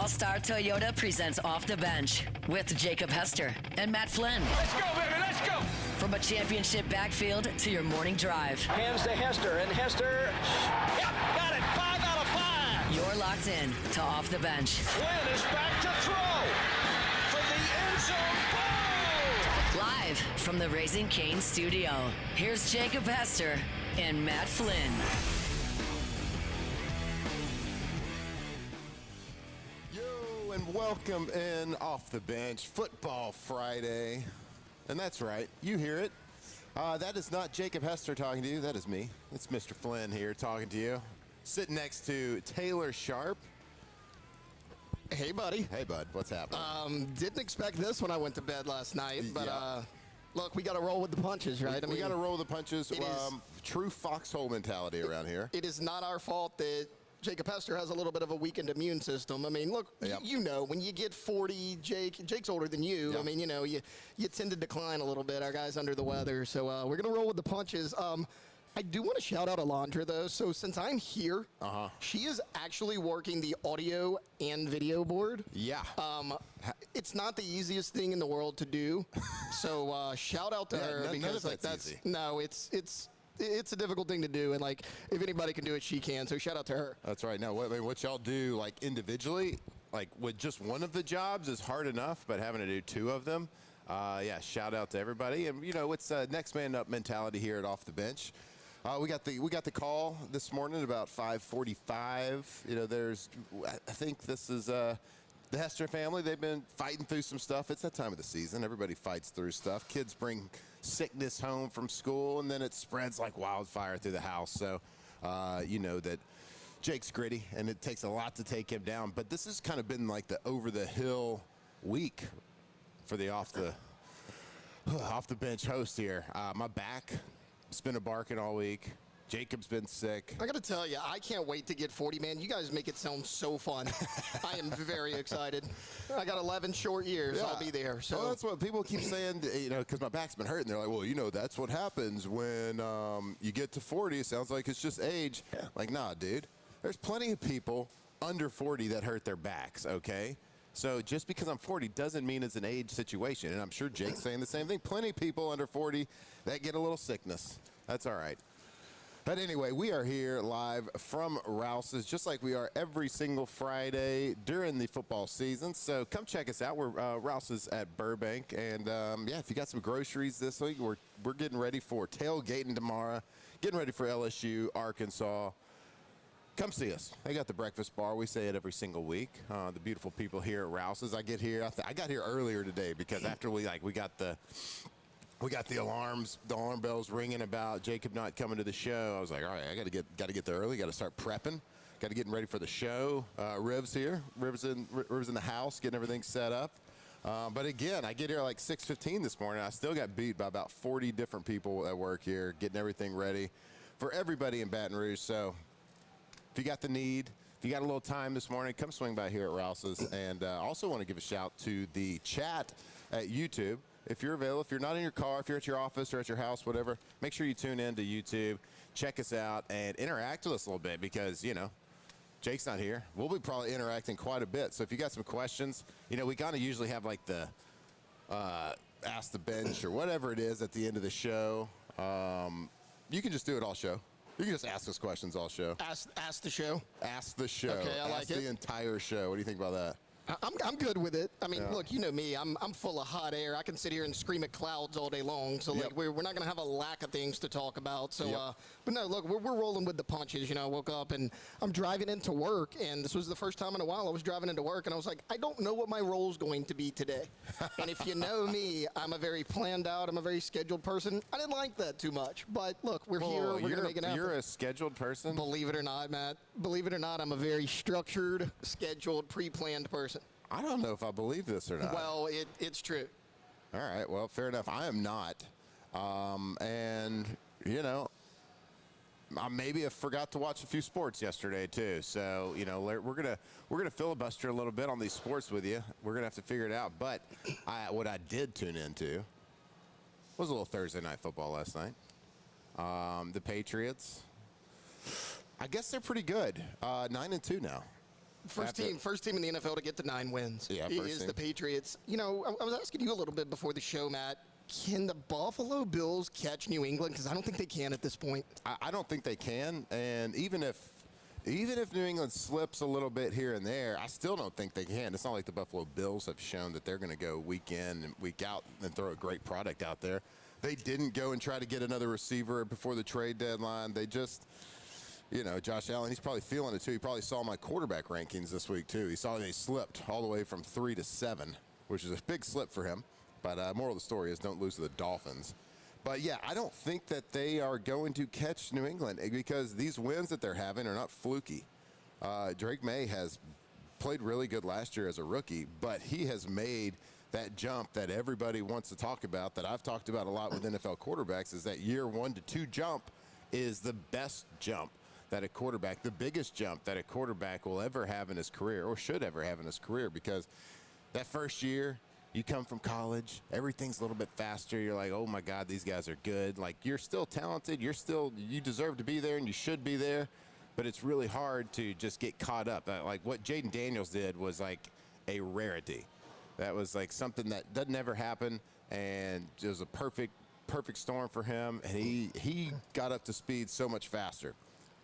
All-Star Toyota presents Off the Bench with Jacob Hester and Matt Flynn. Let's go, baby, let's go! From a championship backfield to your morning drive. Hands to Hester, and Hester, yep, got it, 5 out of 5. You're locked in to Off the Bench. Flynn is back to throw from the end zone. Boom! Live from the Raising Cane studio, here's Jacob Hester and Matt Flynn. And welcome in Off the Bench, Football Friday. And that's right, you hear it. That is not Jacob Hester talking to you, that is me. It's Mr. Flynn here talking to you. Sitting next to Taylor Sharp. Hey, buddy. Hey, bud, what's happening? Didn't expect this when I went to bed last night, but look, we got to roll with the punches, right? We got to roll the punches. Is, true foxhole mentality around here. It is not our fault that Jacob Hester has a little bit of a weakened immune system. I mean, look, you know, when you get 40, Jake's older than you. Yep. I mean, you know, you tend to decline a little bit. Our guy's under the weather. So we're going to roll with the punches. I do want to shout out Alondra, though. So since I'm here, she is actually working the audio and video board. Yeah. It's not the easiest thing in the world to do. So shout out to her because that's easy. No, it's a difficult thing to do, and like if anybody can do it, she can. So shout out to her. That's right. Now, what y'all do like individually, like with just one of the jobs is hard enough, but having to do two of them, yeah. Shout out to everybody, and you know it's next man up mentality here at Off the Bench. We got the call this morning at about 5:45. You know, I think this is the Hester family. They've been fighting through some stuff. It's that time of the season. Everybody fights through stuff. Kids bring sickness home from school, and then it spreads like wildfire through the house. So, you know that Jake's gritty, and it takes a lot to take him down. But this has kind of been like the over-the-hill week for the off the bench host here. My back has been barking all week. Jacob's been sick. I got to tell you, I can't wait to get 40, man. You guys make it sound so fun. I am very excited. I got 11 short years. Yeah. I'll be there. So well, that's what people keep saying, you know, because my back's been hurting. They're like, well, you know, that's what happens when you get to 40. It sounds like it's just age. Yeah. Like, nah, dude. There's plenty of people under 40 that hurt their backs, okay? So just because I'm 40 doesn't mean it's an age situation. And I'm sure Jake's saying the same thing. Plenty of people under 40 that get a little sickness. That's all right. But anyway, we are here live from Rouses, just like we are every single Friday during the football season. So come check us out. We're Rouses at Burbank. And, yeah, if you got some groceries this week, we're getting ready for tailgating tomorrow, getting ready for LSU-Arkansas. Come see us. They got the breakfast bar. We say it every single week. The beautiful people here at Rouses. I got here earlier today because after we got the alarm bells ringing about Jacob not coming to the show. I was like, all right, I got to get there early. Got to start prepping. Got to get ready for the show. Riv's here. Riv's in the house, getting everything set up. But again, I get here like 6:15 this morning. I still got beat by about 40 different people at work here, getting everything ready for everybody in Baton Rouge. So if you got the need, if you got a little time this morning, come swing by here at Rouses. And also want to give a shout to the chat at YouTube. If you're available, if you're not in your car, if you're at your office or at your house, whatever, make sure you tune in to YouTube, check us out, and interact with us a little bit because, you know, Jake's not here. We'll be probably interacting quite a bit. So if you got some questions, you know, we kind of usually have like the Ask the Bench or whatever it is at the end of the show. You can just do it all show. You can just ask us questions all show. Ask the show? Ask the show. Okay, I like it. Ask the entire show. What do you think about that? I'm good with it. I mean, look, you know me. I'm full of hot air. I can sit here and scream at clouds all day long. So like, we're not going to have a lack of things to talk about. So, but no, look, we're rolling with the punches. You know, I woke up and I'm driving into work, and this was the first time in a while I was driving into work, and I was like, I don't know what my role's going to be today. And if you know me, I'm a very planned out, I'm a very scheduled person. I didn't like that too much. But look, we're here. We're going to make it happen. You're a scheduled person? Believe it or not, Matt. Believe it or not, I'm a very structured, scheduled, pre-planned person. I don't know if I believe this or not. Well, it's true. All right. Well, fair enough. I am not. And, you know, I maybe have forgot to watch a few sports yesterday, too. So, you know, we're gonna filibuster a little bit on these sports with you. We're going to have to figure it out. But what I did tune into was a little Thursday night football last night. The Patriots, I guess they're pretty good. 9-2 now. First team in the NFL to get to 9 wins. Yeah, is the Patriots. You know, I was asking you a little bit before the show, Matt. Can the Buffalo Bills catch New England? Because I don't think they can at this point. I don't think they can. And even if New England slips a little bit here and there, I still don't think they can. It's not like the Buffalo Bills have shown that they're going to go week in and week out and throw a great product out there. They didn't go and try to get another receiver before the trade deadline. They just, you know, Josh Allen, he's probably feeling it too. He probably saw my quarterback rankings this week too. He saw they slipped all the way from 3 to 7, which is a big slip for him. But moral of the story is don't lose to the Dolphins. But, yeah, I don't think that they are going to catch New England because these wins that they're having are not fluky. Drake May has played really good last year as a rookie, but he has made that jump that everybody wants to talk about, that I've talked about a lot with NFL quarterbacks, is that year 1 to 2 jump is the best jump that a quarterback, the biggest jump that a quarterback will ever have in his career or should ever have in his career, because that first year, you come from college, everything's a little bit faster. You're like, oh my God, these guys are good. Like, you're still talented. You deserve to be there and you should be there. But it's really hard to just get caught up. Like what Jaden Daniels did was like a rarity. That was like something that doesn't ever happen. And it was a perfect storm for him. And he got up to speed so much faster.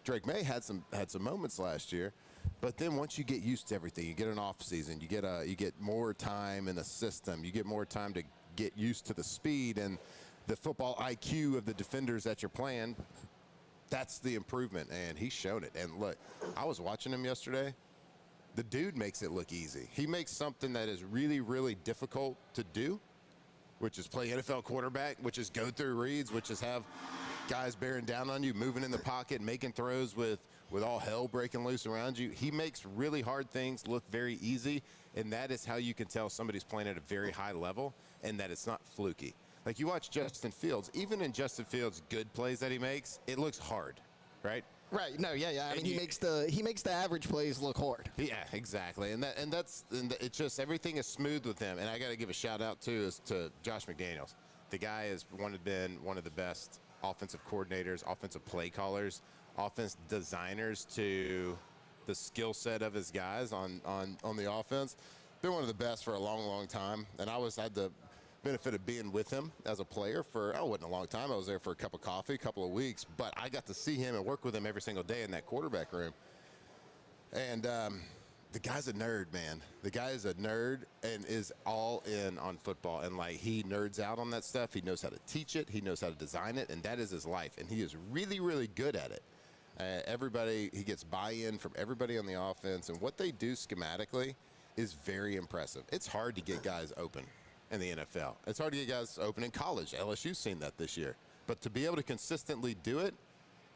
Drake May had some moments last year. But then once you get used to everything, you get an off season, you get more time in a system, you get more time to get used to the speed and the football IQ of the defenders that you're playing. That's the improvement, and he's shown it. And look, I was watching him yesterday. The dude makes it look easy. He makes something that is really, really difficult to do, which is play NFL quarterback, which is go through reads, which is have guys bearing down on you, moving in the pocket, making throws with all hell breaking loose around you. He makes really hard things look very easy, and that is how you can tell somebody's playing at a very high level and that it's not fluky. Like, you watch Justin Fields, even in Justin Fields' good plays that he makes, it looks hard, right? Right. No, yeah. I mean, he makes the average plays look hard. Yeah, exactly. And it's just everything is smooth with him. And I got to give a shout out to Josh McDaniels. The guy has been one of the best offensive coordinators, offensive play callers, offense designers to the skill set of his guys on the offense. Been one of the best for a long, long time. And I had the benefit of being with him as a player for, it wasn't a long time. I was there for a cup of coffee, a couple of weeks. But I got to see him and work with him every single day in that quarterback room. And the guy's a nerd, man. The guy is a nerd and is all in on football. And, like, he nerds out on that stuff. He knows how to teach it. He knows how to design it. And that is his life. And he is really, really good at it. He gets buy-in from everybody on the offense. And what they do schematically is very impressive. It's hard to get guys open in the NFL. It's hard to get guys open in college. LSU's seen that this year. But to be able to consistently do it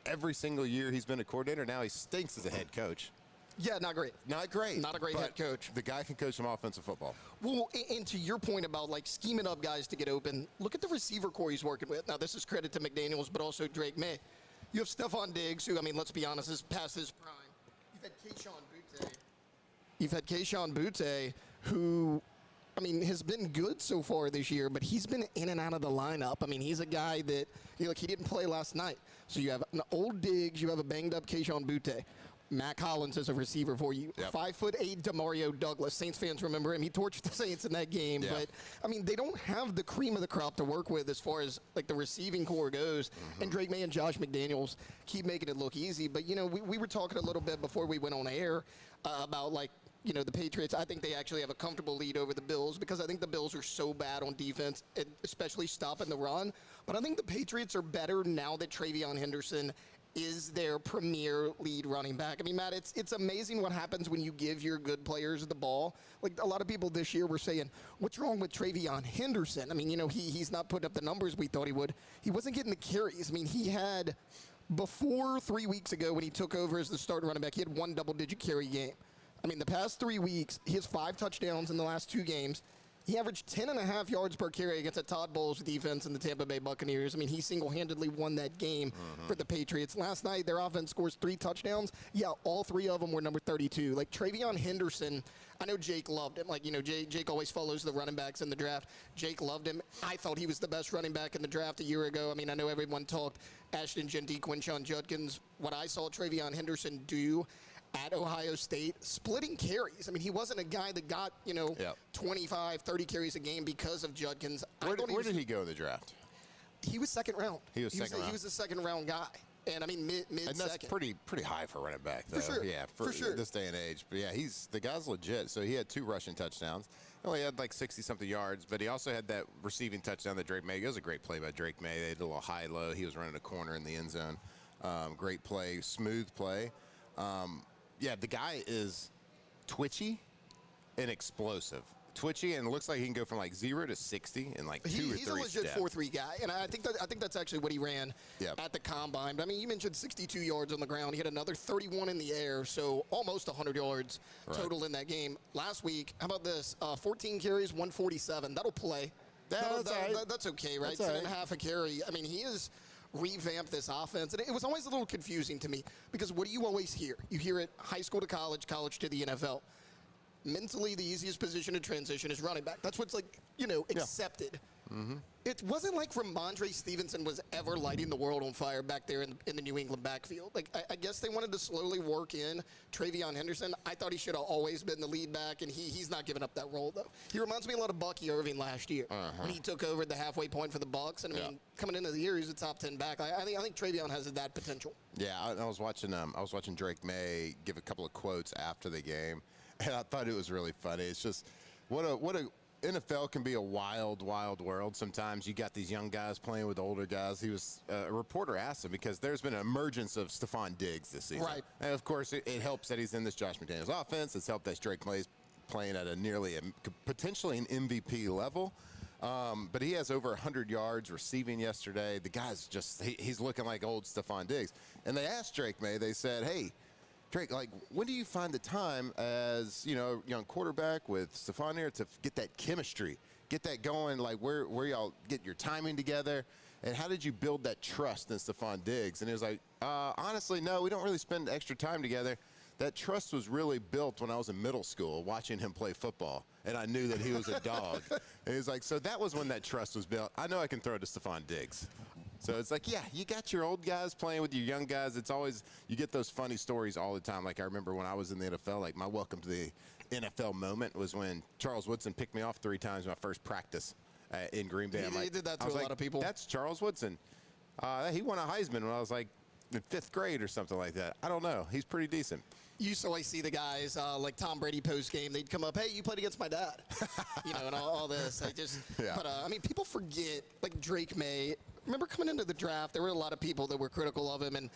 every single year he's been a coordinator, now he stinks as a head coach. Yeah, not great. Not great. Not a great head coach. The guy can coach some offensive football. Well, and to your point about, like, scheming up guys to get open, look at the receiver core he's working with. Now, this is credit to McDaniels, but also Drake May. You have Stephon Diggs, who, I mean, let's be honest, is past his prime. You've had Kayshon Boutte, who, I mean, has been good so far this year, but he's been in and out of the lineup. I mean, he's a guy that, he didn't play last night. So you have an old Diggs, you have a banged-up Kayshon Boutte. Mac Hollins is a receiver for you. Yep. 5'8" Demario Douglas. Saints fans remember him. He torched the Saints in that game. Yeah. But, I mean, they don't have the cream of the crop to work with as far as, like, the receiving core goes. And Drake May and Josh McDaniels keep making it look easy. But, we were talking a little bit before we went on air about, like, the Patriots. I think they actually have a comfortable lead over the Bills because I think the Bills are so bad on defense, especially stopping the run. But I think the Patriots are better now that Trayvon Henderson is their premier lead running back. I mean, Matt, it's amazing what happens when you give your good players the ball. Like, a lot of people this year were saying, what's wrong with Trayvon Henderson? I mean, he's not putting up the numbers we thought he would. He wasn't getting the carries. I mean, he had, before 3 weeks ago when he took over as the starting running back, he had 1 double-digit carry game. I mean, the past 3 weeks, he has 5 touchdowns in the last 2 games. He averaged 10.5 yards per carry against a Todd Bowles defense in the Tampa Bay Buccaneers. I mean, he single-handedly won that game for the Patriots. Last night, their offense scores 3 touchdowns. Yeah, all 3 of them were number 32. Like, Trayvon Henderson, I know Jake loved him. Like, Jake always follows the running backs in the draft. Jake loved him. I thought he was the best running back in the draft a year ago. I mean, I know everyone talked Ashton Jeanty, Quinshon Judkins. What I saw Trayvon Henderson do at Ohio State, splitting carries. I mean, he wasn't a guy that got, 25, 30 carries a game because of Judkins. Where did he go in the draft? He was second round. He was second round. He was a second round guy. And I mean, mid-second. And that's pretty high for running back, though. For sure. Yeah, for sure. This day and age. But yeah, the guy's legit. So he had 2 rushing touchdowns. He only had like 60-something yards, but he also had that receiving touchdown that Drake May. It was a great play by Drake May. They did a little high-low. He was running a corner in the end zone. Great play, smooth play. Yeah, the guy is twitchy and explosive. Twitchy, and it looks like he can go from like 0 to 60 in like 2 or 3 He's a legit 4.3 guy, and I think that's actually what he ran at the combine. But I mean, you mentioned 62 yards on the ground. He had another 31 in the air, so almost 100 yards total in that game. Last week, how about this? 14 carries, 147. That'll play. That's okay, right? That's 7.5 a carry. I mean, he is revamped this offense, and it was always a little confusing to me because what do you always hear? You hear it high school to college, college to the NFL. Mentally, the easiest position to transition is running back. That's what's accepted. Mm-hmm. It wasn't like Ramondre Stevenson was ever lighting the world on fire back there in the New England backfield. Like, I guess they wanted to slowly work in Trayvon Henderson. I thought he should have always been the lead back, and he's not giving up that role, though. He reminds me a lot of Bucky Irving last year when he took over the halfway point for the Bucs. And I mean, coming into the year, he's a top 10 back. I think Trayvon has that potential. Yeah, I was watching Drake May give a couple of quotes after the game. And I thought it was really funny. It's just what a NFL can be a wild, wild world. Sometimes you got these young guys playing with older guys. A reporter asked him because there's been an emergence of Stephon Diggs this season. Right. And of course, it helps that he's in this Josh McDaniels offense. It's helped that Drake May's playing at potentially an MVP level. But he has over 100 yards receiving yesterday. The guy's he's looking like old Stephon Diggs. And they asked Drake May, they said, hey, Drake, like, when do you find the time as, young quarterback with Stephon here to get that chemistry, get that going, like where y'all get your timing together, and how did you build that trust in Stephon Diggs? And he was like, honestly, no, we don't really spend extra time together. That trust was really built when I was in middle school watching him play football, and I knew that he was a dog. And he's like, so that was when that trust was built. I know I can throw to Stephon Diggs. So it's like, yeah, you got your old guys playing with your young guys. It's always, you get those funny stories all the time. Like I remember when I was in the NFL, like my welcome to the NFL moment was when Charles Woodson picked me off 3 times in my first practice in Green Bay. He did that to a lot of people. That's Charles Woodson. He won a Heisman when I was like in 5th grade or something like that. I don't know. He's pretty decent. You so I see the guys like Tom Brady post game. They'd come up, hey, you played against my dad, and all this. But I mean, people forget like Drake May. Remember coming into the draft, there were a lot of people that were critical of him, and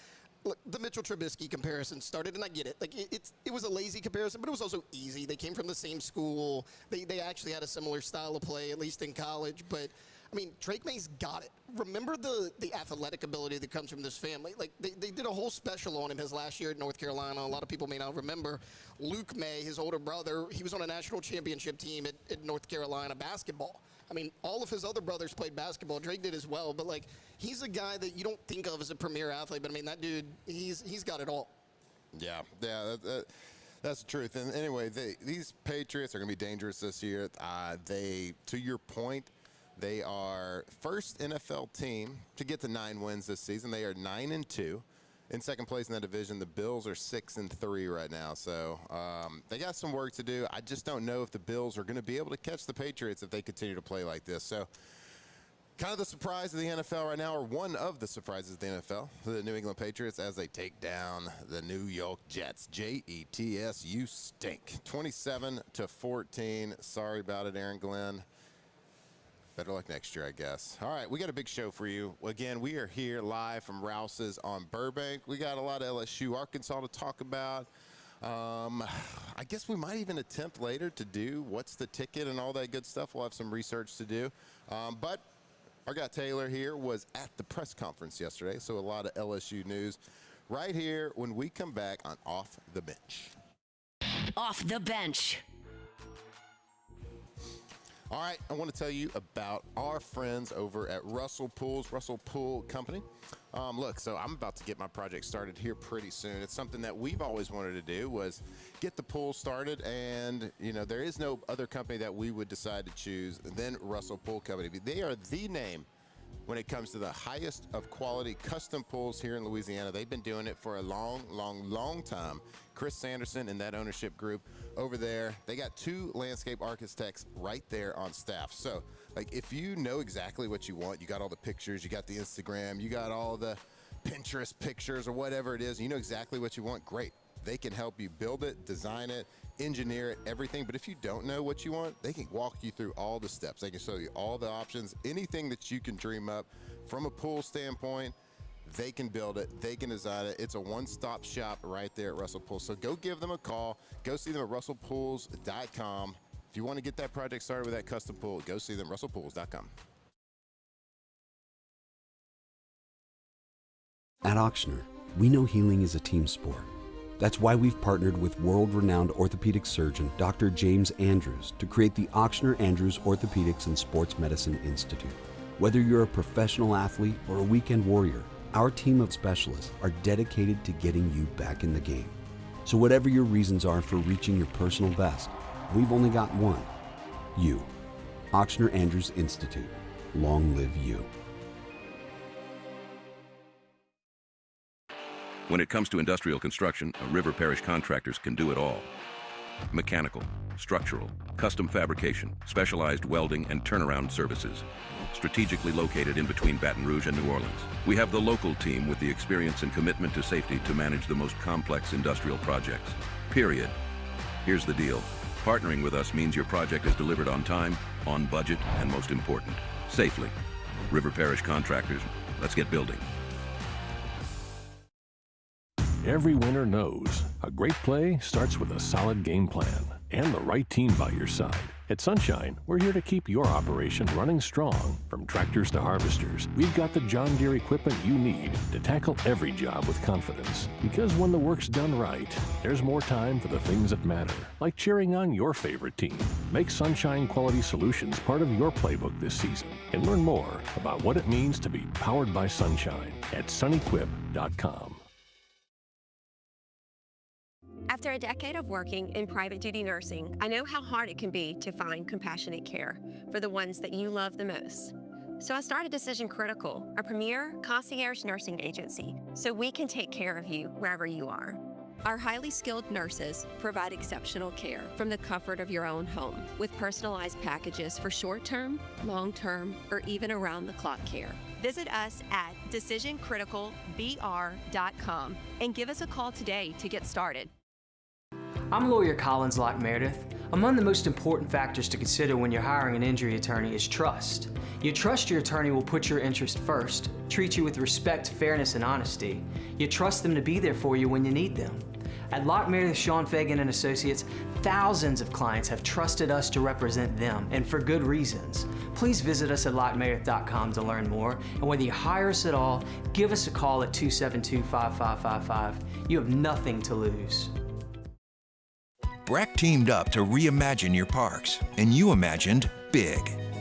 look, the Mitchell Trubisky comparison started, and I get it. Like it was a lazy comparison, but it was also easy. They came from the same school. They actually had a similar style of play, at least in college. But I mean, Drake May's got it. Remember the athletic ability that comes from this family. Like they did a whole special on him his last year at North Carolina. A lot of people may not remember. Luke May, his older brother, he was on a national championship team at North Carolina basketball. I mean, all of his other brothers played basketball. Drake did as well. But, like, he's a guy that you don't think of as a premier athlete. But, I mean, that dude, he's got it all. Yeah, that's the truth. And anyway, these Patriots are going to be dangerous this year. To your point, they are first NFL team to get to 9 wins this season. They are 9-2. In second place in that division, the Bills are 6-3 right now. So they got some work to do. I just don't know if the Bills are going to be able to catch the Patriots if they continue to play like this. So kind of the surprise of the NFL right now, or one of the surprises of the NFL, the New England Patriots as they take down the New York Jets. Jets, you stink. 27-14. Sorry about it, Aaron Glenn. Better luck next year, I guess. All right, we got a big show for you. Again, we are here live from Rouses on Burbank. We got a lot of LSU-Arkansas to talk about. I guess we might even attempt later to do what's the ticket and all that good stuff. We'll have some research to do. But our guy Taylor here was at the press conference yesterday, so a lot of LSU news right here when we come back on Off the Bench. Off the Bench. All right, I want to tell you about our friends over at Russell Pool Company. Look, so I'm about to get my project started here pretty soon. It's something that we've always wanted to do, was get the pool started, and there is no other company that we would decide to choose than Russell Pool Company. They are the name when it comes to the highest of quality custom pools here in Louisiana. They've been doing it for a long time. Chris Sanderson and that ownership group over there, they got 2 landscape architects right there on staff. So, like, if you know exactly what you want, you got all the pictures, you got the Instagram, you got all the Pinterest pictures or whatever it is, you know exactly what you want, great. They can help you build it, design it, engineer it, everything. But if you don't know what you want, they can walk you through all the steps. They can show you all the options, anything that you can dream up from a pool standpoint. They can build it, they can design it. It's a one-stop shop right there at Russell Pools. So go give them a call. Go see them at russellpools.com. If you want to get that project started with that custom pool, go see them, russellpools.com. At Auctioner, we know healing is a team sport. That's why we've partnered with world-renowned orthopedic surgeon Dr. James Andrews to create the Auctioner Andrews Orthopedics and Sports Medicine Institute. Whether you're a professional athlete or a weekend warrior, our team of specialists are dedicated to getting you back in the game. So whatever your reasons are for reaching your personal best, we've only got one: you. Auctioner Andrews Institute. Long live you. When it comes to industrial construction, River Parish Contractors can do it all. Mechanical, structural, custom fabrication, specialized welding, and turnaround services. Strategically located in between Baton Rouge and New Orleans, we have the local team with the experience and commitment to safety to manage the most complex industrial projects. Period. Here's the deal. Partnering with us means your project is delivered on time, on budget, and most important, safely. River Parish Contractors, let's get building. Every winner knows a great play starts with a solid game plan and the right team by your side. At Sunshine, we're here to keep your operation running strong. From tractors to harvesters, we've got the John Deere equipment you need to tackle every job with confidence. Because when the work's done right, there's more time for the things that matter, like cheering on your favorite team. Make Sunshine Quality Solutions part of your playbook this season and learn more about what it means to be powered by Sunshine at sunequip.com. After a decade of working in private duty nursing, I know how hard it can be to find compassionate care for the ones that you love the most. So I started Decision Critical, a premier concierge nursing agency, so we can take care of you wherever you are. Our highly skilled nurses provide exceptional care from the comfort of your own home, with personalized packages for short-term, long-term, or even around-the-clock care. Visit us at decisioncriticalbr.com and give us a call today to get started. I'm lawyer Collins Locke Meredith. Among the most important factors to consider when you're hiring an injury attorney is trust. You trust your attorney will put your interest first, treat you with respect, fairness, and honesty. You trust them to be there for you when you need them. At Locke Meredith, Sean Fagan and Associates, thousands of clients have trusted us to represent them, and for good reasons. Please visit us at LockeMeredith.com to learn more, and whether you hire us at all, give us a call at 272-5555. You have nothing to lose. BRAC teamed up to reimagine your parks, and you imagined big.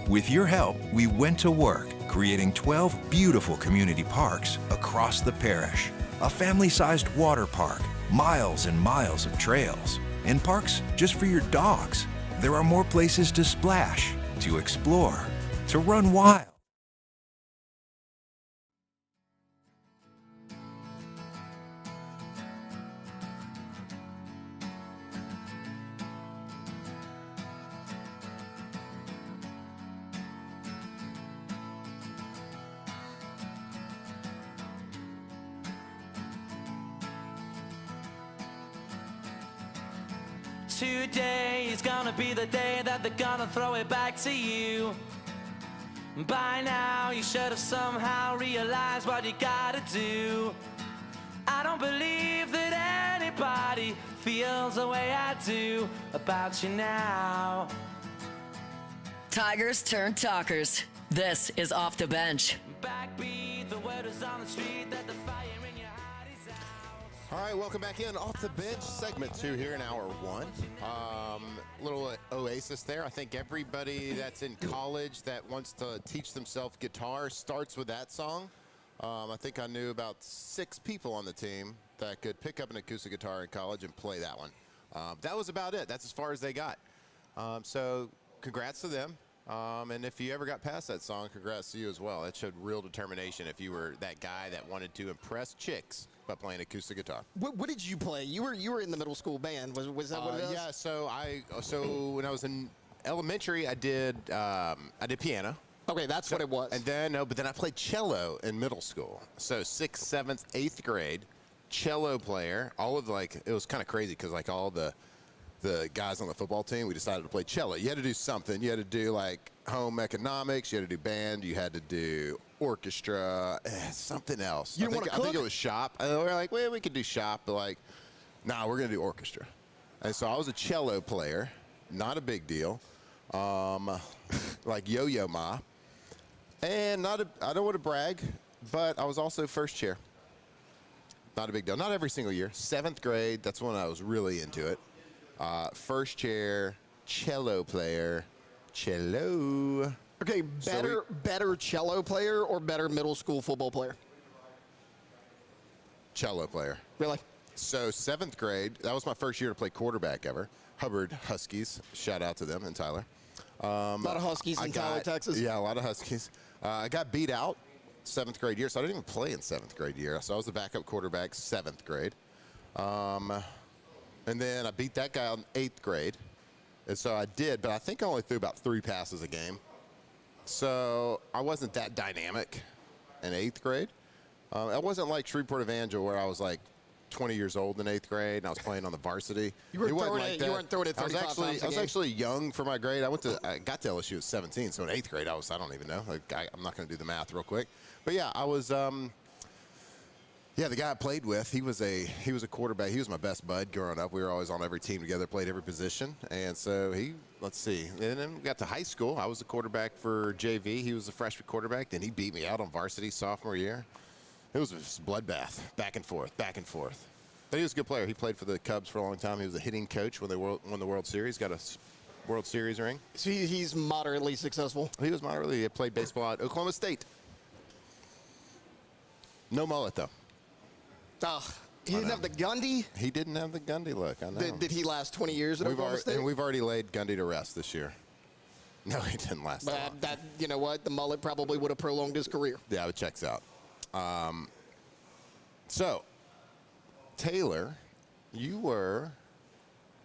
With your help, we went to work, creating 12 beautiful community parks across the parish. A family-sized water park, miles and miles of trails, and parks just for your dogs. There are more places to splash, to explore, to run wild. Today is gonna be the day that they're gonna throw it back to you. By now you should have somehow realized what you gotta do. I don't believe that anybody feels the way I do about you now. Tigers turn talkers. This is Off the Bench. Backbeat, the word is on the street that the fire in your heart is out. All right, welcome back in. Off the Bench, segment 2 here in hour 1. Little oasis there. I think everybody that's in college that wants to teach themselves guitar starts with that song. I think I knew about 6 people on the team that could pick up an acoustic guitar in college and play that one. That was about it. That's as far as they got. So congrats to them. And if you ever got past that song, congrats to you as well. That showed real determination if you were that guy that wanted to impress chicks by playing acoustic guitar. What did you play? You were in the middle school band. Was that what it was? Yeah, so when I was in elementary, I did piano. Okay, that's what it was. And then but then I played cello in middle school. So 6th, 7th, 8th grade, cello player. It was kind of crazy because like all the guys on the football team, we decided to play cello. You had to do something. You had to do like home economics. You had to do band. You had to do orchestra. Something else. You want to cook? I think it was shop. And we were like, well, we could do shop, but like, nah, we're gonna do orchestra. And so I was a cello player. Not a big deal. Like Yo-Yo Ma. And I don't want to brag, but I was also first chair. Not a big deal. Not every single year. 7th grade, that's when I was really into it. First chair, cello player, cello. Okay, better cello player or better middle school football player? Cello player. Really? So 7th grade, that was my first year to play quarterback ever. Hubbard Huskies, shout out to them and Tyler. A lot of Huskies in Tyler, Texas. Yeah, a lot of Huskies. I got beat out 7th grade year, so I didn't even play in 7th grade year. So I was the backup quarterback 7th grade. And then I beat that guy in 8th grade. And so I did, but I think I only threw about 3 passes a game. So I wasn't that dynamic in 8th grade. I wasn't like Shreveport Evangel where I was like 20 years old in 8th grade and I was playing on the varsity. You weren't throwing it 35 times a game. I was actually young for my grade. I got to LSU at 17, so in 8th grade I don't even know. I'm not going to do the math real quick. But yeah, I was the guy I played with, he was a quarterback. He was my best bud growing up. We were always on every team together, played every position. And so let's see. And then we got to high school. I was the quarterback for JV. He was the freshman quarterback. Then he beat me out on varsity sophomore year. It was a bloodbath, back and forth, back and forth. But he was a good player. He played for the Cubs for a long time. He was a hitting coach when they won the World Series, got a World Series ring. So he's moderately successful? He was moderately. He played baseball at Oklahoma State. No mullet, though. He didn't have the Gundy? He didn't have the Gundy look, I know. Did he last 20 years at Oklahoma State? And we've already laid Gundy to rest this year. No, he didn't last that long. You know what? The mullet probably would have prolonged his career. Yeah, it checks out. So, Taylor, you were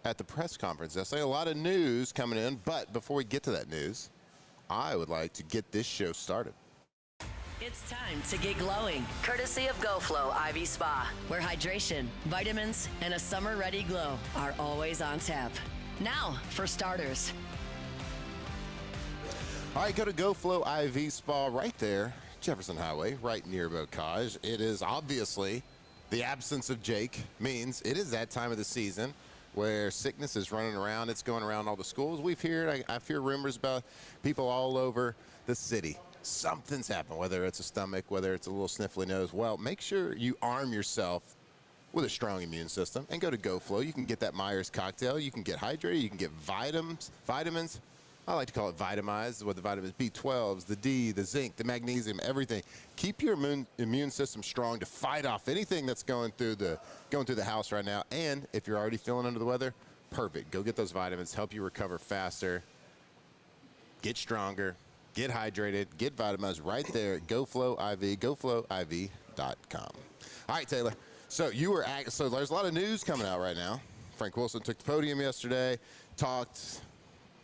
at the press conference yesterday. A lot of news coming in, but before we get to that news, I would like to get this show started. It's time to get glowing, courtesy of GoFlow IV Spa, where hydration, vitamins, and a summer-ready glow are always on tap. Now, for starters. All right, go to GoFlow IV Spa right there, Jefferson Highway, right near Bocage. It is obviously the absence of Jake means it is that time of the season where sickness is running around. It's going around all the schools. I've heard rumors about people all over the city. Something's happened, whether it's a stomach, whether it's a little sniffly nose. Well, make sure you arm yourself with a strong immune system and go to GoFlow. You can get that Myers cocktail. You can get hydrated. You can get vitamins. I like to call it vitamized, with the vitamins B12s, the D, the zinc, the magnesium, everything. Keep your immune system strong to fight off anything that's going through the house right now. And if you're already feeling under the weather, perfect. Go get those vitamins. Help you recover faster. Get stronger. Get hydrated. Get vitamized right there at GoFlow IV, GoFlowIV.com. All right, Taylor. So there's a lot of news coming out right now. Frank Wilson took the podium yesterday, talked.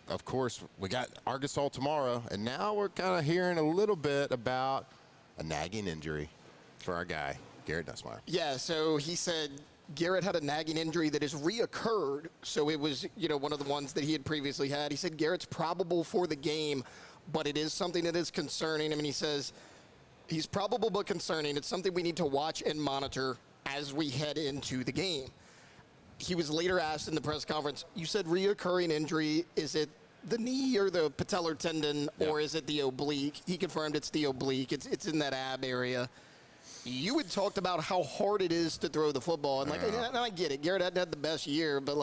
Of course, we got Arkansas tomorrow, and now we're kind of hearing a little bit about a nagging injury for our guy, Garrett Nussmeier. Yeah, so he said Garrett had a nagging injury that has reoccurred. So it was, one of the ones that he had previously had. He said Garrett's probable for the game, but it is something that is concerning. I mean, he says he's probable but concerning. It's something we need to watch and monitor as we head into the game. He was later asked in the press conference, you said reoccurring injury. Is it the knee or the patellar tendon, or is it the oblique? He confirmed it's the oblique. It's in that ab area. You had talked about how hard it is to throw the football. And, and I get it. Garrett hadn't had the best year, but,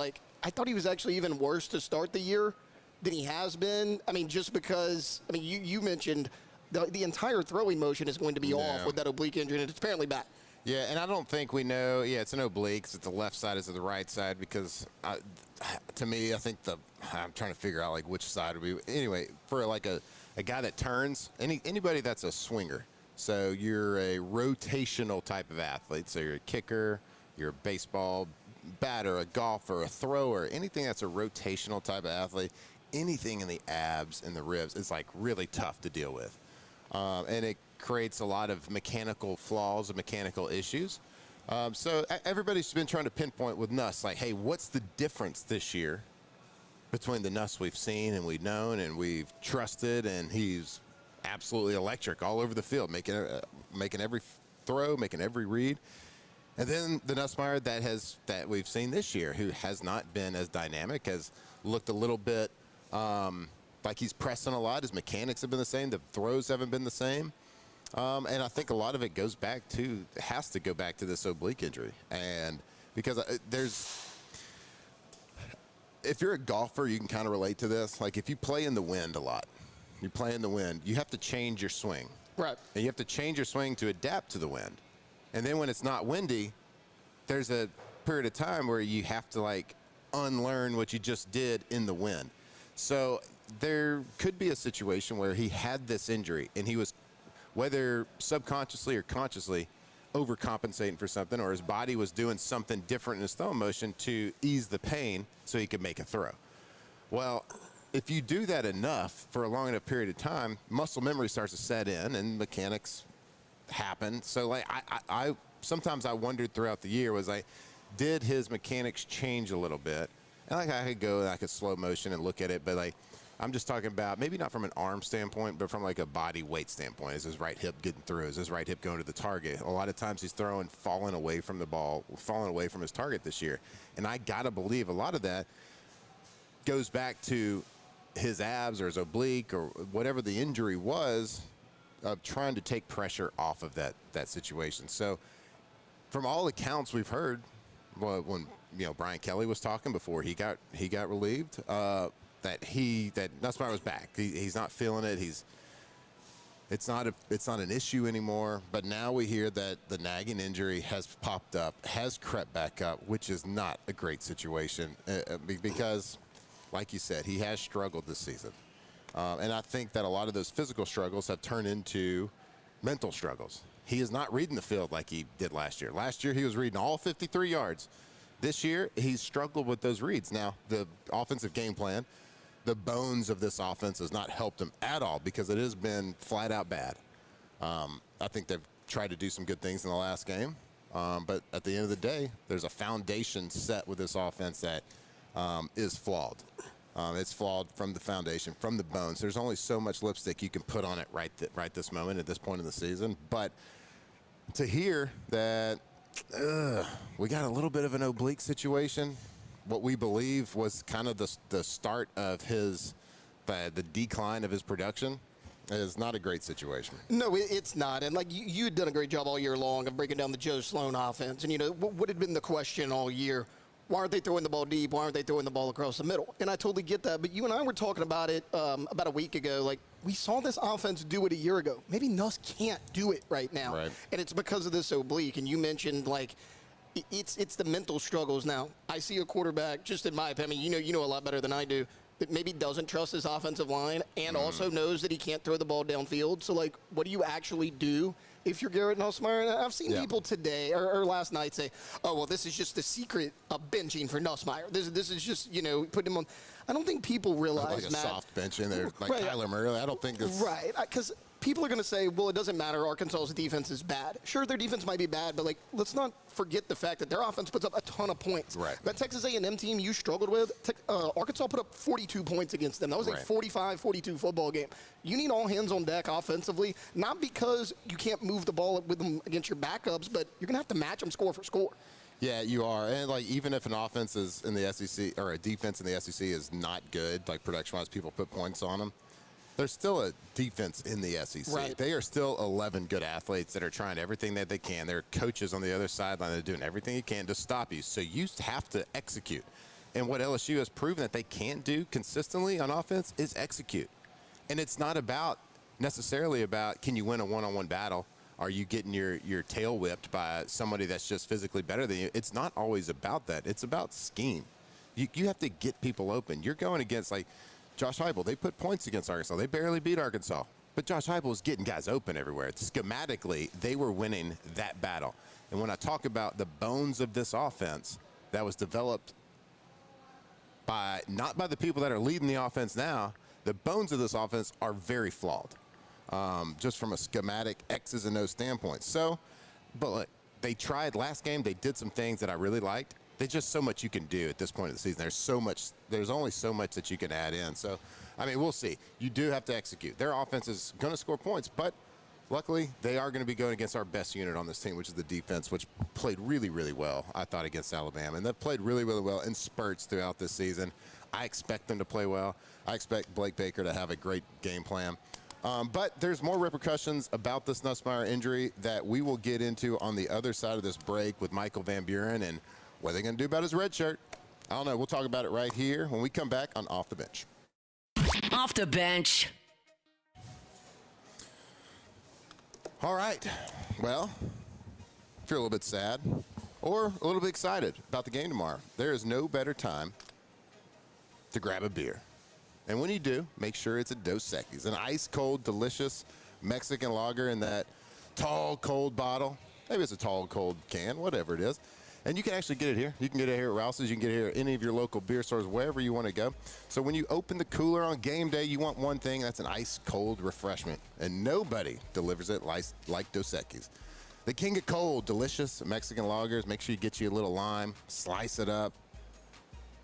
I thought he was actually even worse to start the year than he has been. I mean, just because, you mentioned the entire throwing motion is going to be off with that oblique injury, and it's apparently back. Yeah, and I don't think we know. Yeah, it's an oblique. It's the left side is the right side because, to me, I think I'm trying to figure out like which side would be. Anyway, for like a guy that turns, anybody that's a swinger. So you're a rotational type of athlete. So you're a kicker, you're a baseball batter, a golfer, a thrower, anything that's a rotational type of athlete. Anything in the abs and the ribs is like really tough to deal with, and it creates a lot of mechanical flaws and mechanical issues. So everybody's been trying to pinpoint with Nuss, like, hey, what's the difference this year between the Nuss we've seen and we've known and we've trusted, and he's absolutely electric all over the field, making every throw, making every read. And then the Nussmeier that we've seen this year, who has not been as dynamic, has looked a little bit like he's pressing a lot. His mechanics have been the same. The throws haven't been the same. And I think a lot of it has to go back to this oblique injury. And because if you're a golfer, you can kind of relate to this. Like if you play in the wind a lot, you have to change your swing. Right. And you have to change your swing to adapt to the wind. And then when it's not windy, there's a period of time where you have to like unlearn what you just did in the wind. So there could be a situation where he had this injury and he was, whether subconsciously or consciously, overcompensating for something, or his body was doing something different in his throwing motion to ease the pain so he could make a throw. Well, if you do that enough for a long enough period of time, muscle memory starts to set in and mechanics happen. So like I sometimes I wondered throughout the year, was like, did his mechanics change a little bit? And like I could go and I could slow motion and look at it, but like I'm just talking about maybe not from an arm standpoint, but from like a body weight standpoint. Is his right hip getting through? Is his right hip going to the target? A lot of times he's falling away from the ball, falling away from his target this year. And I gotta believe a lot of that goes back to his abs or his oblique or whatever the injury was, of trying to take pressure off of that situation. So from all accounts we've heard, well, when Brian Kelly was talking before he got relieved, that Nussmeier was back. He's not feeling it. It's not an issue anymore. But now we hear that the nagging injury has popped up, has crept back up, which is not a great situation because, like you said, he has struggled this season. And I think that a lot of those physical struggles have turned into mental struggles. He is not reading the field like he did last year. Last year, he was reading all 53 yards. This year, he's struggled with those reads. Now, the offensive game plan, the bones of this offense has not helped him at all because it has been flat out bad. I think they've tried to do some good things in the last game. But at the end of the day, there's a foundation set with this offense that is flawed. It's flawed from the foundation, from the bones. There's only so much lipstick you can put on it right this moment at this point in the season. But to hear that we got a little bit of an oblique situation, what we believe was kind of the start of the decline of his production, is not a great situation. No, it's not. And like you had done a great job all year long of breaking down the Joe Sloan offense. And what had been the question all year? Why aren't they throwing the ball deep? Why aren't they throwing the ball across the middle? And I totally get that. But you and I were talking about it about a week ago. Like, we saw this offense do it a year ago. Maybe Nuss can't do it right now. Right. And it's because of this oblique. And you mentioned, like, it's the mental struggles. Now, I see a quarterback, just in my opinion, you know a lot better than I do, that maybe doesn't trust his offensive line and also knows that he can't throw the ball downfield. So, like, what do you actually do if you're Garrett Nussmeier? And I've seen people today or last night say, oh, well, this is just the secret of benching for Nussmeier. This is just, putting him on. I don't think people realize, like a Matt, soft bench in there, like right, Kyler Murray. I don't think it's... Right, because people are going to say, well, it doesn't matter. Arkansas's defense is bad. Sure, their defense might be bad, but, like, let's not forget the fact that their offense puts up a ton of points. Right. That Texas A&M team you struggled with, Arkansas put up 42 points against them. That was a 45-42 football game. You need all hands on deck offensively, not because you can't move the ball with them against your backups, but you're going to have to match them score for score. Yeah, you are. And, like, even if an offense is in the SEC, or a defense in the SEC is not good, like production-wise, people put points on them, there's still a defense in the SEC. Right. They are still 11 good athletes that are trying everything that they can. There are coaches on the other sideline that are doing everything you can to stop you. So you have to execute. And what LSU has proven that they can't do consistently on offense is execute. And it's not necessarily about can you win a one-on-one battle Are you getting your tail whipped by somebody that's just physically better than you? It's not always about that. It's about scheme. You have to get people open. You're going against, like, Josh Heupel. They put points against Arkansas. They barely beat Arkansas. But Josh Heupel was getting guys open everywhere. Schematically, they were winning that battle. And when I talk about the bones of this offense that was developed not by the people that are leading the offense now, the bones of this offense are very flawed. Just from a schematic X's and O's standpoint. So, but look, they tried last game. They did some things that I really liked. There's just so much you can do at this point of the season. There's only so much that you can add in. So, I mean, we'll see. You do have to execute. Their offense is going to score points, but luckily they are going to be going against our best unit on this team, which is the defense, which played really, really well, I thought, against Alabama. And they've played really, really well in spurts throughout this season. I expect them to play well. I expect Blake Baker to have a great game plan. But there's more repercussions about this Nussmeier injury that we will get into on the other side of this break with Michael Van Buren and what are they going to do about his red shirt. I don't know. We'll talk about it right here when we come back on Off the Bench. Off the bench. All right. Well, if you're a little bit sad or a little bit excited about the game tomorrow, there is no better time to grab a beer. And when you do, make sure it's a Dos Equis, an ice-cold, delicious Mexican lager in that tall, cold bottle. Maybe it's a tall, cold can, whatever it is. And you can actually get it here. You can get it here at Rouses. You can get it here at any of your local beer stores, wherever you want to go. So when you open the cooler on game day, you want one thing, that's an ice-cold refreshment. And nobody delivers it like Dos Equis. The king of cold, delicious Mexican lagers. Make sure you get you a little lime, slice it up.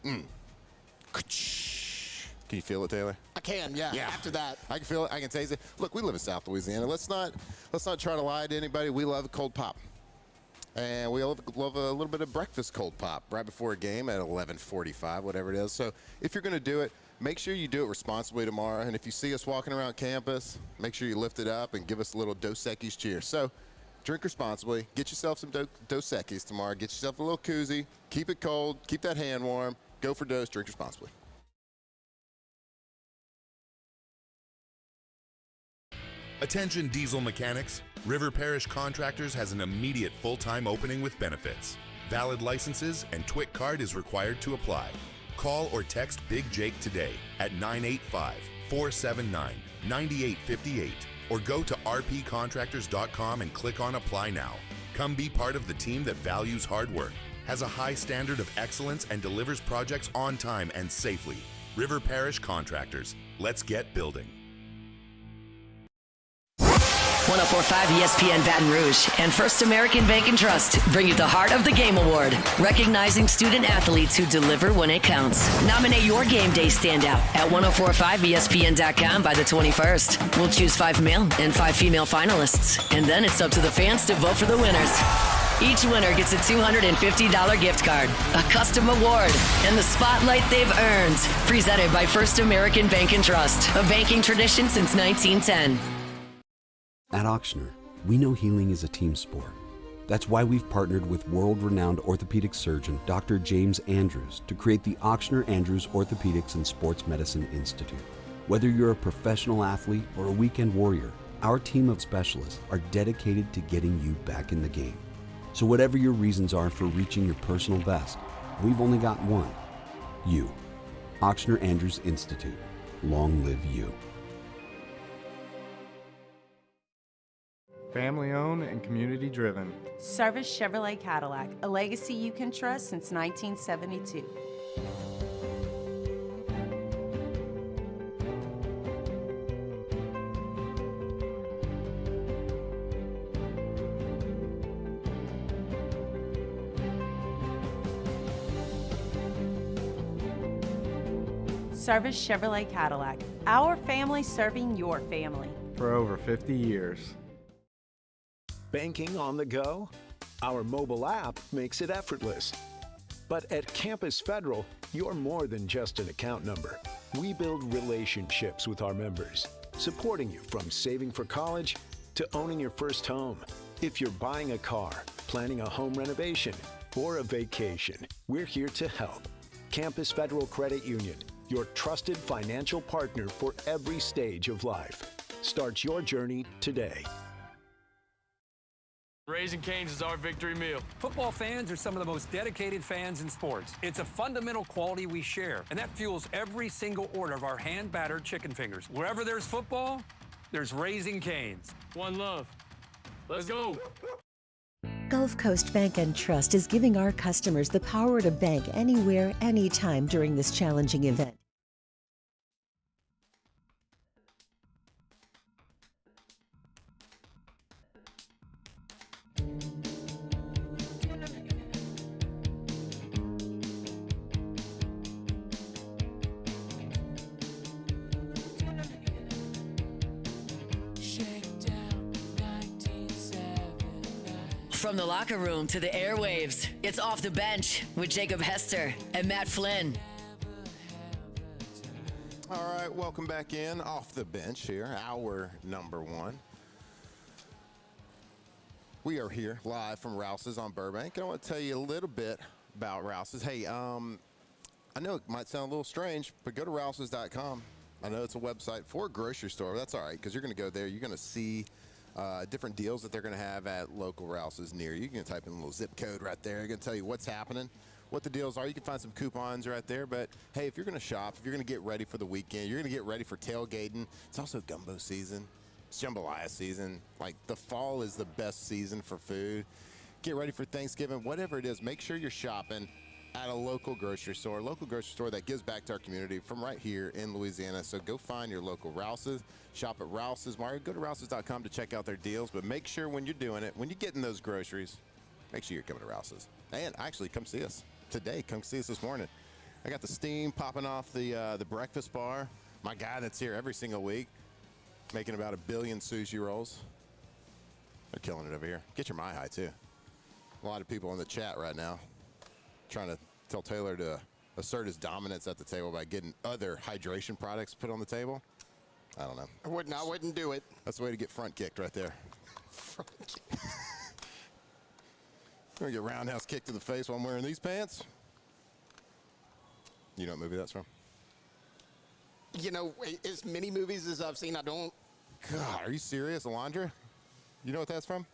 Can you feel it, Taylor? I can, yeah. After that. I can feel it. I can taste it. Look, we live in South Louisiana. Let's not try to lie to anybody. We love cold pop. And we love a little bit of breakfast cold pop right before a game at 11:45, whatever it is. So if you're going to do it, make sure you do it responsibly tomorrow. And if you see us walking around campus, make sure you lift it up and give us a little Dos Equis cheer. So drink responsibly. Get yourself some Dos Equis tomorrow. Get yourself a little koozie. Keep it cold. Keep that hand warm. Go for Dos. Drink responsibly. Attention diesel mechanics, River Parish Contractors has an immediate full-time opening with benefits. Valid licenses and TWIC card is required to apply. Call or text Big Jake today at 985-479-9858 or go to rpcontractors.com and click on Apply Now. Come be part of the team that values hard work, has a high standard of excellence, and delivers projects on time and safely. River Parish Contractors. Let's get building. 104.5 ESPN Baton Rouge and First American Bank and Trust bring you the Heart of the Game Award, recognizing student athletes who deliver when it counts. Nominate your game day standout at 1045ESPN.com by the 21st. We'll choose 5 male and 5 female finalists, and then it's up to the fans to vote for the winners. Each winner gets a $250 gift card, a custom award, and the spotlight they've earned. Presented by First American Bank and Trust, a banking tradition since 1910. At Auctioner, we know healing is a team sport. That's why we've partnered with world-renowned orthopedic surgeon Dr. James Andrews to create the Auctioner Andrews Orthopedics and Sports Medicine Institute. Whether you're a professional athlete or a weekend warrior, our team of specialists are dedicated to getting you back in the game. So whatever your reasons are for reaching your personal best, we've only got one. You. Auctioner Andrews Institute. Long live you. Family owned and community driven. Service Chevrolet Cadillac, a legacy you can trust since 1972. Service Chevrolet Cadillac, our family serving your family. For over 50 years. Banking on the go? Our mobile app makes it effortless. But at Campus Federal, you're more than just an account number. We build relationships with our members, supporting you from saving for college to owning your first home. If you're buying a car, planning a home renovation, or a vacation, we're here to help. Campus Federal Credit Union, your trusted financial partner for every stage of life. Start your journey today. Raising Cane's is our victory meal. Football fans are some of the most dedicated fans in sports. It's a fundamental quality we share, and that fuels every single order of our hand-battered chicken fingers. Wherever there's football, there's Raising Cane's. One love. Let's go. Gulf Coast Bank and Trust is giving our customers the power to bank anywhere, anytime during this challenging event. From the locker room to the airwaves, it's Off the Bench with Jacob Hester and Matt Flynn. All right, welcome back in Off the Bench here, hour number 1. We are here live from Rouses on Burbank, and I want to tell you a little bit about Rouses. Hey, I know it might sound a little strange, but go to rouses.com. I know it's a website for a grocery store. That's all right, because you're going to go there. You're going to see different deals that they're going to have at local Rouses near you. You can type in a little zip code right there. It's going to tell you what's happening, what the deals are. You can find some coupons right there. But, hey, if you're going to shop, if you're going to get ready for the weekend, you're going to get ready for tailgating. It's also gumbo season. It's jambalaya season. Like, the fall is the best season for food. Get ready for Thanksgiving. Whatever it is, make sure you're shopping at a local grocery store that gives back to our community from right here in Louisiana. So go find your local Rouses, shop at Rouses. Go to rouses.com to check out their deals, but make sure when you're doing it, when you're getting those groceries, make sure you're coming to Rouses. And actually, come see us today. Come see us this morning. I got the steam popping off the breakfast bar. My guy that's here every single week, making about 1 billion sushi rolls. They're killing it over here. Get your My High, too. A lot of people in the chat right now trying to tell Taylor to assert his dominance at the table by getting other hydration products put on the table. I don't know. I wouldn't do it. That's the way to get front kicked right there. Front kick. I'm going to get roundhouse kicked to the face while I'm wearing these pants. You know what movie that's from? You know, as many movies as I've seen, I don't. God, are you serious, Alondra? You know what that's from?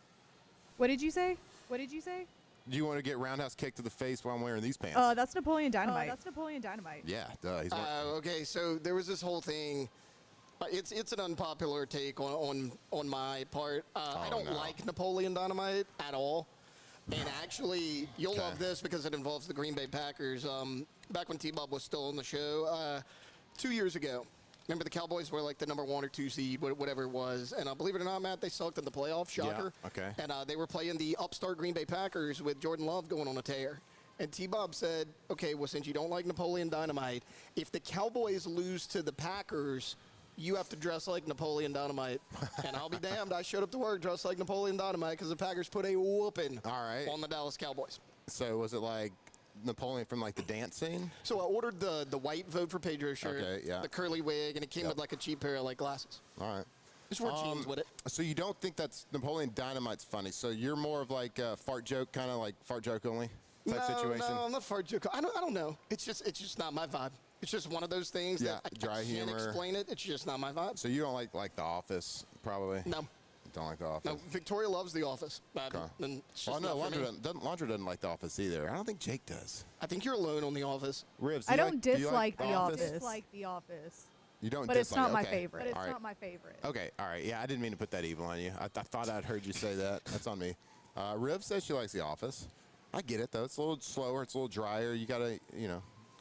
What did you say? What did you say? Do you want to get roundhouse kicked to the face while I'm wearing these pants? That's Napoleon Dynamite. That's Napoleon Dynamite. Yeah, duh. Okay, so there was this whole thing. It's an unpopular take on my part. I don't like Napoleon Dynamite at all. And actually, you'll love this because it involves the Green Bay Packers. Back when T-Bob was still on the show, 2 years ago. Remember the Cowboys were like the number 1 or 2 seed, whatever it was. And believe it or not, Matt, they sucked in the playoffs. Shocker. Yeah, okay. And they were playing the upstart Green Bay Packers with Jordan Love going on a tear. And T-Bob said, okay, well, since you don't like Napoleon Dynamite, if the Cowboys lose to the Packers, you have to dress like Napoleon Dynamite. And I'll be damned, I showed up to work dressed like Napoleon Dynamite because the Packers put a whooping on the Dallas Cowboys. So was it like Napoleon from like the dance scene? So I ordered the white Vote for Pedro shirt, the curly wig, and it came with like a cheap pair of like glasses. All right. Just wore jeans with it. So you don't think that's Napoleon Dynamite's funny? So you're more of like a fart joke, kind of like fart joke only type situation? No, I'm not fart joke. I don't know. It's just not my vibe. It's just one of those things that I dry can't humor. explain it. It's just not my vibe. So you don't like The Office, probably? No. Don't like The Office? No, Victoria loves The Office. And it's just not for me. Laundra doesn't like The Office either. I don't think Jake does. I think you're alone on The Office. Ribs, I don't dislike The Office. You don't but dislike it's not my okay. favorite. But it's All right. not my favorite. Okay, all right. Yeah, I didn't mean to put that evil on you. I thought I'd heard you say that. That's on me. Riv says she likes The Office. I get it, though. It's a little slower. It's a little drier. You got to,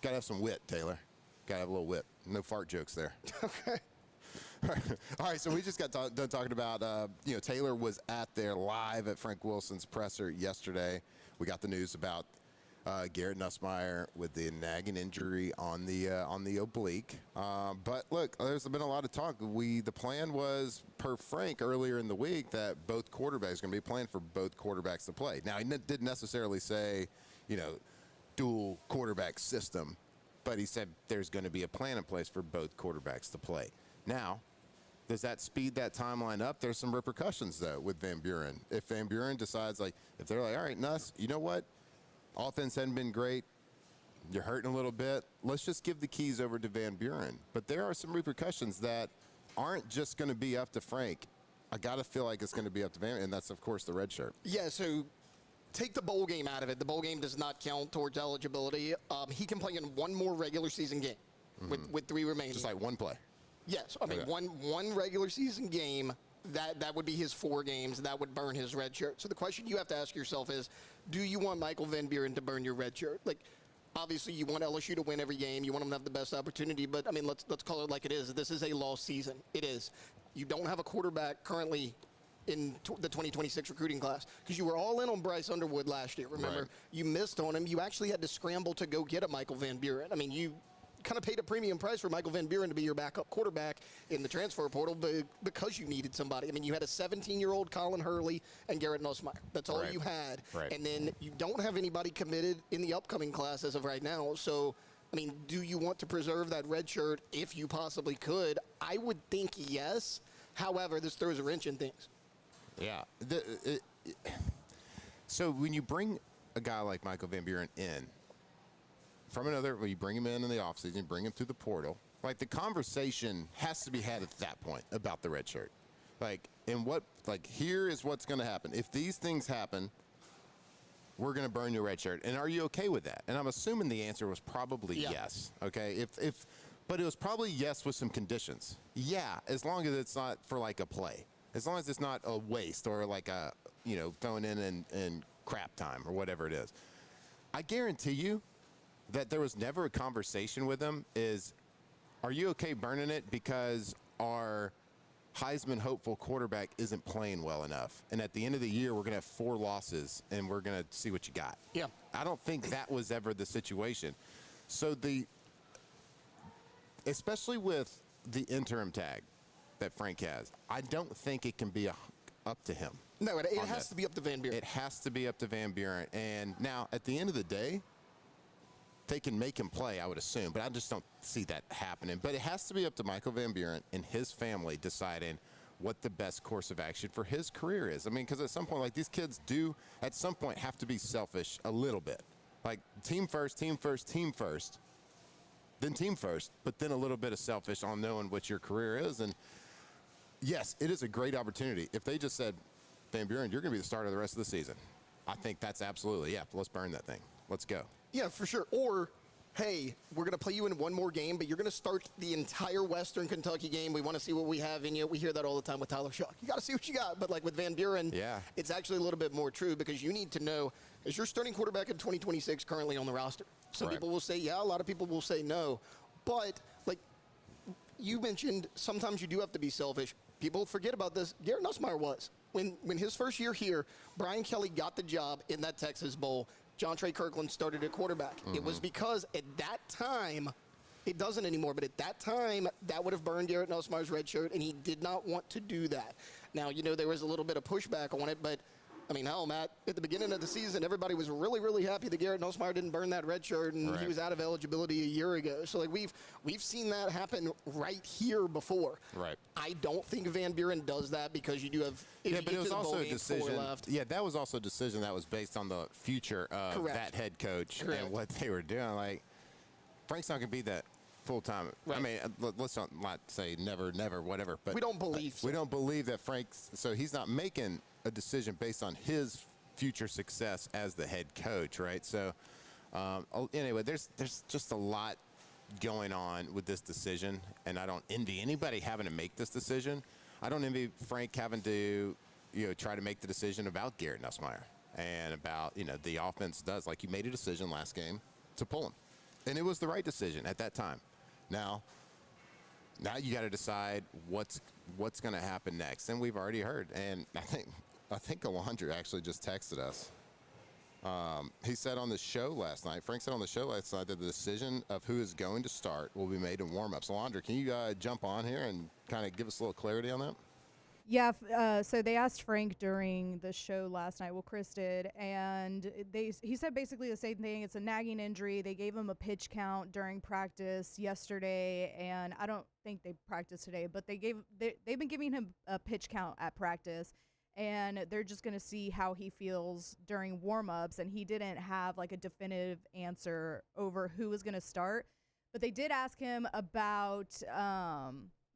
got to have some wit, Taylor. Got to have a little wit. No fart jokes there. Okay. All right, so we just got done talking about, Taylor was at there live at Frank Wilson's presser yesterday. We got the news about Garrett Nussmeier with the nagging injury on the oblique. But look, there's been a lot of talk. The plan was, per Frank earlier in the week, that both quarterbacks are going to be playing for both quarterbacks to play. Now, he didn't necessarily say, dual quarterback system, but he said there's going to be a plan in place for both quarterbacks to play. Now, does that speed that timeline up? There's some repercussions, though, with Van Buren. If Van Buren decides, if they're like, all right, Nuss, you know what? Offense hadn't been great. You're hurting a little bit. Let's just give the keys over to Van Buren. But there are some repercussions that aren't just going to be up to Frank. I got to feel like it's going to be up to Van, and that's, of course, the red shirt. Yeah, so take the bowl game out of it. The bowl game does not count towards eligibility. He can play in one more regular season game with 3 remaining. Just like one play. Yes, I mean, one regular season game, that would be his 4 games. That would burn his red shirt. So the question you have to ask yourself is, do you want Michael Van Buren to burn your red shirt? Like, obviously, you want LSU to win every game. You want them to have the best opportunity. But, I mean, let's call it like it is. This is a lost season. It is. You don't have a quarterback currently in the 2026 recruiting class because you were all in on Bryce Underwood last year, remember? Right. You missed on him. You actually had to scramble to go get a Michael Van Buren. I mean, you kind of paid a premium price for Michael Van Buren to be your backup quarterback in the transfer portal because you needed somebody. I mean, you had a 17-year-old Colin Hurley and Garrett Nussmeier. That's all you had. Right. And then you don't have anybody committed in the upcoming class as of right now. So, I mean, do you want to preserve that red shirt if you possibly could? I would think yes. However, this throws a wrench in things. Yeah. So when you bring a guy like Michael Van Buren in, you bring him in the offseason, you bring him through the portal, like the conversation has to be had at that point about the red shirt. Here is what's going to happen. If these things happen, we're going to burn your red shirt. And are you okay with that? And I'm assuming the answer was probably yes. Okay. But it was probably yes with some conditions. Yeah, as long as it's not for like a play. As long as it's not a waste or like a, going in crap time or whatever it is. I guarantee you that there was never a conversation with him are you okay burning it because our Heisman hopeful quarterback isn't playing well enough? And at the end of the year, we're going to have 4 losses and we're going to see what you got. Yeah. I don't think that was ever the situation. So especially with the interim tag that Frank has, I don't think it can be up to him. No, it has to be up to Van Buren. It has to be up to Van Buren. And now, at the end of the day, they can make him play, I would assume, but I just don't see that happening. But it has to be up to Michael Van Buren and his family deciding what the best course of action for his career is. I mean, because at some point, like, these kids do, at some point, have to be selfish a little bit. Like, team first, team first, team first, then team first, but then a little bit of selfish on knowing what your career is. And, yes, it is a great opportunity. If they just said, Van Buren, you're going to be the starter of the rest of the season, I think that's absolutely, yeah, let's burn that thing. Let's go. Yeah, for sure. Or, hey, we're going to play you in one more game, but you're going to start the entire Western Kentucky game. We want to see what we have in you. We hear that all the time with Tyler Shuck. You got to see what you got. But like with Van Buren, it's actually a little bit more true because you need to know, is your starting quarterback in 2026 currently on the roster? Some people will say yeah, a lot of people will say no. But like you mentioned, sometimes you do have to be selfish. People forget about this. Garrett Nussmeier was. When his first year here, Brian Kelly got the job in that Texas Bowl. John Trey Kirkland started at quarterback. It was because at that time, it doesn't anymore, but at that time, that would have burned Garrett Nussmeier's red shirt, and he did not want to do that. Now, there was a little bit of pushback on it, but, I mean, hell, Matt, at the beginning of the season, everybody was really, really happy that Garrett Nussmeier didn't burn that red shirt, and he was out of eligibility a year ago. So, like, we've seen that happen right here before. Right. I don't think Van Buren does that because you do have but it was also a decision. Yeah, that was also a decision that was based on the future of that head coach and what they were doing. Like, Frank's not going to be that full time. I mean, let's not say never, whatever. But we don't believe so. We don't believe that Frank's. So he's not making a decision based on his future success as the head coach, right? So anyway, there's just a lot going on with this decision, and I don't envy anybody having to make this decision. I don't envy Frank having to, try to make the decision about Garrett Nussmeier and about, the offense does. Like, you made a decision last game to pull him, and it was the right decision at that time. Now you got to decide what's going to happen next, and we've already heard. And I think Alondra actually just texted us. He said on the show last night, Frank said on the show last night that the decision of who is going to start will be made in warm-ups. Alondra, can you jump on here and kind of give us a little clarity on that? Yeah, so they asked Frank during the show last night, well, Chris did, and he said basically the same thing. It's a nagging injury. They gave him a pitch count during practice yesterday, and I don't think they practiced today, but they've been giving him a pitch count at practice, and they're just going to see how he feels during warm-ups, and he didn't have like a definitive answer over who was going to start, but they did ask him about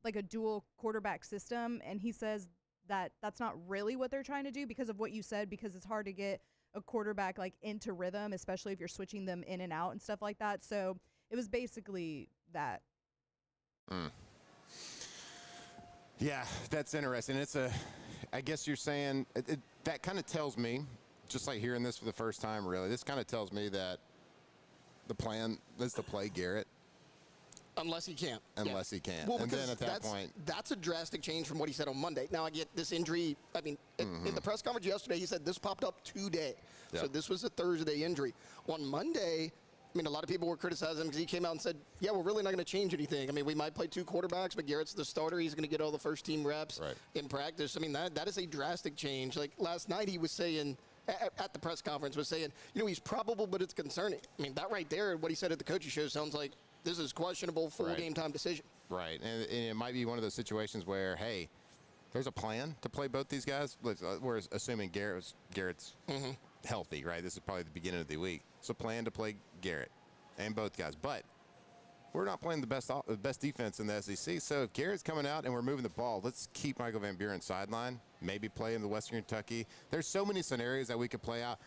like a dual quarterback system, and he says that that's not really what they're trying to do because of what you said, because it's hard to get a quarterback like into rhythm, especially if you're switching them in and out and stuff like that. So it was basically that. Yeah, that's interesting. I guess you're saying that kind of tells me, just like hearing this for the first time, really, this kind of tells me that the plan is to play Garrett. Unless he can't. Unless he can't. Well, and because then at that point. That's a drastic change from what he said on Monday. Now, I get this injury. I mean, in the press conference yesterday, he said this popped up today. Yep. So this was a Thursday injury. On Monday, I mean, a lot of people were criticizing him because he came out and said, yeah, we're really not going to change anything. I mean, we might play 2 quarterbacks, but Garrett's the starter. He's going to get all the first-team reps in practice. I mean, that is a drastic change. Like, last night he was saying, at the press conference, was saying, he's probable, but it's concerning. I mean, that right there, what he said at the coaching show sounds like this is questionable full game time decision. Right, and it might be one of those situations where, hey, there's a plan to play both these guys. We're assuming Garrett's healthy, right? This is probably the beginning of the week. So plan to play Garrett and both guys. But we're not playing the best defense in the SEC. So if Garrett's coming out and we're moving the ball, let's keep Michael Van Buren sideline, maybe play in the Western Kentucky. There's so many scenarios that we could play out.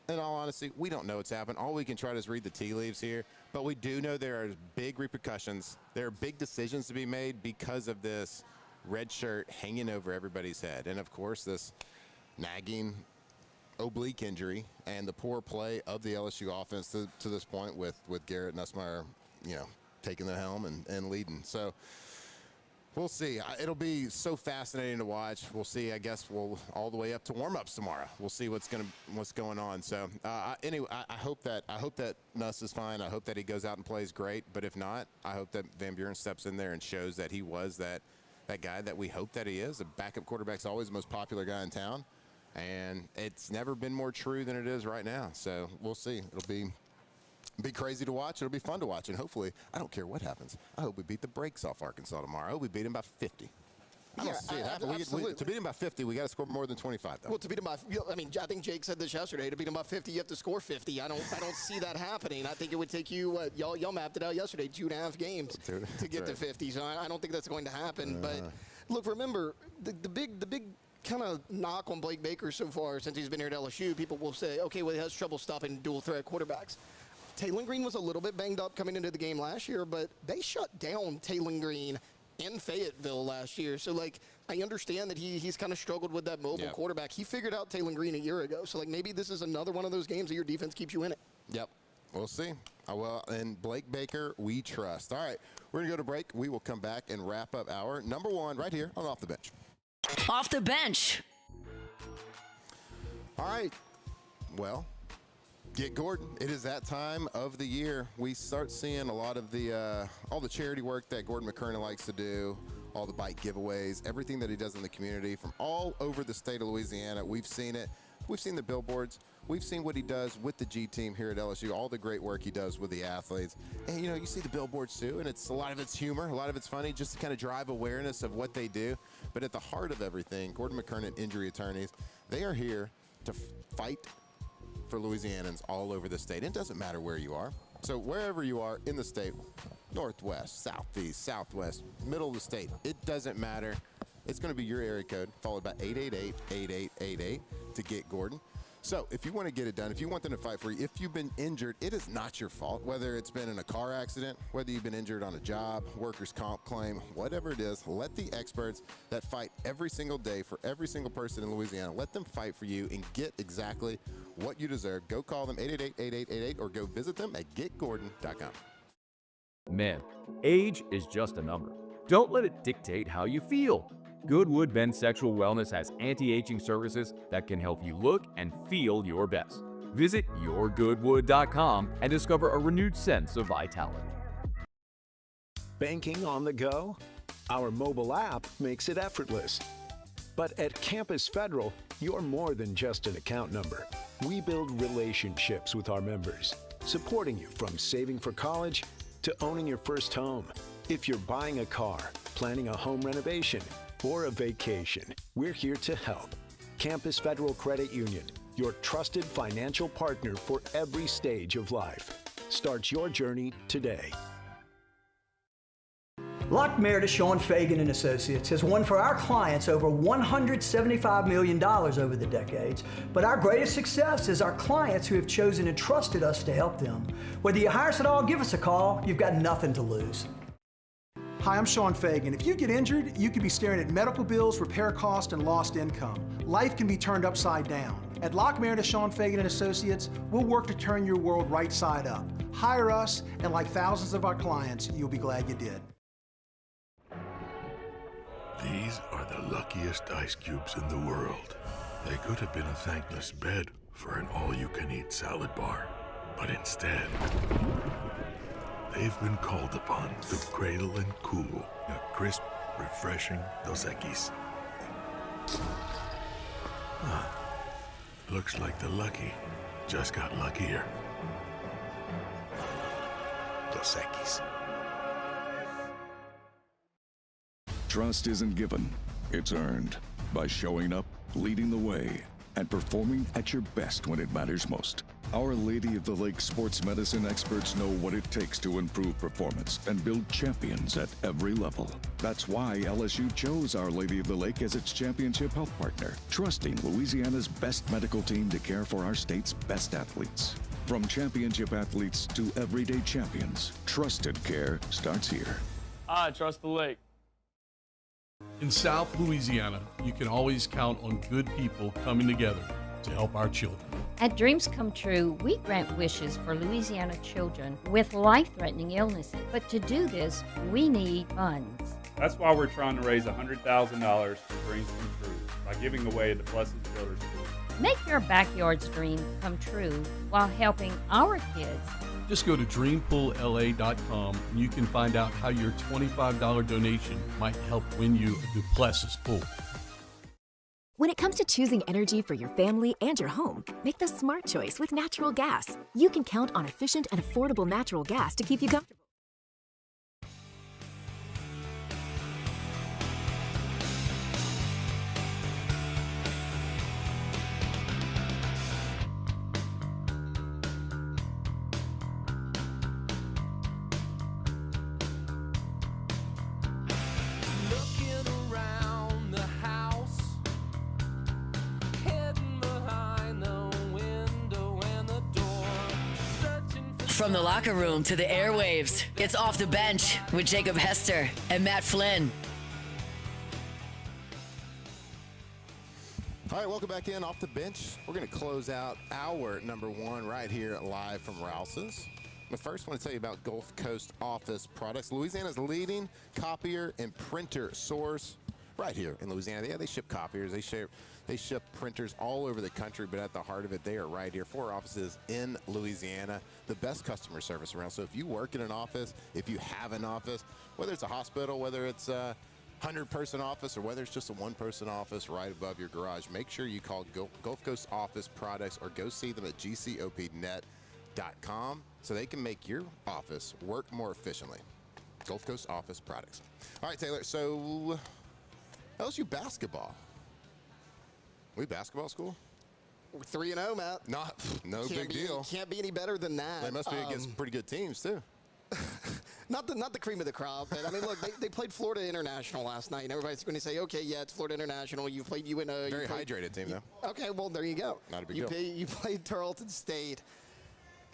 In all honesty, we don't know what's happened. All we can try to is read the tea leaves here. But we do know there are big repercussions. There are big decisions to be made because of this red shirt hanging over everybody's head. And, of course, this nagging oblique injury and the poor play of the LSU offense to this point with Garrett Nussmeier, taking the helm and leading. So we'll see. It'll be so fascinating to watch. We'll see. I guess we'll all the way up to warm-ups tomorrow. We'll see what's going on. So anyway, I hope that Nuss is fine. I hope that he goes out and plays great. But if not, I hope that Van Buren steps in there and shows that he was that guy that we hope that he is. A backup quarterback's always the most popular guy in town, and it's never been more true than it is right now. So we'll see. It'll be crazy to watch. It'll be fun to watch, and hopefully, I don't care what happens. I hope we beat the brakes off Arkansas tomorrow. I hope we beat them by 50. I don't see it happen. To beat them by 50, we got to score more than 25, though. Well, to beat them by, I think Jake said this yesterday. To beat them by 50, you have to score 50. I don't see that happening. I think it would take you. Y'all mapped it out yesterday, 2.5 games to get to 50. So I don't think that's going to happen. But look, remember the big kind of knock on Blake Baker so far since he's been here at LSU. People will say, okay, well, he has trouble stopping dual threat quarterbacks. Taylor Green was a little bit banged up coming into the game last year, but they shut down Taylor Green in Fayetteville last year. So, I understand that he's kind of struggled with that mobile quarterback. He figured out Taylor Green a year ago. So, maybe this is another one of those games that your defense keeps you in it. Yep. We'll see. And Blake Baker, we trust. All right, we're going to go to break. We will come back and wrap up our number 1 right here on Off the Bench. Off the bench. All right. Well, get Gordon. It is that time of the year. We start seeing a lot of all the charity work that Gordon McKernan likes to do, all the bike giveaways, everything that he does in the community from all over the state of Louisiana. We've seen it. We've seen the billboards. We've seen what he does with the G team here at LSU, all the great work he does with the athletes. And, you see the billboards too, and a lot of it's humor, a lot of it's funny, just to kind of drive awareness of what they do. But at the heart of everything, Gordon McKernan Injury Attorneys, they are here to fight for Louisianans all over the state. It doesn't matter where you are. So wherever you are in the state, northwest, southeast, southwest, middle of the state, it doesn't matter. It's going to be your area code followed by 888-8888 to get Gordon. So if you want to get it done, if you want them to fight for you, if you've been injured, it is not your fault. Whether it's been in a car accident, whether you've been injured on a job, workers' comp claim, whatever it is, let the experts that fight every single day for every single person in Louisiana, let them fight for you and get exactly what you deserve. Go call them 888-8888 or go visit them at getgordon.com. Men, age is just a number. Don't let it dictate how you feel. Goodwood Men's Sexual Wellness has anti-aging services that can help you look and feel your best. Visit yourgoodwood.com and discover a renewed sense of vitality. Banking on the go? Our mobile app makes it effortless. But at Campus Federal, you're more than just an account number. We build relationships with our members, supporting you from saving for college to owning your first home. If you're buying a car, planning a home renovation, or a vacation, we're here to help. Campus Federal Credit Union, your trusted financial partner for every stage of life. Start your journey today. Lock Meredith, Sean Fagan and Associates has won for our clients over $175 million over the decades, but our greatest success is our clients who have chosen and trusted us to help them. Whether you hire us at all, give us a call. You've got nothing to lose. Hi, I'm Sean Fagan. If you get injured, you could be staring at medical bills, repair costs, and lost income. Life can be turned upside down. At Lock Meredith, Sean Fagan and Associates, we'll work to turn your world right side up. Hire us, and like thousands of our clients, you'll be glad you did. These are the luckiest ice cubes in the world. They could have been a thankless bed for an all-you-can-eat salad bar. But instead, they've been called upon to cradle and cool a crisp, refreshing Dos Equis. Looks like the lucky just got luckier. Dos Equis. Trust isn't given, it's earned by showing up, leading the way, and performing at your best when it matters most. Our Lady of the Lake sports medicine experts know what it takes to improve performance and build champions at every level. That's why LSU chose Our Lady of the Lake as its championship health partner, trusting Louisiana's best medical team to care for our state's best athletes. From championship athletes to everyday champions, trusted care starts here. I trust the lake. In South Louisiana, you can always count on good people coming together to help our children. At Dreams Come True, we grant wishes for Louisiana children with life-threatening illnesses. But to do this, we need funds. That's why we're trying to raise $100,000 for Dreams Come True by giving away the Blessed Children's School. Make your backyard's dream come true while helping our kids. Just go to dreampoolla.com and you can find out how your $25 donation might help win you a Duplessis pool. When it comes to choosing energy for your family and your home, make the smart choice with natural gas. You can count on efficient and affordable natural gas to keep you comfortable. From the locker room to the airwaves, it's Off the Bench with Jacob Hester and Matt Flynn. All right, welcome back in Off the Bench. We're going to close out hour number one right here live from Rouses. But first, I want to tell you about Gulf Coast Office Products, Louisiana's leading copier and printer source right here in Louisiana. Yeah, they ship copiers. They ship printers all over the country, but at the heart of it, they are right here. 4 offices in Louisiana, the best customer service around. So if you work in an office, if you have an office, whether it's a hospital, whether it's a 100-person office, or whether it's just a 1-person office right above your garage, make sure you call Gulf Coast Office Products or go see them at gcopnet.com so they can make your office work more efficiently. Gulf Coast Office Products. All right, Taylor, so LSU basketball. We basketball school? We're 3-0, Matt. No big deal. Can't be any better than that. They must be against pretty good teams too. Not the cream of the crop, but I mean, look, they played Florida International last night, and everybody's going to say, okay, yeah, it's Florida International. You played UNO. Very hydrated team, though. Okay, well, there you go. Not a big deal. You played Tarleton State.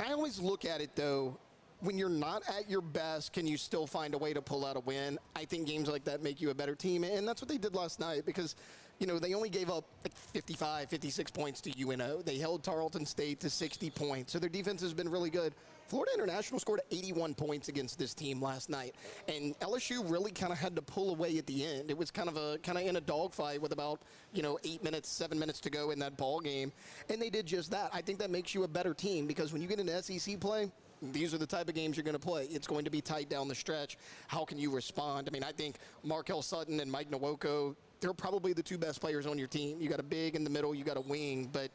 I always look at it, though, when you're not at your best, can you still find a way to pull out a win? I think games like that make you a better team, and that's what they did last night because, you know, they only gave up like 55, 56 points to UNO. They held Tarleton State to 60 points, so their defense has been really good. Florida International scored 81 points against this team last night, and LSU really kind of had to pull away at the end. It was kind of in a dogfight with about 8 minutes, 7 minutes to go in that ball game, and they did just that. I think that makes you a better team because when you get into SEC play, these are the type of games you're going to play. It's going to be tight down the stretch. How can you respond? I mean, I think Markel Sutton and Mike Nwoko, they're probably the 2 best players on your team. You got a big in the middle, you got a wing, but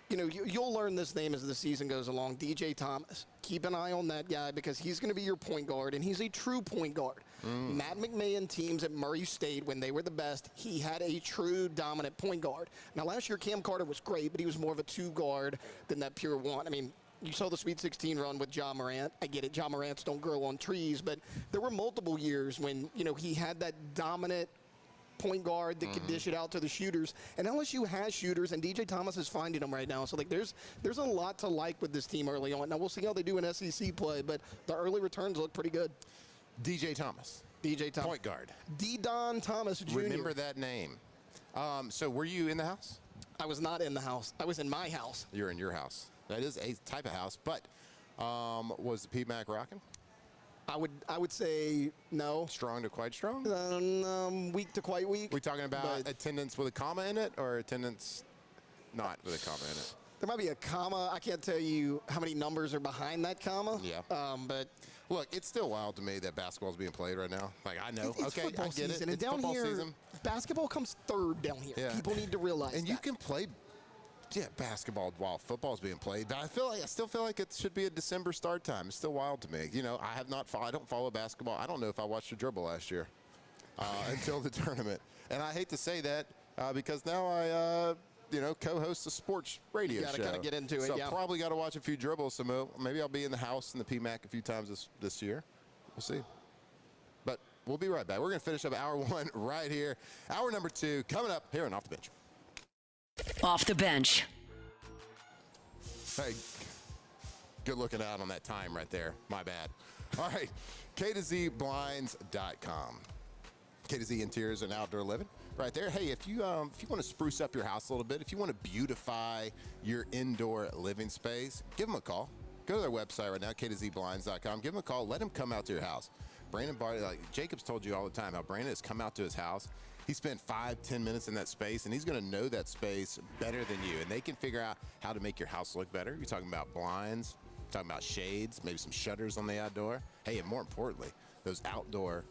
you'll learn this name as the season goes along. DJ Thomas. Keep an eye on that guy because he's going to be your point guard, and he's a true point guard. Matt McMahon teams at Murray State, when they were the best, he had a true dominant point guard. Now, last year, Cam Carter was great, but he was more of a 2 guard than that pure 1. I mean, you saw the Sweet 16 run with Ja Morant. I get it, Ja Morants don't grow on trees, but there were multiple years when, he had that dominant point guard that could dish it out to the shooters. And LSU has shooters, and DJ Thomas is finding them right now. So, there's a lot to like with this team early on. Now, we'll see how they do in SEC play, but the early returns look pretty good. DJ Thomas. Point guard. D-Don Thomas Jr. Remember that name. So, were you in the house? I was not in the house. I was in my house. You're in your house. That is a type of house, but was the PMAC rocking? I would say no. Strong to quite strong? Weak to quite weak. We talking about attendance with a comma in it, or attendance not with a comma in it? There might be a comma. I can't tell you how many numbers are behind that comma. Yeah. But look, it's still wild to me that basketball's being played right now. Like, I know. It's okay, football I get season. it. And it's down football here, season. basketball comes third down here. Yeah. People need to realize and you can play basketball while football's being played, but I still feel like it should be a December start time. It's still wild to me. I don't follow basketball. I don't know if I watched a dribble last year until the tournament. And I hate to say that because now I co-host a sports radio show. You gotta kind of get into it. So yeah. I probably got to watch a few dribbles. So maybe I'll be in the house in the PMAC a few times this year. We'll see. But we'll be right back. We're going to finish up hour one right here. Hour number two coming up here on Off the Bench. Off the bench. Hey, good looking out on that time right there. My bad. All right, K2ZBlinds.com. K2Z Interiors and Outdoor Living. Right there. Hey, if you want to spruce up your house a little bit, if you want to beautify your indoor living space, give them a call. Go to their website right now, K2ZBlinds.com. Give them a call. Let them come out to your house. Brandon Barty, like Jacob's told you all the time, how Brandon has come out to his house. He spent 5-10 minutes in that space, and he's going to know that space better than you. And they can figure out how to make your house look better. You're talking about blinds, talking about shades, maybe some shutters on the outdoor. Hey, and more importantly, those outdoor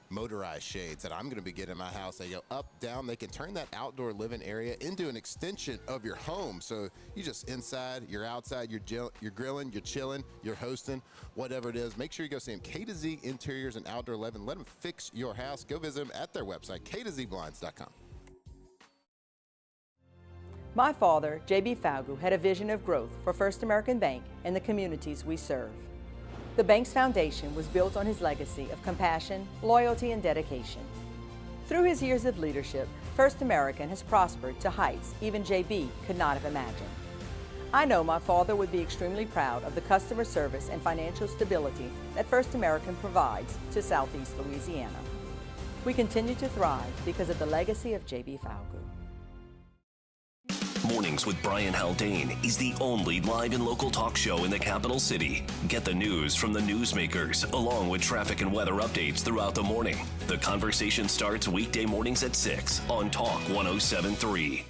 motorized shades that I'm going to be getting in my house. They go up, down. They can turn that outdoor living area into an extension of your home. So you just inside, you're outside, you're grilling, you're chilling, you're hosting, whatever it is. Make sure you go see them. K2Z Interiors and Outdoor Living. Let them fix your house. Go visit them at their website, K2ZBlinds.com. My father, J.B. Falgu, had a vision of growth for First American Bank and the communities we serve. The bank's foundation was built on his legacy of compassion, loyalty, and dedication. Through his years of leadership, First American has prospered to heights even JB could not have imagined. I know my father would be extremely proud of the customer service and financial stability that First American provides to Southeast Louisiana. We continue to thrive because of the legacy of JB Falgu. Mornings with Brian Haldane is the only live and local talk show in the capital city. Get the news from the newsmakers, along with traffic and weather updates throughout the morning. The conversation starts weekday mornings at 6 on Talk 107.3.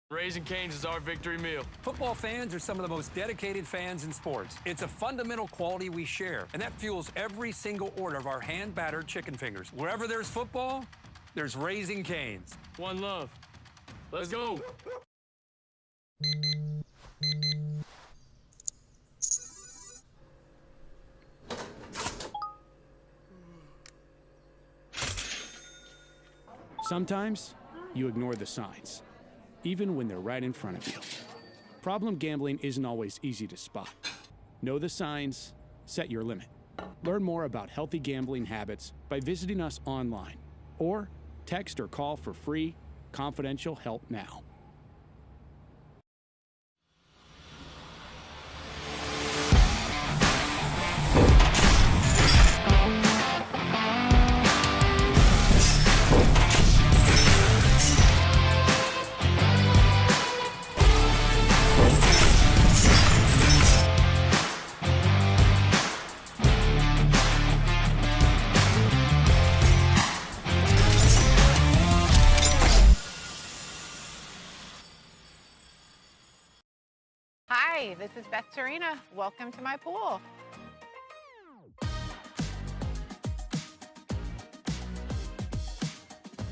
Raising Cane's is our victory meal. Football fans are some of the most dedicated fans in sports. It's a fundamental quality we share, and that fuels every single order of our hand-battered chicken fingers. Wherever there's football, there's Raising Cane's. One love. Let's go. Sometimes you ignore the signs, even when they're right in front of you. Problem gambling isn't always easy to spot. Know the signs, set your limit. Learn more about healthy gambling habits by visiting us online or text or call for free confidential help now. Hi, this is Beth Serena. Welcome to my pool.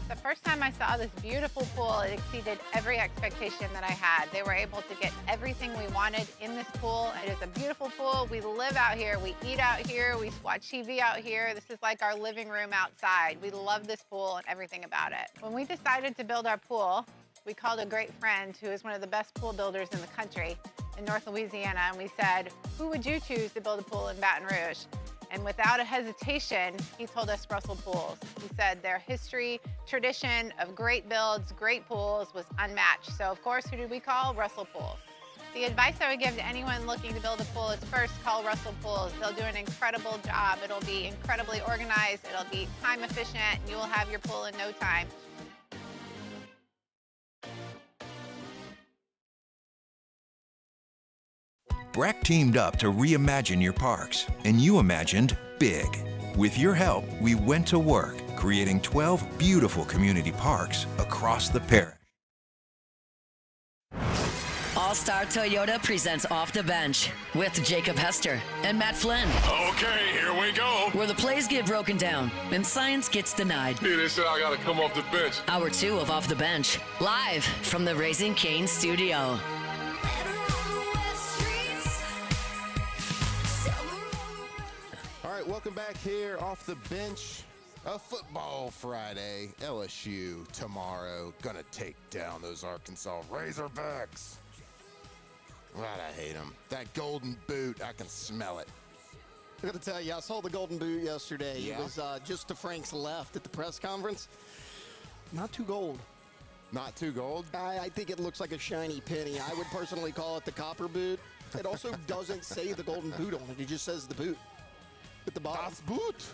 The first time I saw this beautiful pool, it exceeded every expectation that I had. They were able to get everything we wanted in this pool. It is a beautiful pool. We live out here, we eat out here, we watch TV out here. This is like our living room outside. We love this pool and everything about it. When we decided to build our pool, we called a great friend who is one of the best pool builders in the country, in North Louisiana, and we said, who would you choose to build a pool in Baton Rouge? And without a hesitation, he told us Russell Pools. He said their history, tradition of great builds, great pools was unmatched. So of course, who did we call? Russell Pools. The advice I would give to anyone looking to build a pool is first call Russell Pools. They'll do an incredible job. It'll be incredibly organized. It'll be time efficient, and you will have your pool in no time. BRAC teamed up to reimagine your parks, and you imagined big. With your help, we went to work, creating 12 beautiful community parks across the parish. All-Star Toyota presents Off the Bench with Jacob Hester and Matt Flynn. Okay, here we go. Where the plays get broken down and science gets denied. Hey, they said I gotta come off the bench. Hour 2 of Off the Bench, live from the Raising Cane's studio. All right, welcome back here off the bench. A football Friday. LSU tomorrow gonna take down those Arkansas Razorbacks. God, I hate them. That golden boot, I can smell it. I got to tell you, I saw the golden boot yesterday. Yeah. It was just to Frank's left at the press conference. Not too gold. Not too gold? I think it looks like a shiny penny. I would personally call it the copper boot. It also doesn't say the golden boot on it. It just says the boot at the bottom. Das Boot.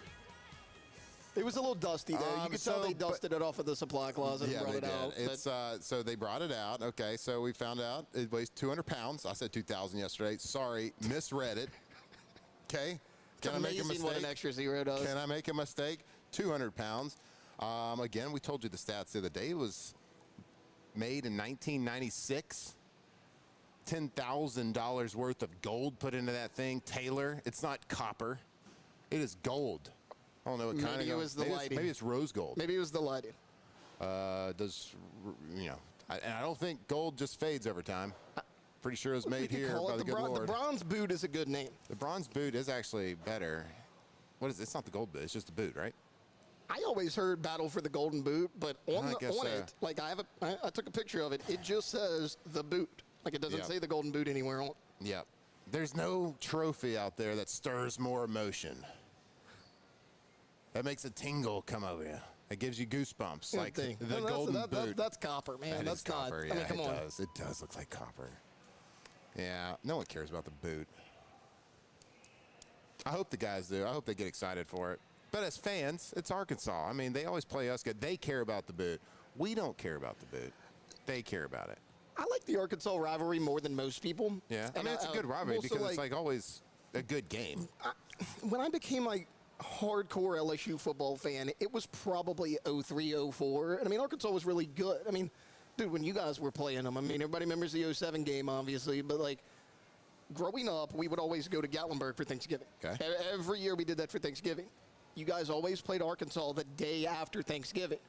It was a little dusty, though. You could tell they dusted it off of the supply closet and brought it out. It's, so they brought it out. Okay, so we found out it weighs 200 pounds. I said 2,000 yesterday. Sorry, misread it. Okay? Can I make a mistake? What an extra zero does. Can I make a mistake? 200 pounds. Again, we told you the stats the other day. It was made in 1996. $10,000 worth of gold put into that thing. Taylor, it's not copper. It is gold. I don't know what kind of. Maybe it was the lighting. Maybe it's rose gold. Maybe it was the lighting. And I don't think gold just fades over time. Pretty sure it was made here by the good Lord. The bronze boot is a good name. The bronze boot is actually better. What is it? It's not the gold boot. It's just the boot, right? I always heard battle for the golden boot, but on it, like I took a picture of it. It just says the boot. Like it doesn't say the golden boot anywhere on it. Yeah. There's no trophy out there that stirs more emotion. That makes a tingle come over you. It gives you goosebumps, like the golden boot. That's copper, man. That's copper. not. Yeah, come on. It does look like copper. Yeah, no one cares about the boot. I hope the guys do. I hope they get excited for it. But as fans, it's Arkansas. I mean, they always play us good. They care about the boot. We don't care about the boot. They care about it. I like the Arkansas rivalry more than most people. Yeah, I mean, it's a good rivalry because it's like always a good game. When I became like hardcore LSU football fan, it was probably 03, 04. And I mean, Arkansas was really good. I mean, dude, when you guys were playing them, I mean, everybody remembers the 07 game, obviously, but like growing up, we would always go to Gatlinburg for Thanksgiving. Okay. Every year we did that for Thanksgiving. You guys always played Arkansas the day after Thanksgiving.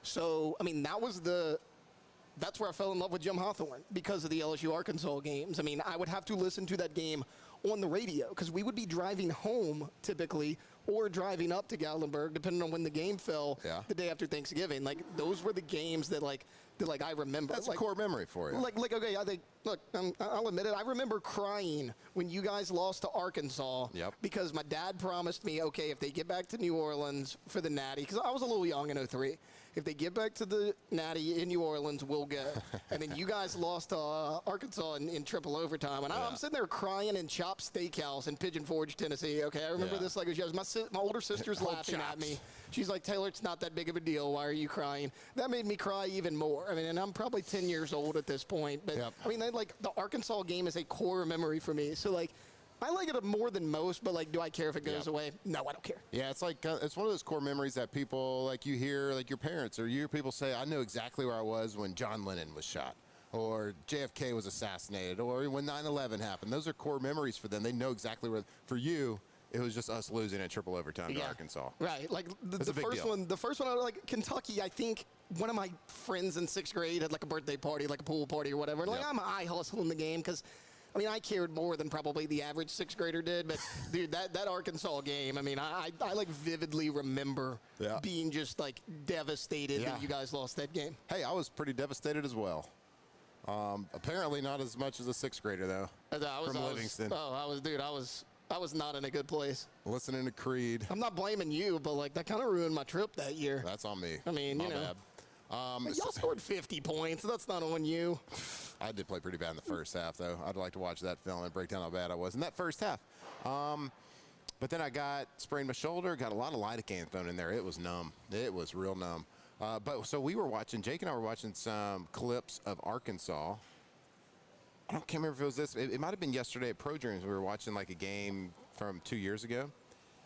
So, I mean, that's where I fell in love with Jim Hawthorne, because of the LSU-Arkansas games. I mean, I would have to listen to that game on the radio because we would be driving home typically or driving up to Gatlinburg, depending on when the game fell the day after Thanksgiving. Like, those were the games that I remember. That's a core memory for you. Okay, I think, look, I'll admit it. I remember crying when you guys lost to Arkansas because my dad promised me, okay, if they get back to New Orleans for the Natty, because I was a little young in 03, if they get back to the Natty in New Orleans, we'll go. And then you guys lost to Arkansas in triple overtime. And I'm sitting there crying in Chops Steakhouse in Pigeon Forge, Tennessee. Okay, I remember this like it was my older sister's laughing at me. She's like, Taylor, it's not that big of a deal. Why are you crying? That made me cry even more. I mean, and I'm probably 10 years old at this point. But, I mean, the Arkansas game is a core memory for me. So, like, I like it more than most, but, like, do I care if it goes away? No, I don't care. Yeah, it's like it's one of those core memories that people, like, you hear, like, your parents or you hear people say, I know exactly where I was when John Lennon was shot or JFK was assassinated or when 9/11 happened. Those are core memories for them. They know exactly where. For you, it was just us losing in triple overtime to Arkansas. Right. Like, the first one, like, Kentucky, I think one of my friends in 6th grade had, like, a birthday party, like a pool party or whatever. And, like, I'm eye hustling the game because, I mean, I cared more than probably the average 6th grader did. But, dude, that Arkansas game, I mean, I like, vividly remember being just, like, devastated that you guys lost that game. Hey, I was pretty devastated as well. Apparently not as much as a sixth grader, though, from Livingston. I was not in a good place. Listening to Creed. I'm not blaming you, but, like, that kind of ruined my trip that year. That's on me. I mean, My you know. bad. Y'all scored 50 points. That's not on you. I did play pretty bad in the first half, though. I'd like to watch that film and break down how bad I was in that first half. But then I sprained my shoulder, got a lot of lidocaine thrown in there. It was numb. It was real numb. So we were watching, Jake and I were watching some clips of Arkansas. I can't remember if it was this. It might have been yesterday at Pro Dreams. We were watching like a game from 2 years ago.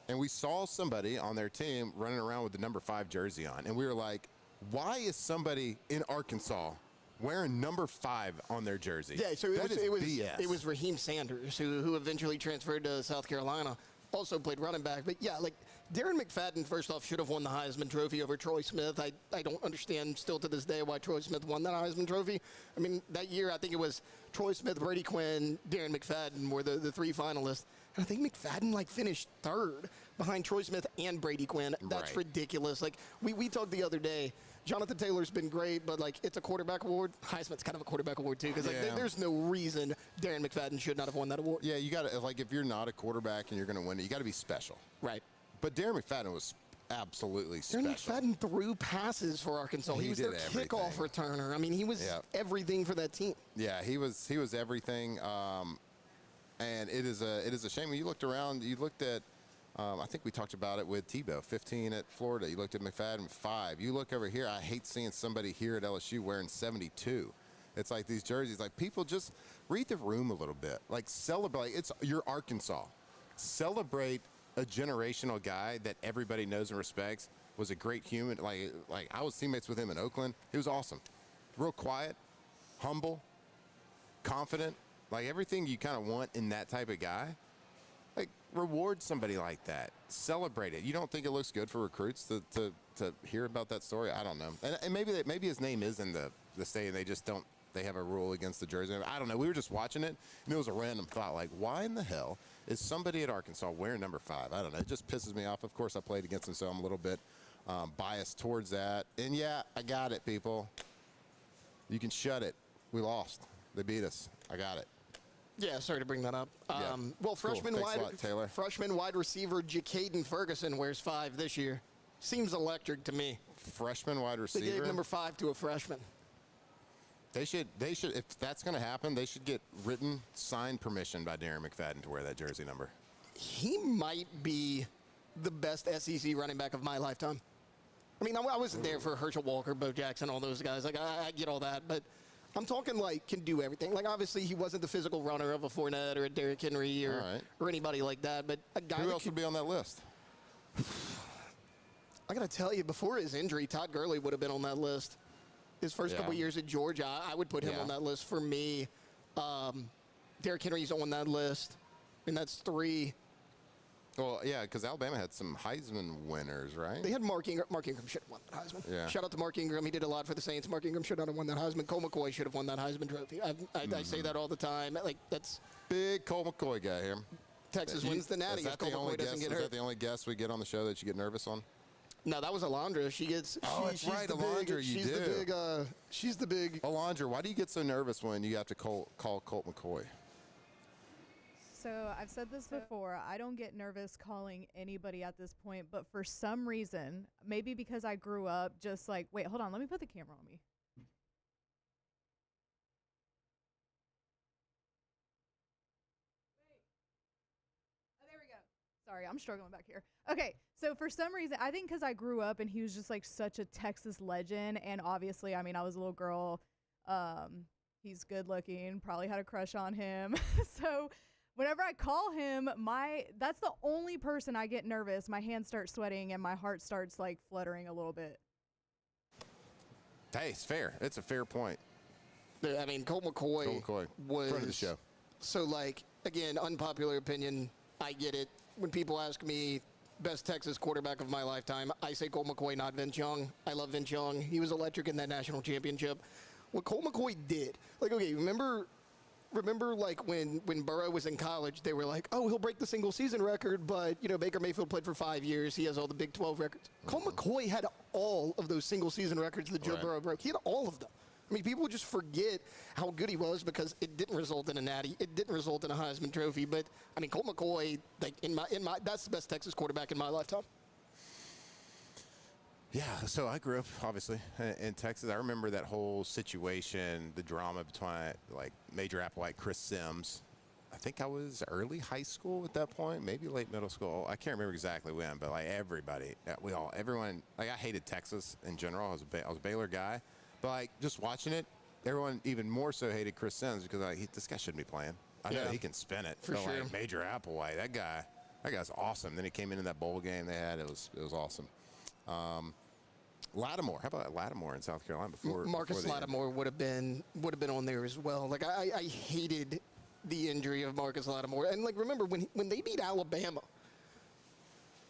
And we saw somebody on their team running around with the number 5 jersey on. And we were like, why is somebody in Arkansas wearing number 5 on their jersey? Yeah, so BS. it was Raheem Sanders, who eventually transferred to South Carolina, also played running back. But, yeah, like, Darren McFadden, first off, should have won the Heisman Trophy over Troy Smith. I don't understand still to this day why Troy Smith won that Heisman Trophy. I mean, that year I think it was Troy Smith, Brady Quinn, Darren McFadden were the 3 finalists. And I think McFadden, like, finished 3rd behind Troy Smith and Brady Quinn. That's ridiculous. Like, we talked the other day, Jonathan Taylor's been great, but, like, it's a quarterback award. Heisman's kind of a quarterback award, too, because there's no reason Darren McFadden should not have won that award. Yeah, you got to, like, if you're not a quarterback and you're going to win it, you got to be special. Right. But Darren McFadden was absolutely special. Darren McFadden threw passes for Arkansas. He was their kickoff returner. I mean, he was everything for that team. Yeah, he was everything. And it is a shame. When you looked around, you looked at, I think we talked about it with Tebow, 15 at Florida. You looked at McFadden, 5. You look over here, I hate seeing somebody here at LSU wearing 72. It's like these jerseys, like people just read the room a little bit. Like celebrate, you're Arkansas. Celebrate a generational guy that everybody knows and respects, was a great human. Like I was teammates with him in Oakland. He was awesome. Real quiet, humble, confident, like everything you kind of want in that type of guy. Like reward somebody like that. Celebrate it. You don't think it looks good for recruits to hear about that story? I don't know. And maybe his name is in the state and they just don't, they have a rule against the jersey. I don't know. We were just watching it and it was a random thought, like why in the hell is somebody at Arkansas wearing number 5? I don't know. It just pisses me off. Of course, I played against him, so I'm a little bit biased towards that. And, yeah, I got it, people. You can shut it. We lost. They beat us. I got it. Yeah, sorry to bring that up. Yeah. Well, freshman cool. freshman wide receiver Jacaden Ferguson wears 5 this year. Seems electric to me. Freshman wide receiver? They gave number 5 to a freshman. They should, if that's going to happen, they should get written, signed permission by Darren McFadden to wear that jersey number. He might be the best SEC running back of my lifetime. I mean, I wasn't there for Herschel Walker, Bo Jackson, all those guys. Like, I get all that, but I'm talking, like, can do everything. Like, obviously, he wasn't the physical runner of a Fournette or a Derrick Henry or anybody like that, but a guy Who else would be on that list? I got to tell you, before his injury, Todd Gurley would have been on that list. His first couple years at Georgia, I would put him on that list. For me, Derrick Henry's on that list, and that's 3. Well, yeah, because Alabama had some Heisman winners, right? They had Mark Ingram. Mark Ingram should have won that Heisman. Yeah. Shout out to Mark Ingram. He did a lot for the Saints. Mark Ingram should not have won that Heisman. Colt McCoy should have won that Heisman Trophy. I say that all the time. Like, that's big Colt McCoy guy here. Texas wins the Natty if Colt McCoy doesn't get hurt. Is that the only guest we get on the show that you get nervous on? No, that was Alondra. She gets. That's right, Alondra. She's the big. Alondra, why do you get so nervous when you have to call Colt McCoy? So I've said this before. I don't get nervous calling anybody at this point, but for some reason, maybe because I grew up just like, wait, hold on, let me put the camera on me. There we go. Sorry, I'm struggling back here. Okay, so for some reason, I think because I grew up and he was just like such a Texas legend, and obviously, I mean, I was a little girl. He's good looking, probably had a crush on him. So whenever I call him, that's the only person I get nervous. My hands start sweating and my heart starts like fluttering a little bit. Hey, it's fair. It's a fair point. I mean, Colt McCoy was friend of the show. So, like, again, unpopular opinion. I get it. When people ask me best Texas quarterback of my lifetime, I say Colt McCoy, not Vince Young. I love Vince Young. He was electric in that national championship. What Colt McCoy did, like, okay, remember like when Burrow was in college, they were like, oh, he'll break the single season record, but, you know, Baker Mayfield played for 5 years. He has all the Big 12 records. Colt McCoy had all of those single season records that Joe Burrow broke. He had all of them. I mean, people just forget how good he was because it didn't result in a natty. It didn't result in a Heisman Trophy. But, I mean, Colt McCoy, like, that's the best Texas quarterback in my lifetime. Yeah, so I grew up, obviously, in Texas. I remember that whole situation, the drama between, like, Major Applewhite, Chris Sims. I think I was early high school at that point, maybe late middle school. I can't remember exactly when, but like everybody, everyone, like I hated Texas in general. I was a Baylor guy, but like just watching it, everyone even more so hated Chris Sims because like this guy shouldn't be playing. I know he can spin it. For sure. Like Major Applewhite, that guy's awesome. Then he came into that bowl game they had. It was awesome. Lattimore, how about Lattimore in South Carolina before? Marcus Lattimore would have been on there as well. Like I hated the injury of Marcus Lattimore. And, like, remember, when they beat Alabama,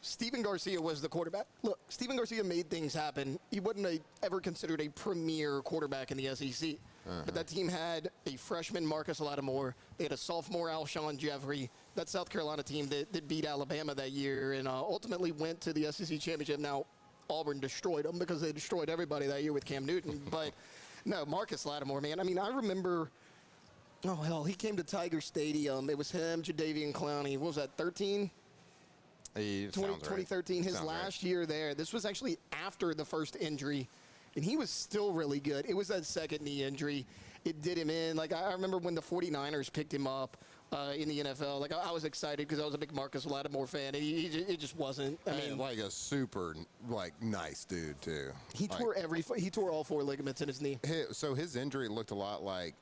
Stephen Garcia was the quarterback. Look, Stephen Garcia made things happen. He wasn't ever considered a premier quarterback in the SEC. But that team had a freshman, Marcus Lattimore. They had a sophomore, Alshon Jeffrey. That South Carolina team that beat Alabama that year and ultimately went to the SEC championship. Now, Auburn destroyed them because they destroyed everybody that year with Cam Newton. But, no, Marcus Lattimore, man. I mean, I remember... Oh, hell, he came to Tiger Stadium. It was him, Jadeveon Clowney. What was that, 13? 2013, his last year there. This was actually after the first injury, and he was still really good. It was that second knee injury. It did him in. Like, I remember when the 49ers picked him up in the NFL. Like, I was excited because I was a big Marcus Lattimore fan, and it just wasn't. I mean, like a super, like, nice dude, too. He tore all 4 ligaments in his knee. So his injury looked a lot like,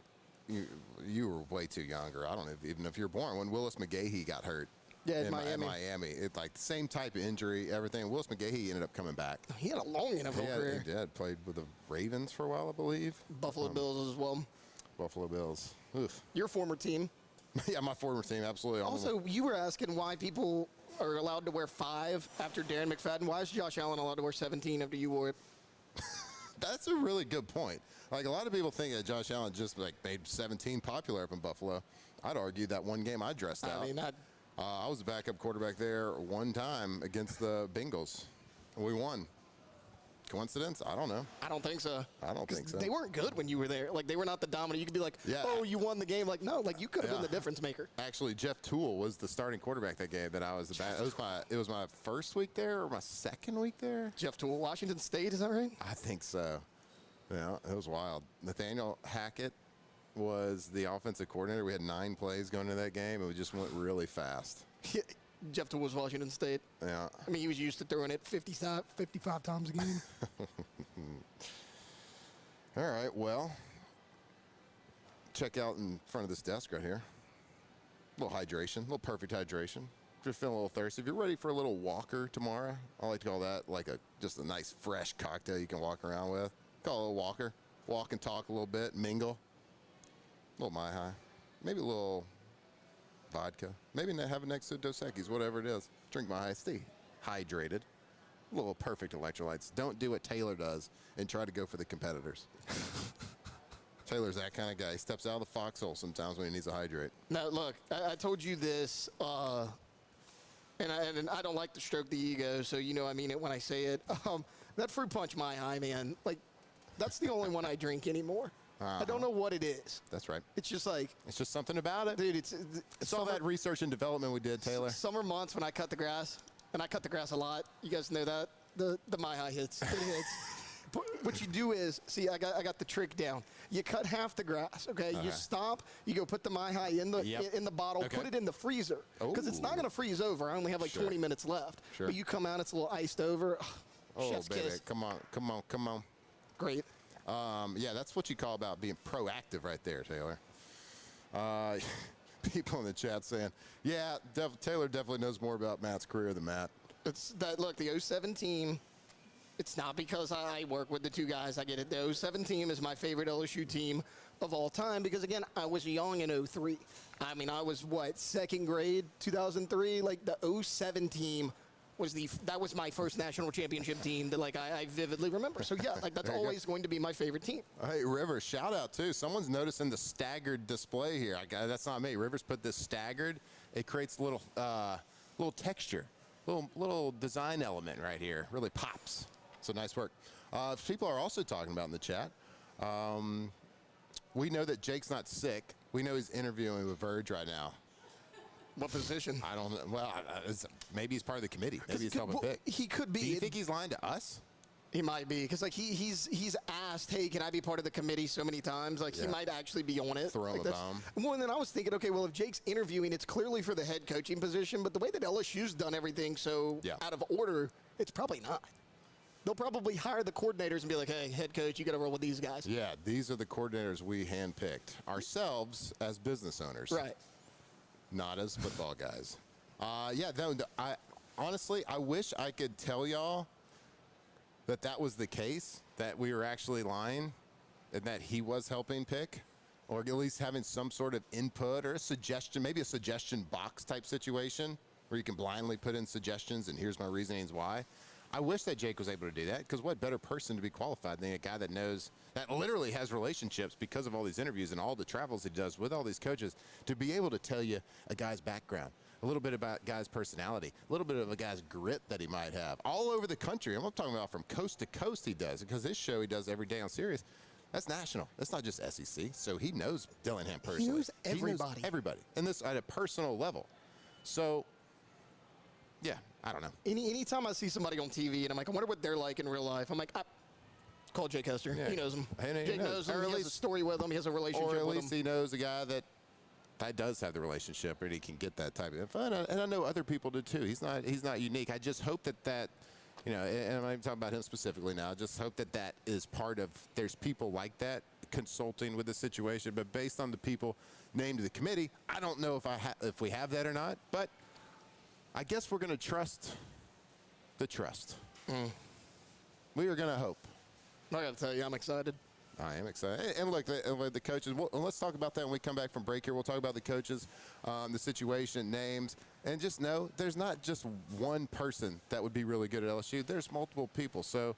you were way too younger. I don't know even if you were born when Willis McGahee got hurt. Yeah, in Miami. It's like the same type of injury, everything. Willis McGahee ended up coming back. He had a long NFL career. He did. Played with the Ravens for a while, I believe. Buffalo Bills as well. Buffalo Bills. Oof. Your former team. Yeah, my former team, absolutely. Also, you were asking why people are allowed to wear 5 after Darren McFadden. Why is Josh Allen allowed to wear 17 after you wore it? That's a really good point. Like, a lot of people think that Josh Allen just, like, made 17 popular up in Buffalo. I'd argue that one game I dressed out. I mean, I was a backup quarterback there one time against the Bengals. We won. Coincidence? I don't know. I don't think so. I don't think so. They weren't good when you were there. Like, they were not the dominant. You could be like, oh, you won the game. Like, no, like, you could have been the difference maker. Actually, Jeff Toole was the starting quarterback that game that I was the back. It was my first week there or my second week there. Jeff Toole, Washington State, is that right? I think so. Yeah, it was wild. Nathaniel Hackett was the offensive coordinator. We had 9 plays going into that game, and we just went really fast. Jeff Toole was Washington State. Yeah. I mean, he was used to throwing it 55 times a game. All right, well, check out in front of this desk right here. A little hydration, a little perfect hydration. Just feeling a little thirsty. If you're ready for a little walker tomorrow, I like to call that like just a nice fresh cocktail you can walk around with. Call it a little walker. Walk and talk a little bit, mingle. A little Mai High. Maybe a little vodka. Maybe have it next to Dos Equis, whatever it is. Drink Mai High. Stay hydrated. A little perfect electrolytes. Don't do what Taylor does and try to go for the competitors. Taylor's that kind of guy. He steps out of the foxhole sometimes when he needs to hydrate. Now, look, I told you this, and I don't like to stroke the ego, so you know I mean it when I say it. That fruit punch Mai High, man, like, that's the only one I drink anymore. I don't know what it is. That's right. It's just like... It's just something about it. Dude, it's all that research and development we did, Taylor. Summer months when I cut the grass, and I cut the grass a lot. You guys know that. The Mai High hits. It hits. What you do is, see, I got the trick down. You cut half the grass, okay? You stop. You go put the Mai High in the bottle. Okay. Put it in the freezer. Because it's not going to freeze over. I only have like 20 minutes left. Sure. But you come out, it's a little iced over. Oh, chef's baby. Kiss. Come on. Great. Yeah, that's what you call about being proactive right there, Taylor. People in the chat saying, yeah, Taylor definitely knows more about Matt's career than Matt. It's that, look, the 07 team, it's not because I work with the 2 guys. I get it. The 07 team is my favorite LSU team of all time because, again, I was young in 03. I mean, I was, second grade, 2003? Like, the 07 team that was my first national championship team that, like, I vividly remember. So, yeah, like, that's always going to be my favorite team. Hey, Rivers, shout out, too. Someone's noticing the staggered display here. That's not me. Rivers put this staggered. It creates a little texture, little design element right here. Really pops. So, nice work. People are also talking about in the chat, We know that Jake's not sick. We know he's interviewing with Verge right now. What position? I don't know. Well, maybe he's part of the committee. Maybe he's helping pick. He could be. Do you think he's lying to us? He might be, because like he's asked, hey, can I be part of the committee so many times? Like he might actually be on it. Throw him like a bomb. Well, and then I was thinking, okay, well, if Jake's interviewing, it's clearly for the head coaching position, but the way that LSU's done everything so out of order, it's probably not. They'll probably hire the coordinators and be like, hey, head coach, you got to roll with these guys. Yeah, these are the coordinators we handpicked ourselves as business owners. Right. Not as football guys. Honestly, I wish I could tell y'all that was the case, that we were actually lying, and that he was helping pick, or at least having some sort of input or a suggestion, maybe a suggestion box type situation where you can blindly put in suggestions and here's my reasonings why. I wish that Jake was able to do that, because what better person to be qualified than a guy that knows, that literally has relationships because of all these interviews and all the travels he does with all these coaches, to be able to tell you a guy's background, a little bit about a guy's personality, a little bit of a guy's grit that he might have all over the country. I'm talking about from coast to coast he does, because this show he does every day on Sirius, that's national. That's not just SEC. So he knows Dillingham personally. He knows everybody. He knows everybody. And this at a personal level. So, yeah, I don't know. Anytime I see somebody on TV and I'm like, I wonder what they're like in real life, I'm like, call Jake Hester. Yeah. He knows him. Jake knows him. He has a story with him. He has a relationship with him. Or at least he knows a guy that does have the relationship, and he can get that type of info. And I know other people do too. He's not unique. I just hope that and I'm not even talking about him specifically now. I just hope that is part of, there's people like that consulting with the situation. But based on the people named to the committee, I don't know if we have that or not. But I guess we're going to trust the trust. We are going to hope. I got to tell you, I'm excited. I am excited. And look, the coaches, let's talk about that when we come back from break here. We'll talk about the coaches, the situation, names, and just know there's not just one person that would be really good at LSU. There's multiple people. So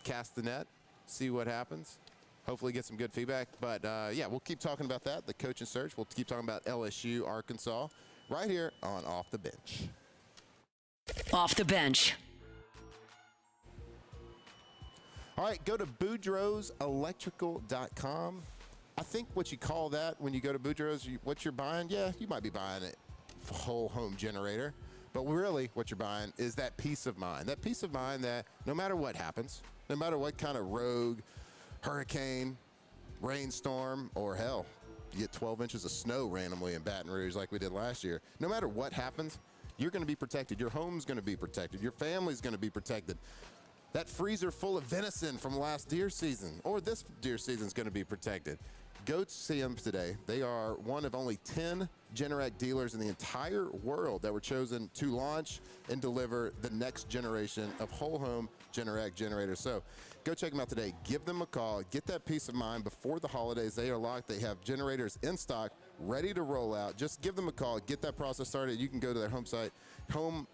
cast the net, see what happens. Hopefully get some good feedback. But, yeah, we'll keep talking about that, the coaching search. We'll keep talking about LSU-Arkansas right here on Off the Bench. Off the Bench. All right, go to BoudreauxElectrical.com. I think what you call that when you go to Boudreaux's, what you're buying, yeah, you might be buying a whole home generator. But really what you're buying is that peace of mind. That peace of mind that no matter what happens, no matter what kind of rogue, hurricane, rainstorm, or hell, you get 12 inches of snow randomly in Baton Rouge like we did last year. No matter what happens, you're going to be protected. Your home's going to be protected. Your family's going to be protected. That freezer full of venison from last deer season or this deer season is going to be protected. Go see them today. They are one of only 10 Generac dealers in the entire world that were chosen to launch and deliver the next generation of whole home Generac generators. So go check them out today. Give them a call. Get that peace of mind before the holidays. They are locked. They have generators in stock, ready to roll out. Just give them a call. Get that process started. You can go to their home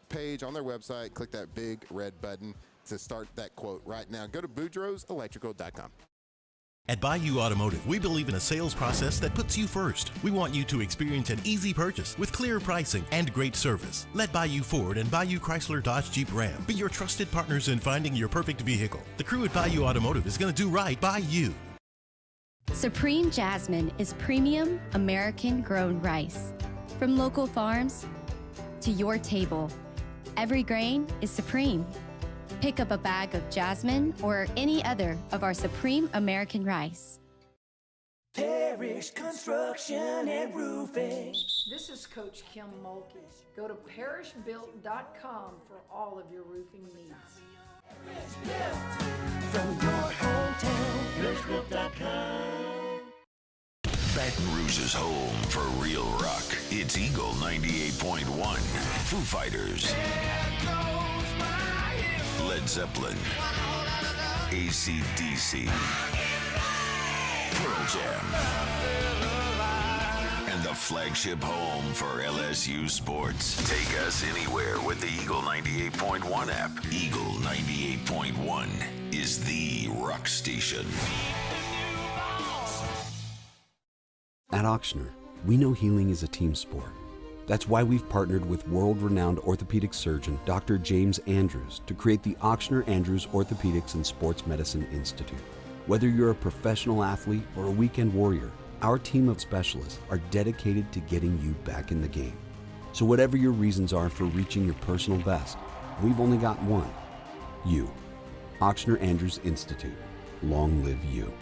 page on their website, click that big red button to start that quote right now. Go to BoudreauxElectrical.com. At Bayou Automotive, we believe in a sales process that puts you first. We want you to experience an easy purchase with clear pricing and great service. Let Bayou Ford and Bayou Chrysler Dodge Jeep Ram be your trusted partners in finding your perfect vehicle. The crew at Bayou Automotive is going to do right by you. Supreme Jasmine is premium American-grown rice. From local farms to your table, every grain is supreme. Pick up a bag of Jasmine or any other of our Supreme American rice. Parish Construction and Roofing. This is Coach Kim Mulkey. Go to parishbuilt.com for all of your roofing needs. From your hometown, parishbuilt.com. Baton Rouge's home for real rock. It's Eagle 98.1. Foo Fighters. Led Zeppelin, AC/DC, Pearl Jam, and the flagship home for LSU sports. Take us anywhere with the Eagle 98.1 app. Eagle 98.1 is the rock station. At Auctioner, we know healing is a team sport. That's why we've partnered with world-renowned orthopedic surgeon Dr. James Andrews to create the Auctioner Andrews Orthopedics and Sports Medicine Institute. Whether you're a professional athlete or a weekend warrior, our team of specialists are dedicated to getting you back in the game. So whatever your reasons are for reaching your personal best, we've only got one. You. Ochsner Andrews Institute. Long live you.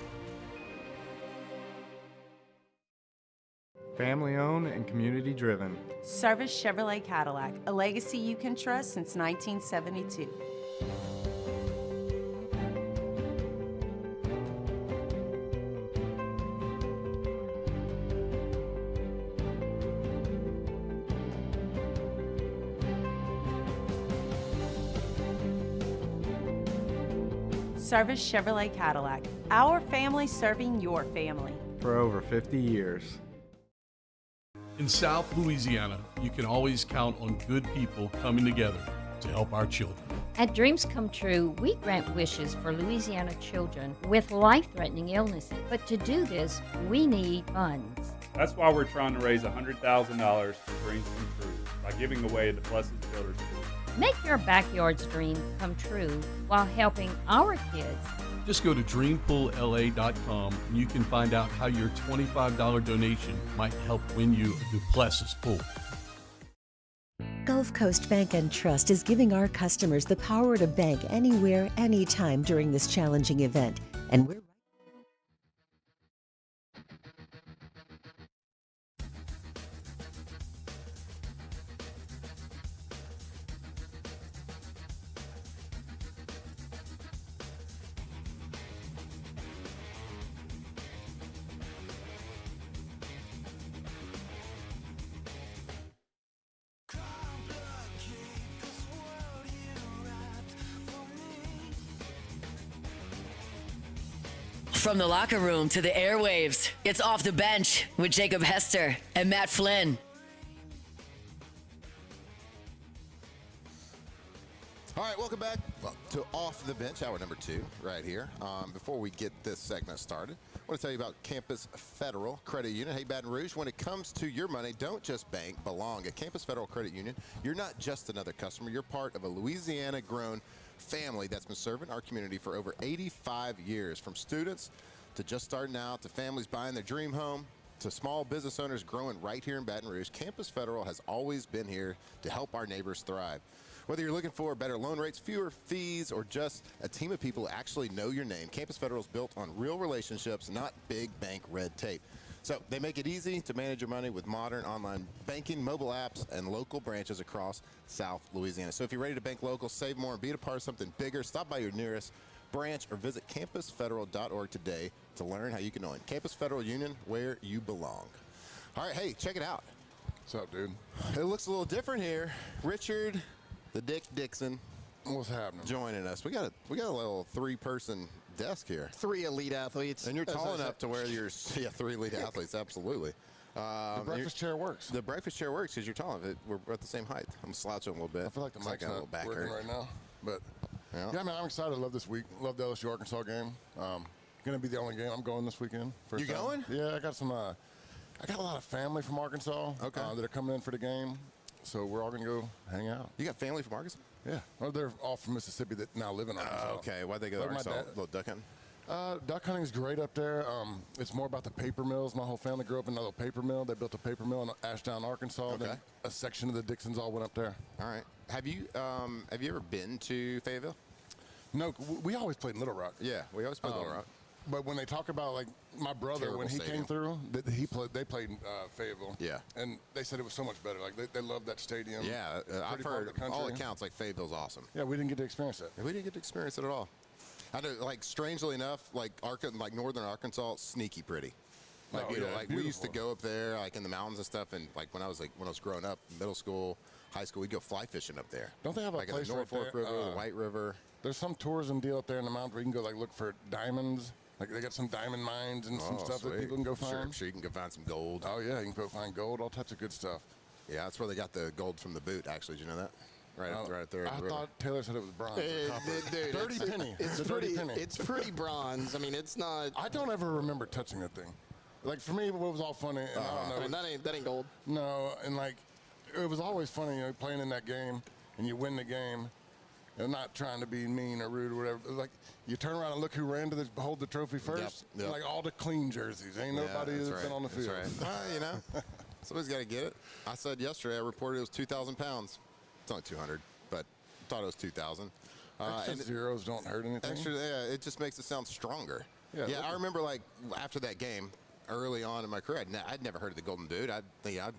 Family owned and community driven. Service Chevrolet Cadillac, a legacy you can trust since 1972. Service Chevrolet Cadillac, our family serving your family. For over 50 years. In South Louisiana, you can always count on good people coming together to help our children. At Dreams Come True, we grant wishes for Louisiana children with life-threatening illnesses. But to do this, we need funds. That's why we're trying to raise $100,000 for Dreams Come True by giving away the Blessed Children's School. Make your backyard's dream come true while helping our kids. Just go to dreampoolla.com and you can find out how your $25 donation might help win you a Duplessis pool. Gulf Coast Bank and Trust is giving our customers the power to bank anywhere, anytime during this challenging event. And we're From the locker room to the airwaves, it's Off the Bench with Jacob Hester and Matt Flynn. All right, welcome back to Off the Bench, hour number 2, right here. Before we get this segment started, I want to tell you about Campus Federal Credit Union. Hey, Baton Rouge, when it comes to your money, don't just bank, belong. At Campus Federal Credit Union, you're not just another customer. You're part of a Louisiana-grown family that's been serving our community for over 85 years. From students to just starting out, to families buying their dream home, to small business owners growing right here in Baton Rouge, Campus Federal has always been here to help our neighbors thrive. Whether you're looking for better loan rates, fewer fees, or just a team of people who actually know your name, Campus Federal is built on real relationships, not big bank red tape. So they make it easy to manage your money with modern online banking, mobile apps, and local branches across South Louisiana. So if you're ready to bank local, save more, and be a part of something bigger, stop by your nearest branch or visit campusfederal.org today to learn how you can join Campus Federal Union, where you belong. All right, hey, check it out. What's up, dude? It looks a little different here. Richard, the Dick Dixon. What's happening? Joining us. We got a little 3-person desk here. 3 elite athletes. And you're tall enough to where you're 3 elite athletes, absolutely. The breakfast chair works. The breakfast chair works because you're tall enough. We're at the same height. I'm slouching a little bit. I feel like the mic's a little not back working hurt right now. But, yeah, man, I'm excited. I love this week. Love the LSU-Arkansas game. Going to be the only game I'm going this weekend. You going? Yeah, I got some. I got a lot of family from Arkansas that are coming in for the game. So we're all going to go hang out. You got family from Arkansas? Yeah. Well, they're all from Mississippi that now live in Arkansas. Okay. Why'd they go to Arkansas? A little duck hunting? Duck hunting is great up there. It's more about the paper mills. My whole family grew up in a little paper mill. They built a paper mill in Ashdown, Arkansas. Okay. Then a section of the Dixons all went up there. All right. Have you ever been to Fayetteville? No, we always played in Little Rock. Yeah, we always played Little Rock. But when they talk about, like, my brother, Terrible when he stadium. came through, they played in Fayetteville. Yeah. And they said it was so much better. Like, they loved that stadium. Yeah, I've heard all accounts, like, Fayetteville's awesome. Yeah, we didn't get to experience that. We didn't get to experience it at all. I know, like, strangely enough, like northern Arkansas, sneaky pretty. Like, we used to go up there, like, in the mountains and stuff, and, like, when I was growing up, middle school, high school, we'd go fly fishing up there. Don't they have a like place the North right Fork there, River, the White River? There's some tourism deal up there in the mountains where you can go, like, look for diamonds. Like, they got some diamond mines and some stuff that people can go find. Sure, you can go find some gold. Oh, yeah, you can go find gold, all types of good stuff. Yeah, that's where they got the gold from the boot, actually. Did you know that? Right there. I thought Taylor said it was bronze. Or copper. Dude, Dirty penny. It's dirty penny. It's pretty bronze. I mean, it's not. I don't ever remember touching that thing. Like, for me, it was all funny. And I don't know. I mean, that ain't gold. No, and, like, it was always funny, playing in that game, and you win the game, and not trying to be mean or rude or whatever. Like, you turn around and look who ran to hold the trophy first. Yep. Like all the clean jerseys. Ain't nobody that's been on the field. That's right. Well, you know, somebody's got to get it. I said yesterday, I reported it was 2,000 pounds. It's only 200, but I thought it was 2,000. Extra zeros don't hurt anything. It just makes it sound stronger. Yeah, I remember, like, after that game, early on in my career, I'd never heard of the Golden Boot. I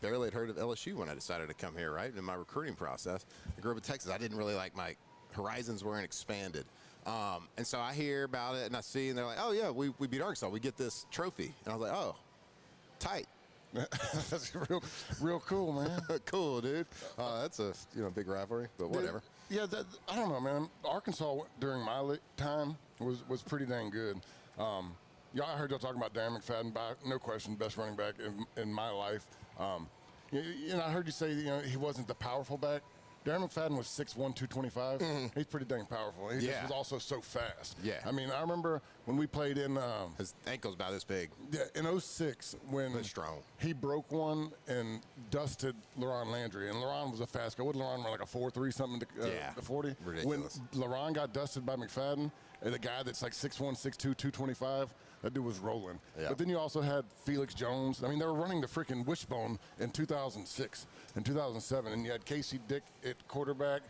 barely had heard of LSU when I decided to come here, right, in my recruiting process. I grew up in Texas. I didn't really like my horizons weren't expanded. And so I hear about it, and I see, and they're like, oh, yeah, we beat Arkansas. We get this trophy. And I was like, oh, tight. That's real cool, man. Cool, dude. That's a big rivalry, but whatever. Yeah, I don't know, man. Arkansas during my time was pretty dang good. I heard y'all talking about Darren McFadden, no question, best running back in my life. And I heard you say he wasn't the powerful back. Darren McFadden was 6'1", 225. He's pretty dang powerful. He just was also so fast. Yeah. I mean, I remember when we played in his ankle's about this big. Yeah, in 06 when he broke one and dusted LaRon Landry, and LaRon was a fast guy. What did LaRon run, like a 4.3 something to 40? Ridiculous. When LaRon got dusted by McFadden, and a guy that's like 6'1", 6'2", 225, that dude was rolling. Yeah. But then you also had Felix Jones. I mean, they were running the freaking wishbone in 2006 and 2007, and you had Casey Dick at quarterback.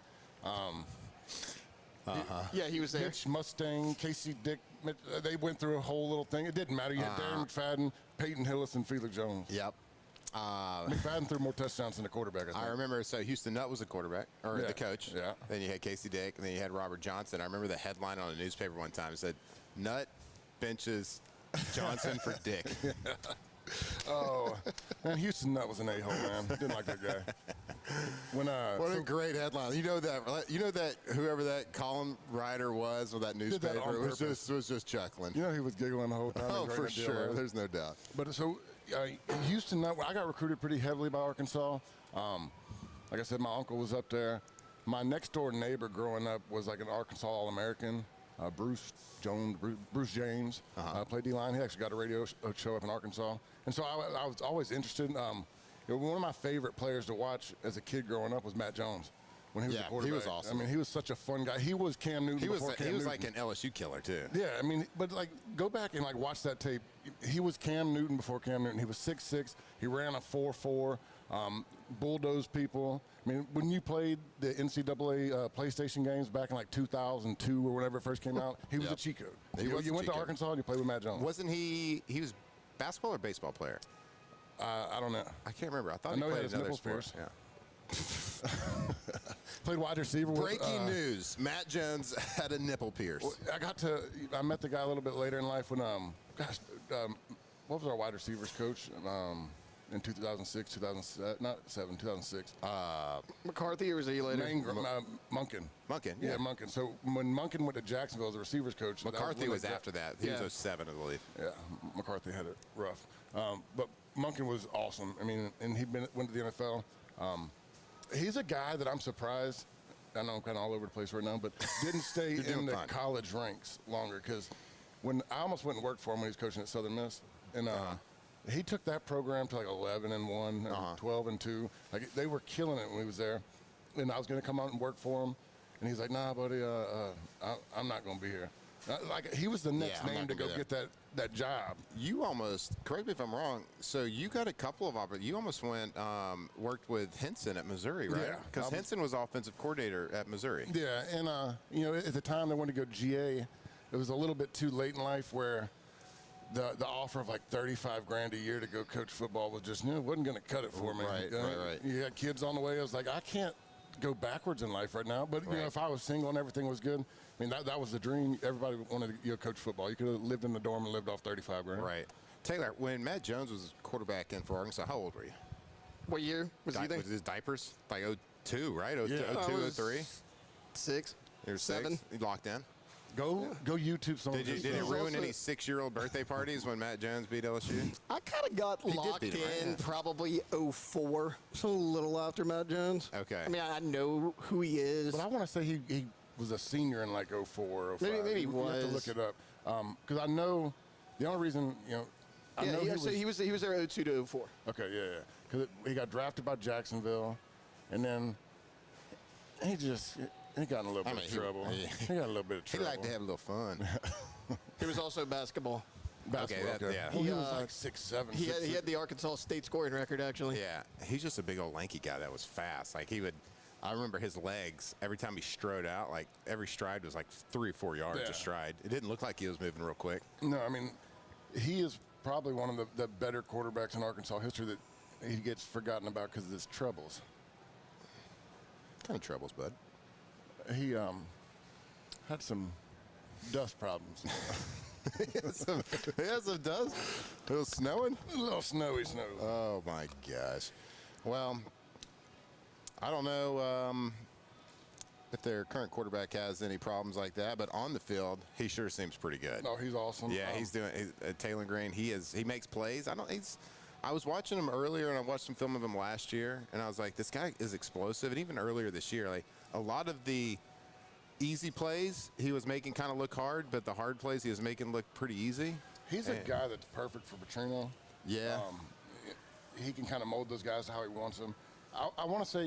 Yeah, he was there. Mitch Mustang, Casey Dick. They went through a whole little thing. It didn't matter. You had Darren McFadden, Peyton Hillis, and Felix Jones. Yep. McFadden threw more touchdowns than the quarterback, I think. I remember, so Houston Nutt was the quarterback, or the coach. Yeah. Then you had Casey Dick, and then you had Robert Johnson. I remember the headline on a newspaper one time. It said, Nutt benches Johnson for Dick. Oh, man, Houston Nutt was an a-hole, man. Didn't like that guy. What a great headline. You know that whoever that column writer was with that newspaper was just chuckling. You know he was giggling the whole time. Oh, for sure. There's no doubt. But so Houston Nutt, I got recruited pretty heavily by Arkansas. Like I said, my uncle was up there. My next door neighbor growing up was like an Arkansas All-American. Bruce James played D-line. He actually got a radio show up in Arkansas. And so I was always interested. One of my favorite players to watch as a kid growing up was Matt Jones. When he was a quarterback. He was awesome. I mean, he was such a fun guy. He was Cam Newton before Cam Newton. He was like an LSU killer, too. Yeah, I mean, but like, go back and like watch that tape. He was Cam Newton before Cam Newton. He was 6'6". He ran a 4.4, bulldozed people. I mean, when you played the NCAA PlayStation games back in like 2002 or whenever it first came out, he was a cheat code. You went to Arkansas and you played with Matt Jones. Wasn't he was basketball or baseball player? I don't know. I can't remember. I thought he played his another nipples sport. pierced. Played wide receiver. Breaking news: Matt Jones had a nipple pierce. Well, I met the guy a little bit later in life when what was our wide receivers coach in 2006, 2006. McCarthy, or was he later? Munkin. Munkin. Yeah, Munkin. So when Munkin went to Jacksonville as a receivers coach, McCarthy was after that. He was 07, I believe. Yeah, McCarthy had it rough. But Munkin was awesome. I mean, and he went to the NFL. He's a guy that I'm surprised. I know I'm kind of all over the place right now, but didn't stay in the college ranks longer, because when I almost went and worked for him when he was coaching at Southern Miss, and he took that program to like 11-1, 12-2. Like, they were killing it when he was there, and I was going to come out and work for him, and he's like, "Nah, buddy, I'm not going to be here." Like, he was the next name to go get that job. You almost, correct me if I'm wrong, so you got a couple of opportunities. You almost worked with Henson at Missouri, right? Yeah. Because Henson was offensive coordinator at Missouri. Yeah, and at the time they wanted to go GA. It was a little bit too late in life where the offer of like $35,000 a year to go coach football was just, wasn't going to cut it for me. Right. You had kids on the way. I was like, I can't go backwards in life right now. But if I was single and everything was good, I mean, that was the dream. Everybody wanted to coach football. You could have lived in the dorm and lived off $35,000. Right. Taylor, when Matt Jones was quarterback in for Arkansas, how old were you? What year was he there? Was his diapers? Like 02, right? 02, 03? 6. You were 7. You locked in? Go YouTube some of Did it ruin any 6-year-old birthday parties when Matt Jones beat LSU? I kind of got locked in probably 04, so a little after Matt Jones. Okay. I mean, I know who he is. But I want to say he was a senior in like 04, 05. Maybe he was. You have to look it up. Because I know the only reason, I know he was there 02 to 04. Okay, yeah. Because he got drafted by Jacksonville, and then He got in a little bit of trouble. He got a little bit of trouble. He liked to have a little fun. It was also basketball. Basketball, yeah. He was like 6'7". He had the Arkansas State scoring record, actually. Yeah, he's just a big old lanky guy that was fast. Like I remember his legs, every time he strode out, like every stride was like 3 or 4 yards a stride. It didn't look like he was moving real quick. No, I mean, he is probably one of the better quarterbacks in Arkansas history that he gets forgotten about because of his troubles. What kind of troubles, bud? He had some dust problems. He has some dust? It was snowing? A little snowy. Oh, my gosh. Well, I don't know if their current quarterback has any problems like that, but on the field, he sure seems pretty good. No, he's awesome. Yeah, he's doing Taylor Green. He makes plays. I was watching him earlier, and I watched some film of him last year, and I was like, this guy is explosive. And even earlier this year, like a lot of the easy plays he was making kind of look hard, but the hard plays he was making look pretty easy. He's a guy that's perfect for Petrino. Yeah. He can kind of mold those guys to how he wants them. I want to say,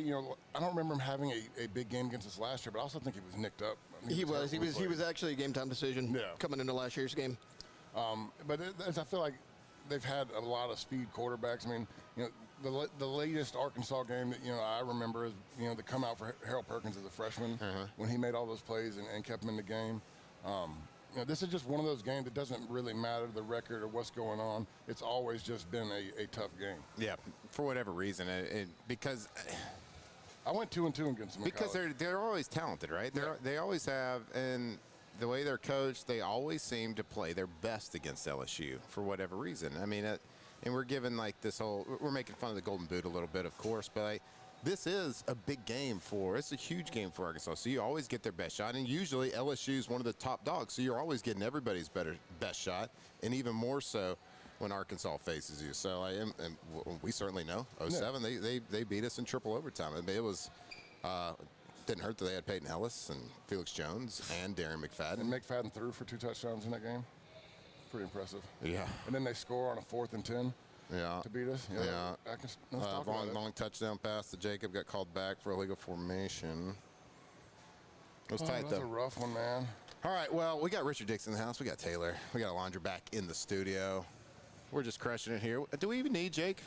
I don't remember him having a big game against us last year, but I also think he was nicked up. He was actually a game time decision coming into last year's game. But I feel like they've had a lot of speed quarterbacks. I mean, the latest Arkansas game that I remember is the come out for Harold Perkins as a freshman when he made all those plays and kept him in the game. This is just one of those games that doesn't really matter the record or what's going on. It's always just been a tough game. Yeah, for whatever reason, because I went 2-2 against them. Because they're always talented, right? They always have, and the way they're coached, they always seem to play their best against LSU for whatever reason. I mean, and we're given like we're making fun of the Golden Boot a little bit, of course, but this is a big game it's a huge game for Arkansas. So you always get their best shot, and usually LSU is one of the top dogs, so you're always getting everybody's best shot, and even more so when Arkansas faces you. So and we certainly know 07 they beat us in triple overtime. I mean, it was. Didn't hurt that they had Peyton Ellis and Felix Jones and Darren McFadden. And McFadden threw for 2 touchdowns in that game. Pretty impressive. Yeah. And then they score on a 4th and 10 to beat us. Yeah. Long touchdown pass to Jacob got called back for illegal formation. It was tight, though. That's a rough one, man. All right, well, we got Richard Dixon in the house. We got Taylor. We got Alondra back in the studio. We're just crushing it here. Do we even need Jake?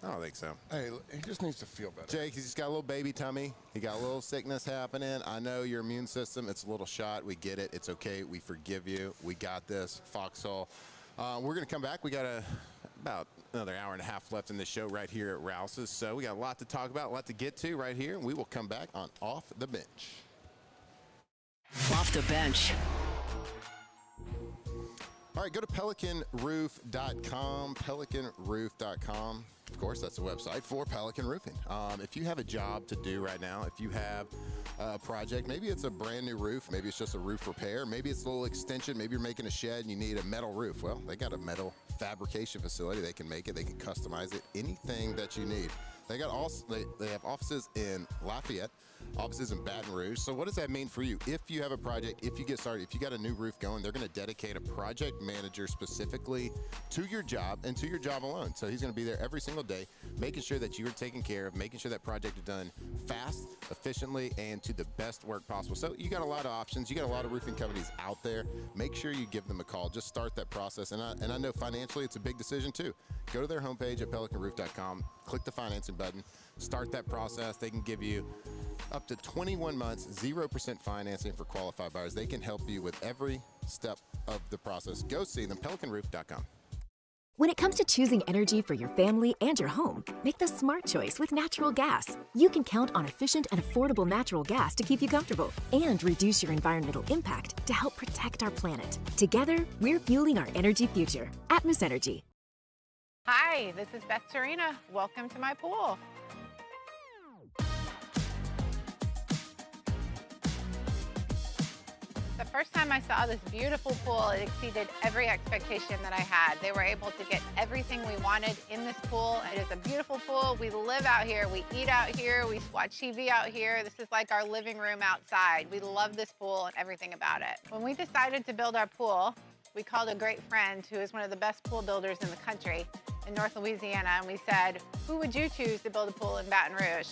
I don't think so. Hey, he just needs to feel better. Jake, he's just got a little baby tummy. He got a little sickness happening. I know your immune system, it's a little shot. We get it. It's okay. We forgive you. We got this. Foxhole. We're going to come back. We got about another hour and a half left in the show right here at Rouses. So we got a lot to talk about, a lot to get to right here. And we will come back on Off the Bench. Off the Bench. All right, go to pelicanroof.com, pelicanroof.com. Of course, that's the website for Pelican Roofing. If you have a job to do right now, if you have a project, maybe it's a brand new roof, maybe it's just a roof repair, maybe it's a little extension, maybe you're making a shed and you need a metal roof. Well, they got a metal fabrication facility. They can make it, they can customize it, anything that you need. They have offices in Lafayette, offices in Baton Rouge. So what does that mean for you? If you have a project, if you get started, if you got a new roof going, they're going to dedicate a project manager specifically to your job and to your job alone. So he's going to be there every single day, making sure that you're taken care of, making sure that project is done fast, efficiently, and to the best work possible. So you got a lot of options. You got a lot of roofing companies out there. Make sure you give them a call. Just start that process. And I know financially it's a big decision too. Go to their homepage at pelicanroof.com, click the financing button, start that process. They can give you up to 21 months, 0% financing for qualified buyers. They can help you with every step of the process. Go see them, pelicanroof.com. When it comes to choosing energy for your family and your home, make the smart choice with natural gas. You can count on efficient and affordable natural gas to keep you comfortable and reduce your environmental impact to help protect our planet. Together, we're fueling our energy future. Atmos Energy. Hi, this is Beth Serena. Welcome to my pool. The first time I saw this beautiful pool, it exceeded every expectation that I had. They were able to get everything we wanted in this pool. It is a beautiful pool. We live out here. We eat out here. We watch TV out here. This is like our living room outside. We love this pool and everything about it. When we decided to build our pool, we called a great friend who is one of the best pool builders in the country in North Louisiana, and we said, who would you choose to build a pool in Baton Rouge?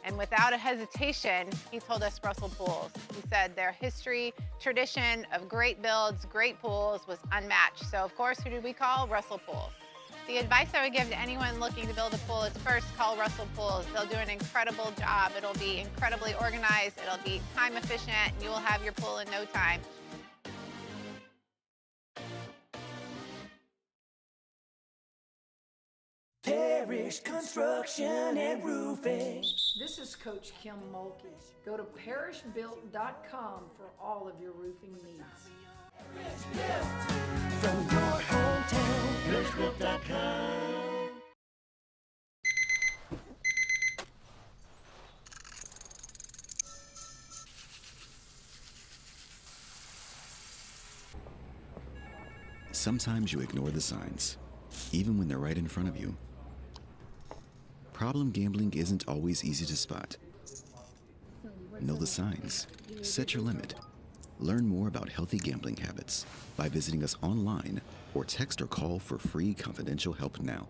And without a hesitation, he told us Russell pools. He said their history, tradition of great builds, great pools was unmatched. So of course, who did we call? Russell Pools. The advice I would give to anyone looking to build a pool is first call Russell Pools. They'll do an incredible job. It'll be incredibly organized. It'll be time efficient. And you will have your pool in no time. Parish Construction and Roofing. This is Coach Kim Mulkey. Go to parishbuilt.com for all of your roofing needs. From your hometown, parishbuilt.com. Sometimes you ignore the signs, even when they're right in front of you. Problem gambling isn't always easy to spot. Know the signs. Set your limit. Learn more about healthy gambling habits by visiting us online or text or call for free confidential help now.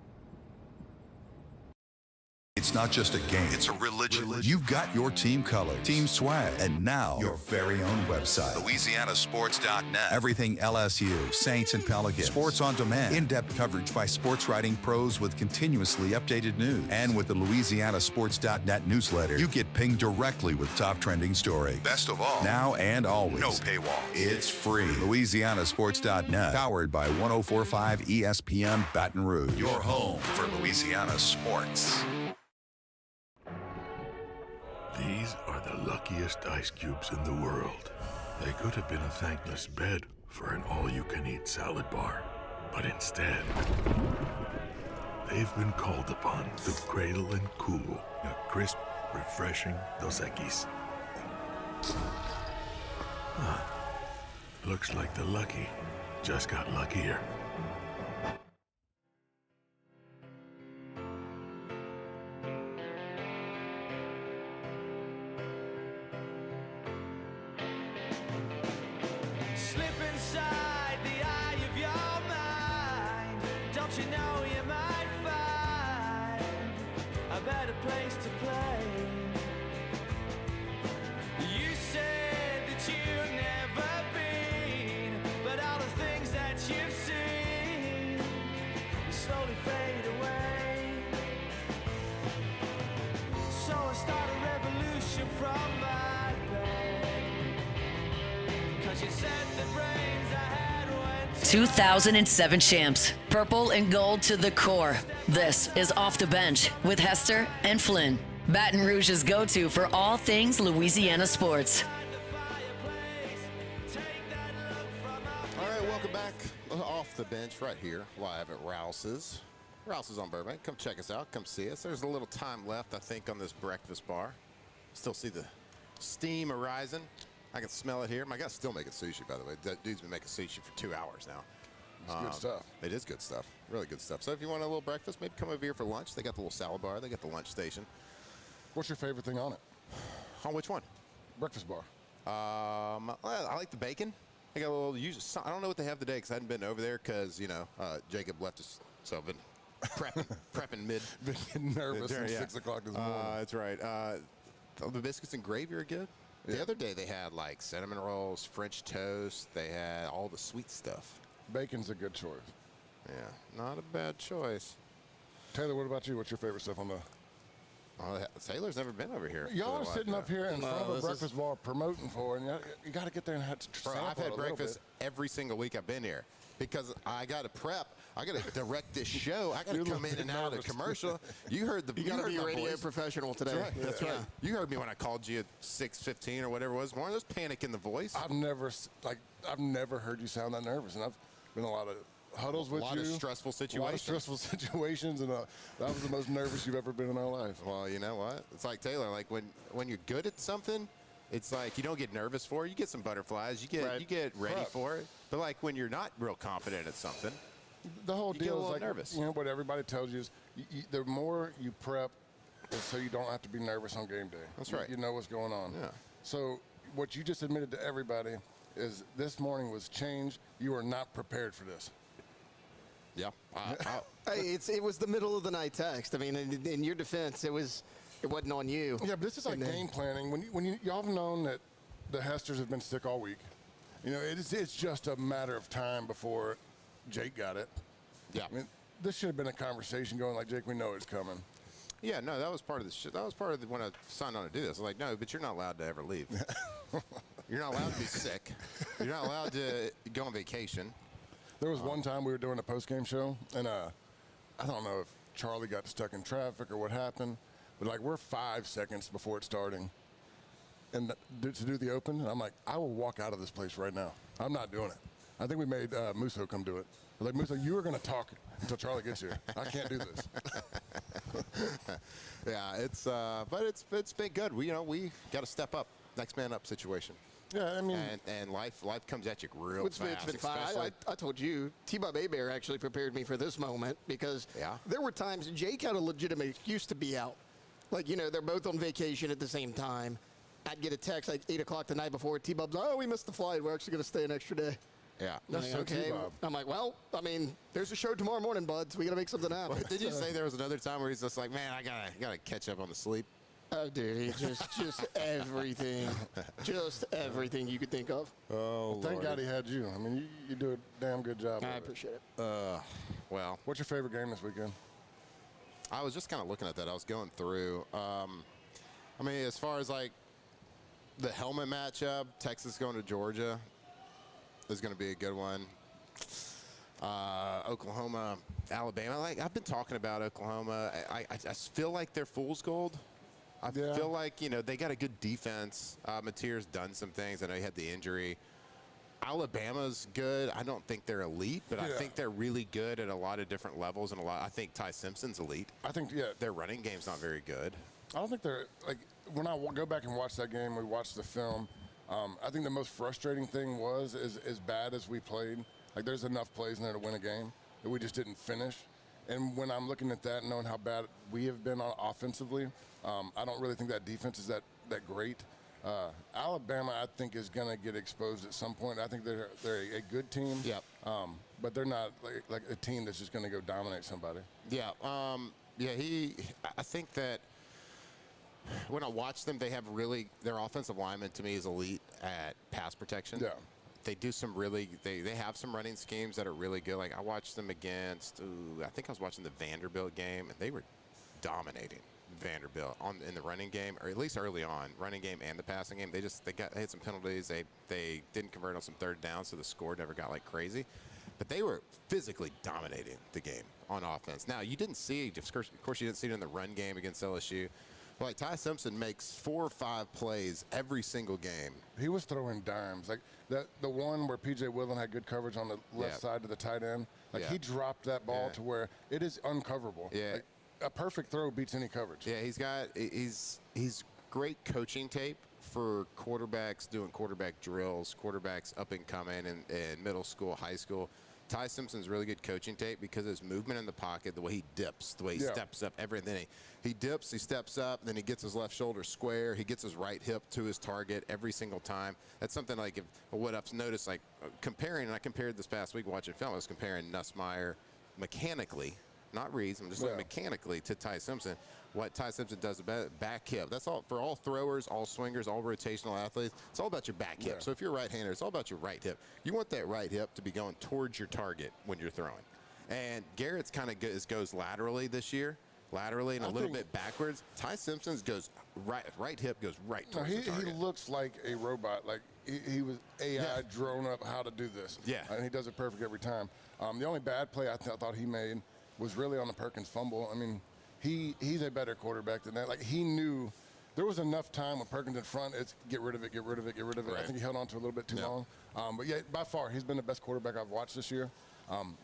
It's not just a game, it's a religion. You've got your team color, team swag, and now your very own website, LouisianaSports.net. Everything LSU, Saints, and Pelicans. Sports on demand. In-depth coverage by sports writing pros with continuously updated news. And with the LouisianaSports.net newsletter, you get pinged directly with top trending stories. Best of all, now and always, no paywall. It's free. LouisianaSports.net, powered by 104.5 ESPN Baton Rouge. Your home for Louisiana sports. These are the luckiest ice cubes in the world. They could have been a thankless bed for an all-you-can-eat salad bar. But instead, they've been called upon to cradle and cool a crisp, refreshing Dos Equis. Looks like the lucky just got luckier. You know you might find a better place to play. You said that you've never been, but all the things that you've seen slowly fade away. So I start a revolution from my bed, 'cause you said the brains I had went 2007 champs, purple and gold to the core. This is Off the Bench with Hester and Flynn, Baton Rouge's go-to for all things Louisiana sports. All right, welcome back. Off the Bench right here, live at Rouses. Rouses on Burbank. Come check us out. Come see us. There's a little time left, I think, on this breakfast bar. Still see the steam arising. I can smell it here. My guy's still making sushi, by the way. That dude's been making sushi for 2 hours now. It's good stuff. It is good stuff. Really good stuff. So if you want a little breakfast, maybe come over here for lunch. They got the little salad bar. They got the lunch station. What's your favorite thing on it? On which one? Breakfast bar. I like the bacon. I got a little. I don't know what they have today because I hadn't been over there because Jacob left us, so I've been prepping mid. Been getting nervous at 6 o'clock this morning. That's right. The biscuits and gravy are good. The other day they had like cinnamon rolls, French toast. They had all the sweet stuff. Bacon's a good choice. Yeah, not a bad choice. Taylor, what about you? What's your favorite stuff on the? Taylor's never been over here. Y'all are sitting up here in front of a breakfast bar promoting for, and you got to get there and have to. Bro, I've had breakfast every single week I've been here because I got to prep. I got to direct this show. I got to come in and out of commercial. You heard the. You got to be a radio voice. Professional today. That's right. That's right. You heard me when I called you at 6:15 or whatever it was. Morning, there's panic in the voice. I've never heard you sound that nervous, and I've been in a lot of huddles with you. A lot of stressful situations. A lot of stressful situations, and that was the most nervous you've ever been in our life. Well, you know what? It's like Taylor. Like when you're good at something, it's like you don't get nervous for it. You get some butterflies. You get ready for it. But like when you're not real confident at something, the whole deal is like nervous. What everybody tells you is the more you prep, is so you don't have to be nervous on game day. That's right. You know what's going on. Yeah. So what you just admitted to everybody is this morning was changed. You are not prepared for this. Yeah. Hey, it was the middle of the night text. I mean, in your defense, it was it wasn't on you. Yeah, but this is like game planning. When y'all have known that the Hesters have been sick all week, it's just a matter of time before Jake got it. Yeah. I mean, this should have been a conversation going like, Jake, we know it's coming. Yeah, no, that was part of the shit. That was part of when I signed on to do this. I was like, no, but you're not allowed to ever leave. You're not allowed to be sick. You're not allowed to go on vacation. There was one time we were doing a post-game show, and I don't know if Charlie got stuck in traffic or what happened, but like we're 5 seconds before it's starting, and to do the open, and I'm like, I will walk out of this place right now. I'm not doing it. I think we made Musso come do it. We're like, Musso, you are going to talk until Charlie gets here. I can't do this. Yeah, but it's been good. We got to step up, next man up situation. Yeah, I mean, and life comes at you real fast. It's been fine. I told you, T-Bob Hebert actually prepared me for this moment because there were times Jake had a legitimate excuse to be out. Like, they're both on vacation at the same time. I'd get a text like 8 o'clock the night before. T-Bob's, oh, we missed the flight. We're actually going to stay an extra day. Yeah. That's so okay. T-Bob. I'm like, well, I mean, there's a show tomorrow morning, bud, so we got to make something happen. Did you say there was another time where he's just like, man, I gotta catch up on the sleep? Oh, dude, he just everything. Just everything you could think of. Oh, thank God he had you. I mean, you do a damn good job. I appreciate it. Well. What's your favorite game this weekend? I was just kind of looking at that. I was going through. I mean, as far as like the helmet matchup, Texas going to Georgia is going to be a good one. Oklahoma, Alabama. Like I've been talking about Oklahoma. I feel like they're fool's gold. I feel like they got a good defense. Mateer's done some things. I know he had the injury. Alabama's good. I don't think they're elite, but I think they're really good at a lot of different levels and I think Ty Simpson's elite. I think their running game's not very good. I don't think they're like when I go back and watch that game. We watched the film. I think the most frustrating thing was as bad as we played. Like there's enough plays in there to win a game that we just didn't finish. And when I'm looking at that and knowing how bad we have been offensively, I don't really think that defense is that great. Alabama, I think, is going to get exposed at some point. I think they're a good team. Yep. But they're not like a team that's just going to go dominate somebody. Yeah. I think that when I watch them, they have their offensive lineman to me is elite at pass protection. Yeah. They do some they have some running schemes that are really good. Like I watched them against, I think I was watching the Vanderbilt game, and they were dominating Vanderbilt in the running game, or at least early on, running game and the passing game. They had some penalties. They didn't convert on some third down, so the score never got like crazy. But they were physically dominating the game on offense. Now you didn't see, of course, you didn't see it in the run game against LSU. But like Ty Simpson makes 4 or 5 plays every single game. He was throwing dimes. Like the one where P.J. Willen had good coverage on the left side of the tight end. Like he dropped that ball to where it is uncoverable. Yeah. Like, a perfect throw beats any coverage. Yeah, he's great coaching tape for quarterbacks doing quarterback drills, quarterbacks up and coming in middle school, high school. Ty Simpson's really good coaching tape because his movement in the pocket, the way he dips, the way he steps up, everything. He dips, he steps up, then he gets his left shoulder square, he gets his right hip to his target every single time. That's something like what I've noticed, like comparing, and I compared this past week watching film, I was comparing Nussmeier mechanically, not Reeves, I'm just looking mechanically to Ty Simpson. What Ty Simpson does about back hip. That's all for all throwers, all swingers, all rotational athletes. It's all about your back hip. So if you're a right-hander, it's all about your right hip. You want that right hip to be going towards your target when you're throwing. And Garrett's kind of goes laterally this year, and a little bit backwards. Ty Simpson's goes right hip goes right towards the target. He looks like a robot. Like he was AI drone up how to do this. Yeah. And he does it perfect every time. The only bad play I thought he made was really on the Perkins fumble. I mean, he's a better quarterback than that. Like he knew there was enough time with Perkins in front. It's get rid of it. Right. I think he held on to it a little bit too long. But yeah, by far he's been the best quarterback I've watched this year,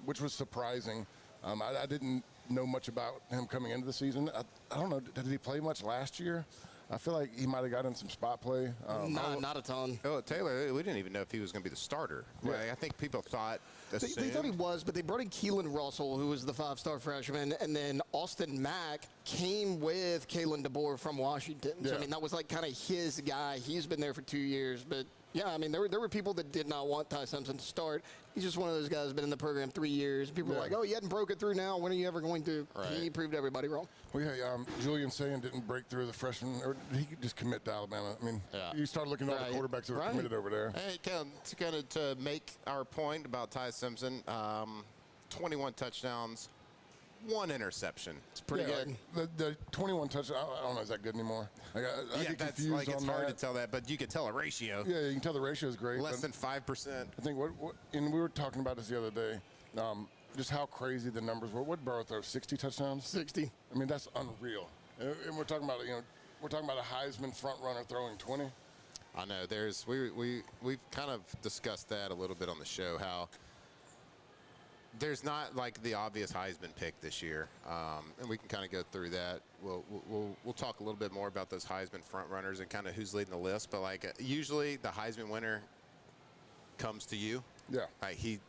which was surprising. I didn't know much about him coming into the season. I don't know. Did he play much last year? I feel like he might have gotten some spot play. Not a ton. Oh, Taylor, we didn't even know if he was going to be the starter. Right. I think people thought. They thought he was, but they brought in Keelan Russell, who was the 5-star freshman, and then Austin Mack came with Kalen DeBoer from Washington. So, I mean, that was like kind of his guy. He's been there for 2 years, but Yeah, I mean, there were people that did not want Ty Simpson to start. He's just one of those guys who's been in the program 3 years. People are like, oh, you hadn't broke it through now. When are you ever going to? Right. He proved everybody wrong. Well, yeah, Julian Sayin didn't break through the freshman, or he could just commit to Alabama. I mean, you started looking at all the quarterbacks that were committed over there. Hey, to make our point about Ty Simpson, 21 touchdowns, 1 interception. It's pretty good. Like the 21 touchdowns, I don't know, is that good anymore? I get that's confused like, it's on hard that. to tell that, but you can tell a ratio. Yeah, you can tell the ratio is great. Less than 5%. I think and we were talking about this the other day, just how crazy the numbers were. What Burrow throw, 60 touchdowns? 60. I mean, that's unreal. And we're talking about, we're talking about a Heisman front runner throwing 20. I know. We've kind of discussed that a little bit on the show, how there's not like the obvious Heisman pick this year, and we can kind of go through that. We'll talk a little bit more about those Heisman front runners and kind of who's leading the list. But like usually the Heisman winner comes to you. Yeah. Right. He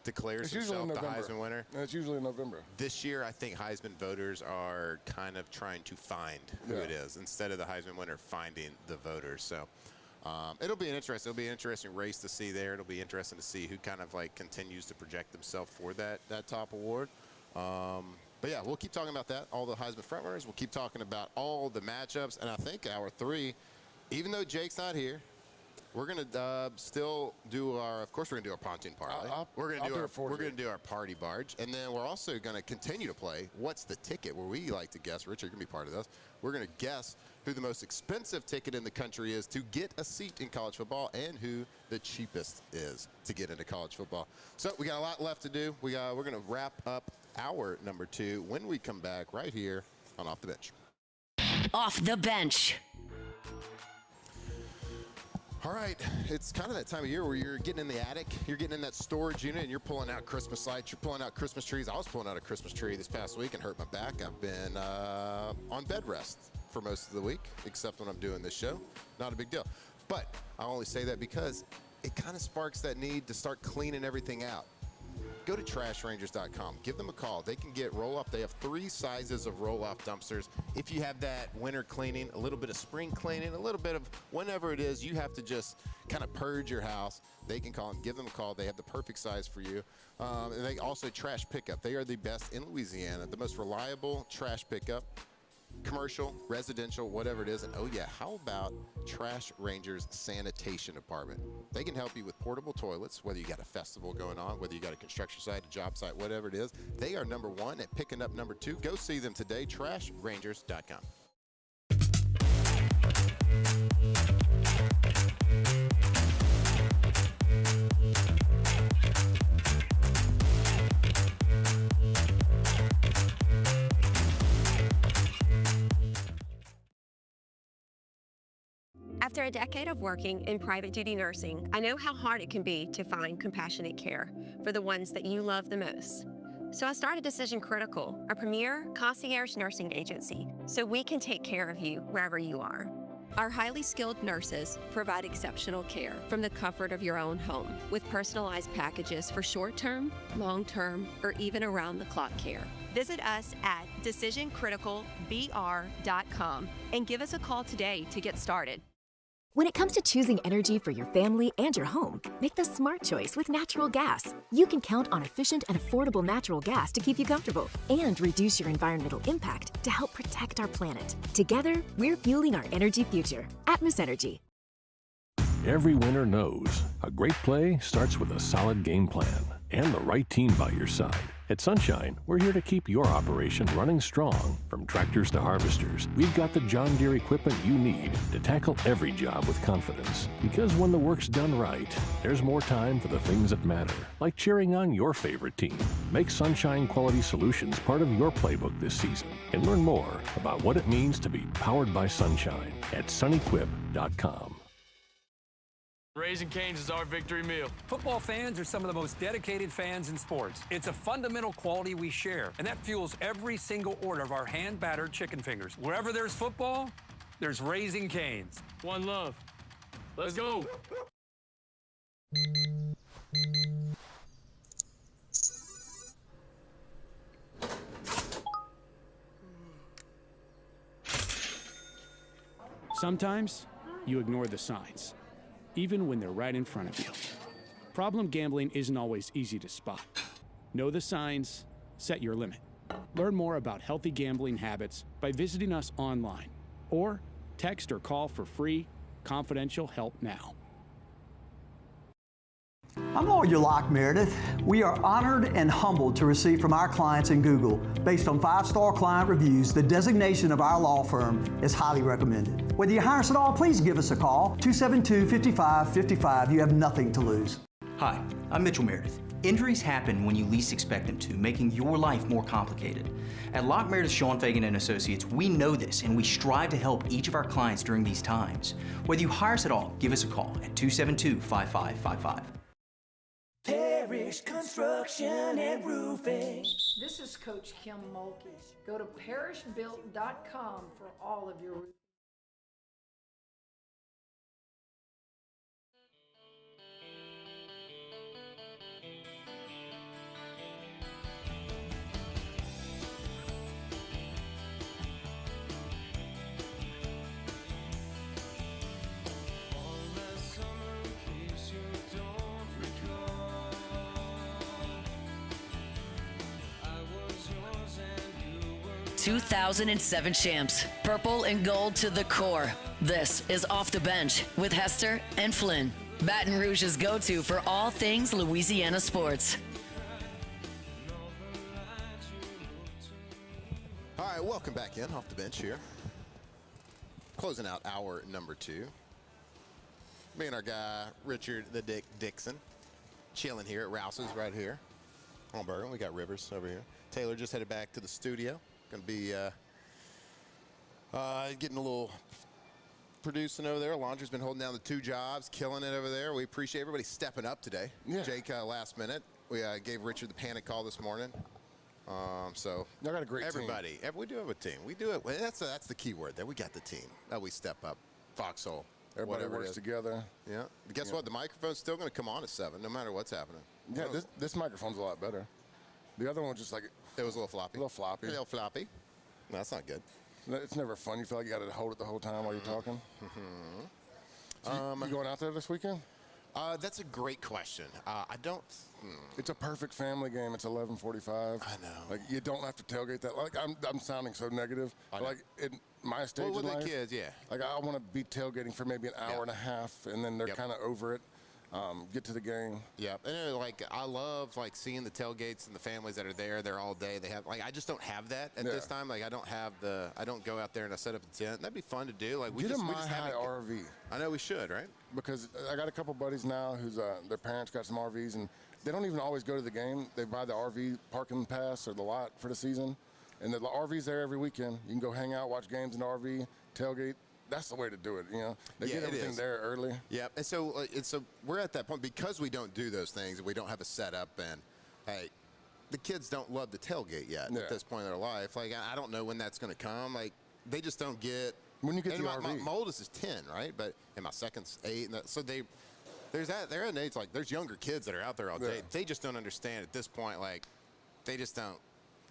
declares It's usually himself in the November. Heisman winner. And it's usually in November. This year, I think Heisman voters are kind of trying to find who it is instead of the Heisman winner finding the voters. So. It'll be an interesting race to see there. It'll be interesting to see who kind of like continues to project themselves for that top award. But yeah, we'll keep talking about that, all the Heisman frontrunners. We'll keep talking about all the matchups. And I think hour 3, even though Jake's not here, we're going to still do of course, we're going to do our pontoon parlay. We're going to do our party barge. And then we're also going to continue to play What's the Ticket, where we like to guess. Richard, you're going to be part of this. We're going to guess who the most expensive ticket in the country is to get a seat in college football and who the cheapest is to get into college football. So we got a lot left to do. We're going to wrap up hour number 2 when we come back right here on Off the Bench. Off the Bench. All right, it's kind of that time of year where you're getting in the attic, you're getting in that storage unit, and you're pulling out Christmas lights, you're pulling out Christmas trees. I was pulling out a Christmas tree this past week and hurt my back. I've been on bed rest for most of the week, except when I'm doing this show. Not a big deal. But I only say that because it kind of sparks that need to start cleaning everything out. Go to trashrangers.com. Give them a call. They can get roll-off. They have 3 sizes of roll-off dumpsters. If you have that winter cleaning, a little bit of spring cleaning, a little bit of whenever it is, you have to just kind of purge your house, they can call and give them a call. They have the perfect size for you. And they also trash pickup. They are the best in Louisiana, the most reliable trash pickup. Commercial, residential, whatever it is. And oh yeah, how about Trash Rangers Sanitation Department? They can help you with portable toilets, whether you got a festival going on, whether you got a construction site, a job site, whatever it is. They are number 1 at picking up number 2. Go see them today, trashrangers.com. After a decade of working in private duty nursing, I know how hard it can be to find compassionate care for the ones that you love the most. So I started Decision Critical, a premier concierge nursing agency, so we can take care of you wherever you are. Our highly skilled nurses provide exceptional care from the comfort of your own home, with personalized packages for short-term, long-term, or even around-the-clock care. Visit us at decisioncriticalbr.com and give us a call today to get started. When it comes to choosing energy for your family and your home, make the smart choice with natural gas. You can count on efficient and affordable natural gas to keep you comfortable and reduce your environmental impact to help protect our planet. Together, we're fueling our energy future. Atmos Energy. Every winner knows a great play starts with a solid game plan and the right team by your side. At Sunshine, we're here to keep your operation running strong. From tractors to harvesters, we've got the John Deere equipment you need to tackle every job with confidence. Because when the work's done right, there's more time for the things that matter, like cheering on your favorite team. Make Sunshine Quality Solutions part of your playbook this season and learn more about what it means to be powered by Sunshine at sunequip.com. Raising Cane's is our victory meal. Football fans are some of the most dedicated fans in sports. It's a fundamental quality we share, and that fuels every single order of our hand-battered chicken fingers. Wherever there's football, there's Raising Cane's. One love. Let's go. Sometimes you ignore the signs. even when they're right in front of you. Problem gambling isn't always easy to spot. Know the signs, set your limit. Learn more about healthy gambling habits by visiting us online or text or call for free, confidential help now. I'm Lawyer Locke Meredith. We are honored and humbled to receive from our clients in Google. Based on 5-star client reviews, the designation of our law firm is highly recommended. Whether you hire us at all, please give us a call, 272-5555. You have nothing to lose. Hi, I'm Mitchell Meredith. Injuries happen when you least expect them to, making your life more complicated. At Locke Meredith, Sean Fagan and Associates, we know this, and we strive to help each of our clients during these times. Whether you hire us at all, give us a call at 272-5555. Parish Construction and Roofing. This is Coach Kim Mulkey. Go to parishbuilt.com for all of your roofing. All that summer in case you don't recall, I was yours and you were 2007 champs, purple and gold to the core. This is Off the Bench with Hester and Flynn. Baton Rouge's go-to for all things Louisiana sports. All right, welcome back in Off the Bench here. Closing out hour number 2. Me and our guy, Richard the Dick Dixon, chilling here at Rouses right here on Bergen. We got Rivers over here. Taylor just headed back to the studio. Going to be getting a little producing over there. Laundry's been holding down the 2 jobs, killing it over there. We appreciate everybody stepping up today. Yeah. Jake, last minute. We gave Richard the panic call this morning. So y'all got a great everybody, team. We do have a team. We do it. That's the key word there. We got the team. That we step up. Foxhole. Everybody whatever it works is. together. Yeah. But guess what? The microphone's still going to come on at 7, no matter what's happening. Yeah, this microphone's a lot better. The other one was just like it was a little floppy. A little floppy. A little floppy. No, that's not good. It's never fun. You feel like you got to hold it the whole time while you're talking. So you going out there this weekend? That's a great question. I don't. It's a perfect family game. It's 11:45. I know. Like you don't have to tailgate that. Like I'm sounding so negative. Like in my stage with in life, the kids, yeah. Like I want to be tailgating for maybe an hour and a half, and then they're kind of over it. Get to the game. Yeah, and like I love like seeing the tailgates and the families that are there all day. They have like I just don't have that at this time. Like I don't go out there and I set up a tent. That'd be fun to do. Like we Get just a we My just High haven't- RV. I know we should, right? Because I got a couple buddies now whose their parents got some RVs, and they don't even always go to the game. They buy the RV parking pass or the lot for the season, and the RV's there every weekend. You can go hang out, watch games in the RV, tailgate. That's the way to do it, you know. They get everything there early. Yeah, and so we're at that point because we don't do those things and we don't have a setup, and hey, the kids don't love the tailgate yet at this point in their life. Like I don't know when that's going to come. Like they just don't get. When you get the my, RV. my oldest is 10, right? But and my second's 8, and so there's that. They're at an age like there's younger kids that are out there all day. They just don't understand at this point. Like they just don't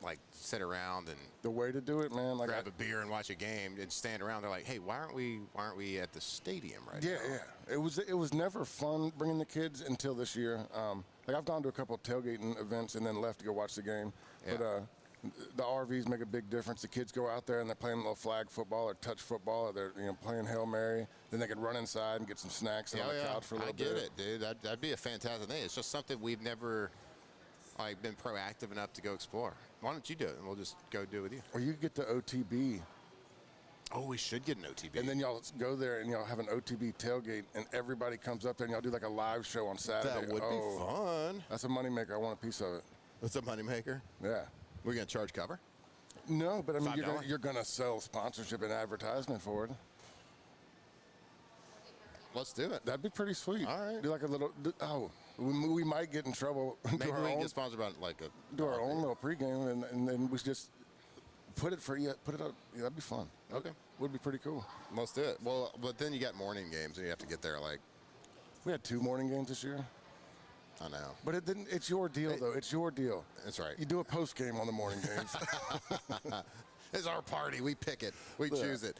like sit around and the way to do it, man. Like grab a beer and watch a game and stand around. They're like, hey, why aren't we at the stadium right now? Yeah. It was never fun bringing the kids until this year. Like I've gone to a couple of tailgating events and then left to go watch the game. Yeah. But the RVs make a big difference. The kids go out there and they're playing a little flag football or touch football, or they're playing Hail Mary. Then they can run inside and get some snacks on the couch for a little bit. I get it, dude. That'd be a fantastic thing. It's just something we've never been proactive enough to go explore. Why don't you do it, and we'll just go do it with you. Or you could get the OTB. Oh, we should get an OTB. And then y'all go there and y'all have an OTB tailgate, and everybody comes up there and y'all do like a live show on Saturday. That would be fun. That's a moneymaker. I want a piece of it. That's a moneymaker? Yeah. We're going to charge cover? No, but I mean, $5? you're gonna sell sponsorship and advertisement for it. Let's do it. That'd be pretty sweet. All right. Do like a little. We might get in trouble. Maybe we can get sponsored by like a. Do our own little pregame, and then we just put it up. Yeah, that'd be fun. Okay. Would be pretty cool. Let's do it. Well, but then you got morning games, and you have to get there like. We had 2 morning games this year. I know. But it's your deal, though. It's your deal. That's right. You do a post game on the morning games. It's our party. We pick it. We choose it.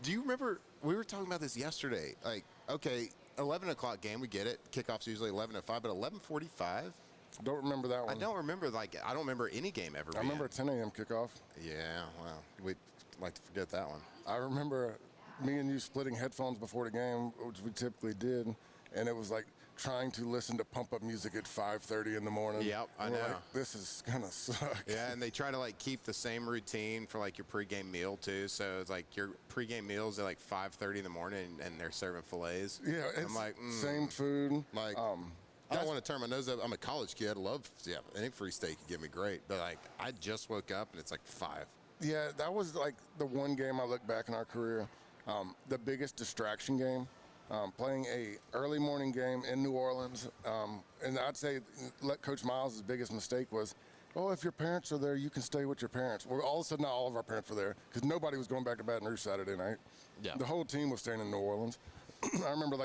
Do you remember, we were talking about this yesterday, like, okay, 11 o'clock game, we get it. Kickoff's usually 11 at 5, but 11:45? Don't remember that one. I don't remember, I don't remember any game ever I remember a 10 a.m. kickoff. Yeah, well, we'd like to forget that one. I remember me and you splitting headphones before the game, which we typically did, and it was like trying to listen to pump-up music at 5:30 in the morning. Yep, I know. Like, this is gonna suck. Yeah, and they try to keep the same routine for your pregame meal too. So it's your pregame meals at 5:30 in the morning, and they're serving fillets. Yeah, it's I'm like, same food. I don't want to turn my nose up. I'm a college kid. I love any free steak you give me, great. But I just woke up and it's 5. Yeah, that was the one game I look back in our career, the biggest distraction game. Playing a early morning game in New Orleans, and I'd say Coach Miles' biggest mistake was, if your parents are there, you can stay with your parents. Well, all of a sudden, not all of our parents were there because nobody was going back to Baton Rouge Saturday night. Yeah. The whole team was staying in New Orleans. I remember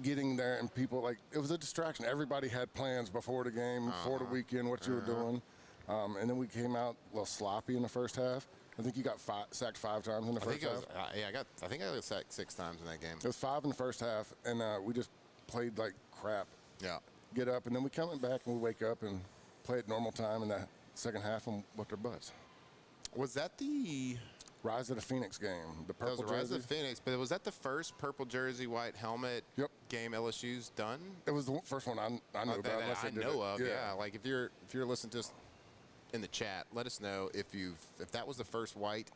getting there and people it was a distraction. Everybody had plans before the game, for the weekend, what you were doing, and then we came out a little sloppy in the first half. I think you got sacked 5 times in the first half. I think I got sacked 6 times in that game. It was 5 in the first half, and we just played like crap. Yeah. Get up, and then we come back and we wake up and play at normal time in that second half and whip their butts. Was that the Rise of the Phoenix game? The purple jersey? Rise of the Phoenix, but was that the first purple jersey, white helmet game LSU's done? It was the first one I know about. That I know of, yeah. If you're listening to us in the chat, let us know if that was the first white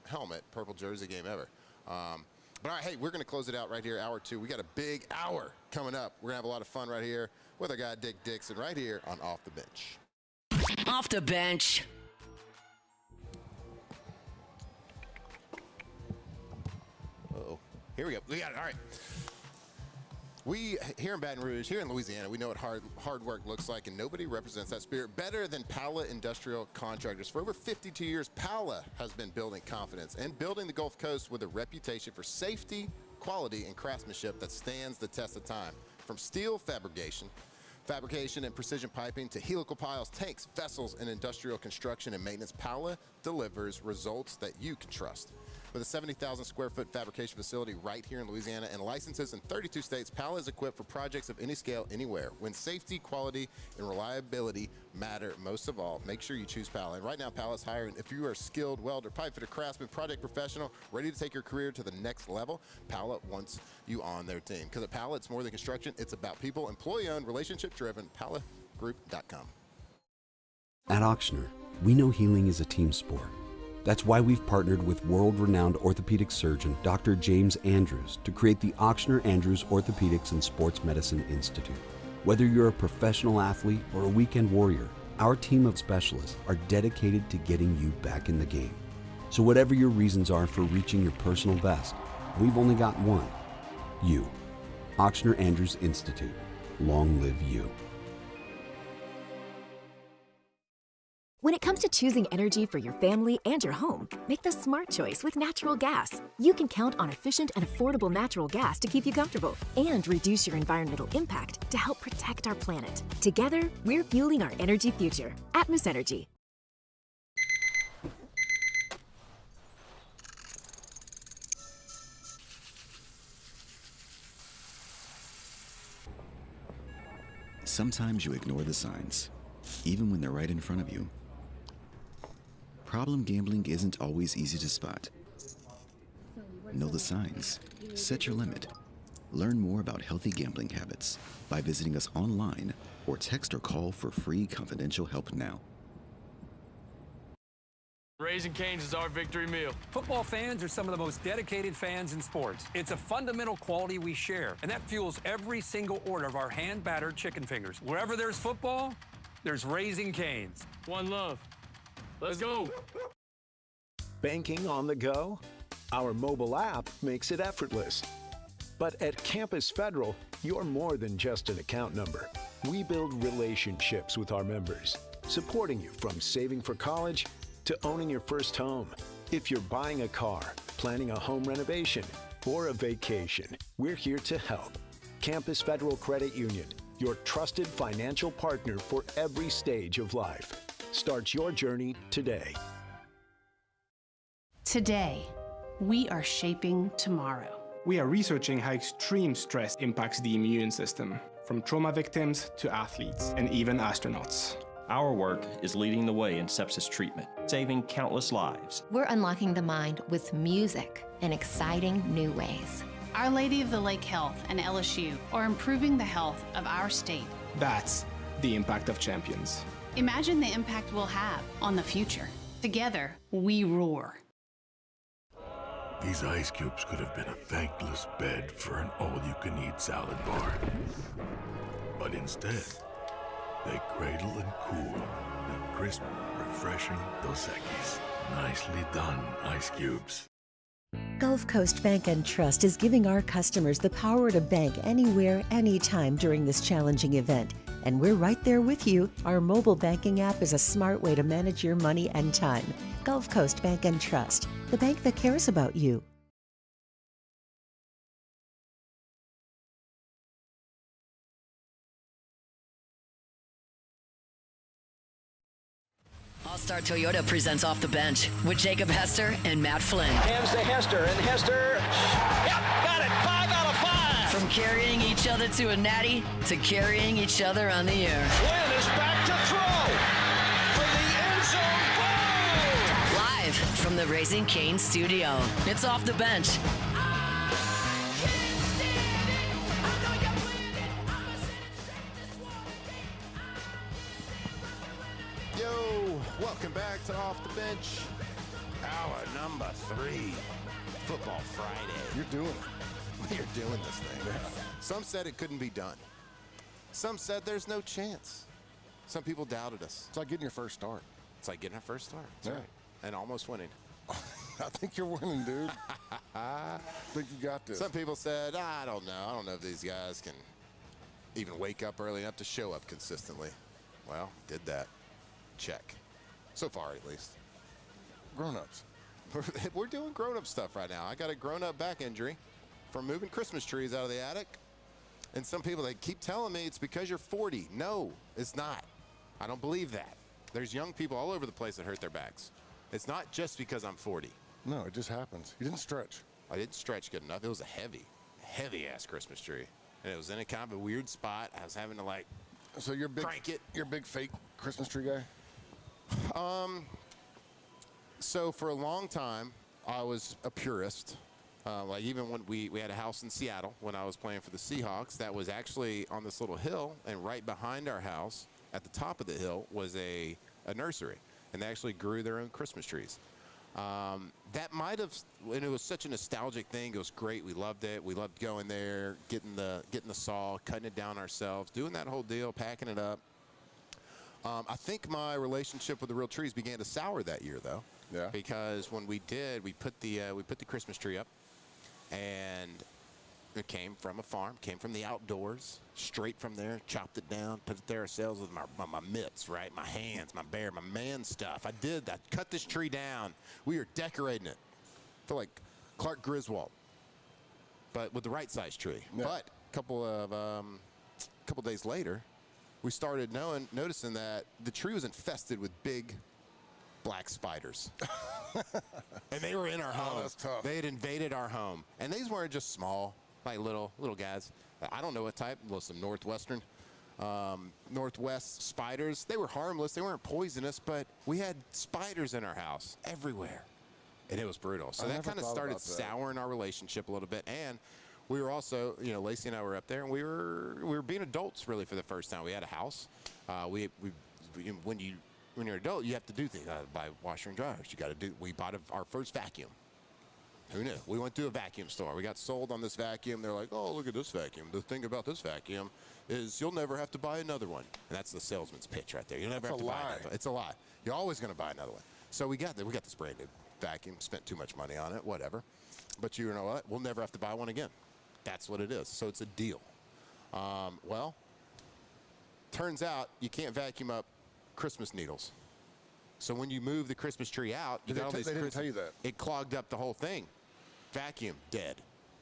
helmet purple jersey game ever. But all right, hey, we're going to close it out right here, hour 2. We got a big hour coming up. We're going to have a lot of fun right here with our guy Dick Dixon right here on Off the Bench. Off the bench. Uh-oh. Here we go. We got it. All right. We, here in Baton Rouge, here in Louisiana, we know what hard work looks like, and nobody represents that spirit better than Pala Industrial Contractors. For over 52 years, Pala has been building confidence and building the Gulf Coast with a reputation for safety, quality, and craftsmanship that stands the test of time. From steel fabrication and precision piping to helical piles, tanks, vessels, and industrial construction and maintenance, Pala delivers results that you can trust. With a 70,000 square foot fabrication facility right here in Louisiana and licenses in 32 states, Pala is equipped for projects of any scale, anywhere. When safety, quality, and reliability matter most of all, make sure you choose Pala. And right now, Pala is hiring. If you are a skilled welder, pipe fitter, craftsman, project professional, ready to take your career to the next level, Pala wants you on their team. Because at Pala, it's more than construction. It's about people, employee-owned, relationship-driven, palagroup.com. At Auctioner, we know healing is a team sport. That's why we've partnered with world-renowned orthopedic surgeon Dr. James Andrews to create the Auctioner Andrews Orthopedics and Sports Medicine Institute. Whether you're a professional athlete or a weekend warrior, our team of specialists are dedicated to getting you back in the game. So whatever your reasons are for reaching your personal best, we've only got one: you. Auctioner Andrews Institute. Long live you. When it comes to choosing energy for your family and your home, make the smart choice with natural gas. You can count on efficient and affordable natural gas to keep you comfortable and reduce your environmental impact to help protect our planet. Together, we're fueling our energy future. Atmos Energy. Sometimes you ignore the signs, even when they're right in front of you. Problem gambling isn't always easy to spot. Know the signs. Set your limit. Learn more about healthy gambling habits by visiting us online or text or call for free confidential help now. Raising Cane's is our victory meal. Football fans are some of the most dedicated fans in sports. It's a fundamental quality we share, and that fuels every single order of our hand-battered chicken fingers. Wherever there's football, there's Raising Cane's. One love. Let's go. Banking on the go? Our mobile app makes it effortless. But at Campus Federal, you're more than just an account number. We build relationships with our members, supporting you from saving for college to owning your first home. If you're buying a car, planning a home renovation, or a vacation, we're here to help. Campus Federal Credit Union, your trusted financial partner for every stage of life. Start your journey today. Today, we are shaping tomorrow. We are researching how extreme stress impacts the immune system, from trauma victims to athletes and even astronauts. Our work is leading the way in sepsis treatment, saving countless lives. We're unlocking the mind with music in exciting new ways. Our Lady of the Lake Health and LSU are improving the health of our state. That's the impact of champions. Imagine the impact we'll have on the future. Together, we roar. These ice cubes could have been a thankless bed for an all-you-can-eat salad bar. But instead, they cradle and cool the crisp, refreshing Dos Equis. Nicely done, ice cubes. Gulf Coast Bank and Trust is giving our customers the power to bank anywhere, anytime during this challenging event. And we're right there with you. Our mobile banking app is a smart way to manage your money and time. Gulf Coast Bank and Trust, the bank that cares about you. All-Star Toyota presents Off the Bench with Jacob Hester and Matt Flynn. Hands to Hester, and Hester, yep, got it, 5 out of 5. From carrying each other to a natty to carrying each other on the air. Flynn is back to throw for the end zone. Boom! Live from the Raising Cane studio, it's Off the Bench. Welcome back to Off the Bench, hour number 3, Football Friday. You're doing it. You're doing this thing. Yeah. Some said it couldn't be done. Some said there's no chance. Some people doubted us. It's like getting your first start. It's like getting our first start. That's Yeah. right. And almost winning. I think you're winning, dude. I think you got this. Some people said, I don't know. I don't know if these guys can even wake up early enough to show up consistently. Well, did that. Check. So far, at least. Grown-ups. We're doing grown-up stuff right now. I got a grown-up back injury from moving Christmas trees out of the attic. And some people, they keep telling me it's because you're 40. No, it's not. I don't believe that. There's young people all over the place that hurt their backs. It's not just because I'm 40. No, it just happens. You didn't stretch. I didn't stretch good enough. It was a heavy-ass Christmas tree. And it was in a kind of a weird spot. I was having to, like, so you're big, crank it. You're a big fake Christmas tree guy? So for a long time, I was a purist. Like even when we had a house in Seattle when I was playing for the Seahawks, that was actually on this little hill, and right behind our house, at the top of the hill, was a nursery, and they actually grew their own Christmas trees. That might have, and it was such a nostalgic thing. It was great. We loved it. We loved going there, getting the saw, cutting it down ourselves, doing that whole deal, packing it up. I think my relationship with the real trees began to sour that year, though. Yeah. Because when we did, we put the Christmas tree up, and it came from a farm, came from the outdoors, straight from there, chopped it down, put it there ourselves with my mitts, right? My hands, my man stuff. I cut this tree down. We were decorating it. I feel like Clark Griswold, but with the right size tree. Yeah. But a couple days later, we started noticing that the tree was infested with big black spiders. And they were in our home. Oh, that's tough. They had invaded our home. And these weren't just small, like little guys. I don't know what type. Well, some Northwest spiders. They were harmless. They weren't poisonous, but we had spiders in our house everywhere. And it was brutal. So that kind of started souring our relationship a little bit. And we were also, Lacey and I were up there, and we were being adults really for the first time. We had a house. When you're an adult, you have to do things. Buy washer and dryers. We bought our first vacuum. Who knew? We went to a vacuum store. We got sold on this vacuum. They're like, oh, look at this vacuum. The thing about this vacuum is you'll never have to buy another one. And that's the salesman's pitch right there. You'll never have to buy another one. It's a lie. You're always going to buy another one. So we got this brand new vacuum, spent too much money on it, whatever. But you know what? We'll never have to buy one again. That's what it is. So it's a deal. Well, turns out you can't vacuum up Christmas needles. So when you move the Christmas tree out, They didn't tell you that. It clogged up the whole thing. Vacuum, dead.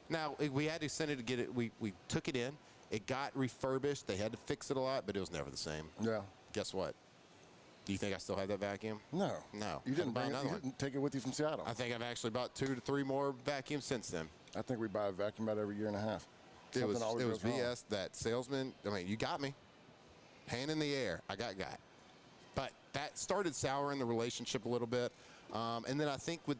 Now, we had to send it to get it. We took it in. It got refurbished. They had to fix it a lot, but it was never the same. Yeah. Guess what? Do you think I still have that vacuum? No. No. You didn't buy bring it. another You one. didn't take it with you from Seattle. I think I've actually bought 2 to 3 more vacuums since then. I think we buy a vacuum about every year and a half. It was Something always goes wrong. BS. That salesman, I mean, you got me. Hand in the air. I got. But that started souring the relationship a little bit. And then I think with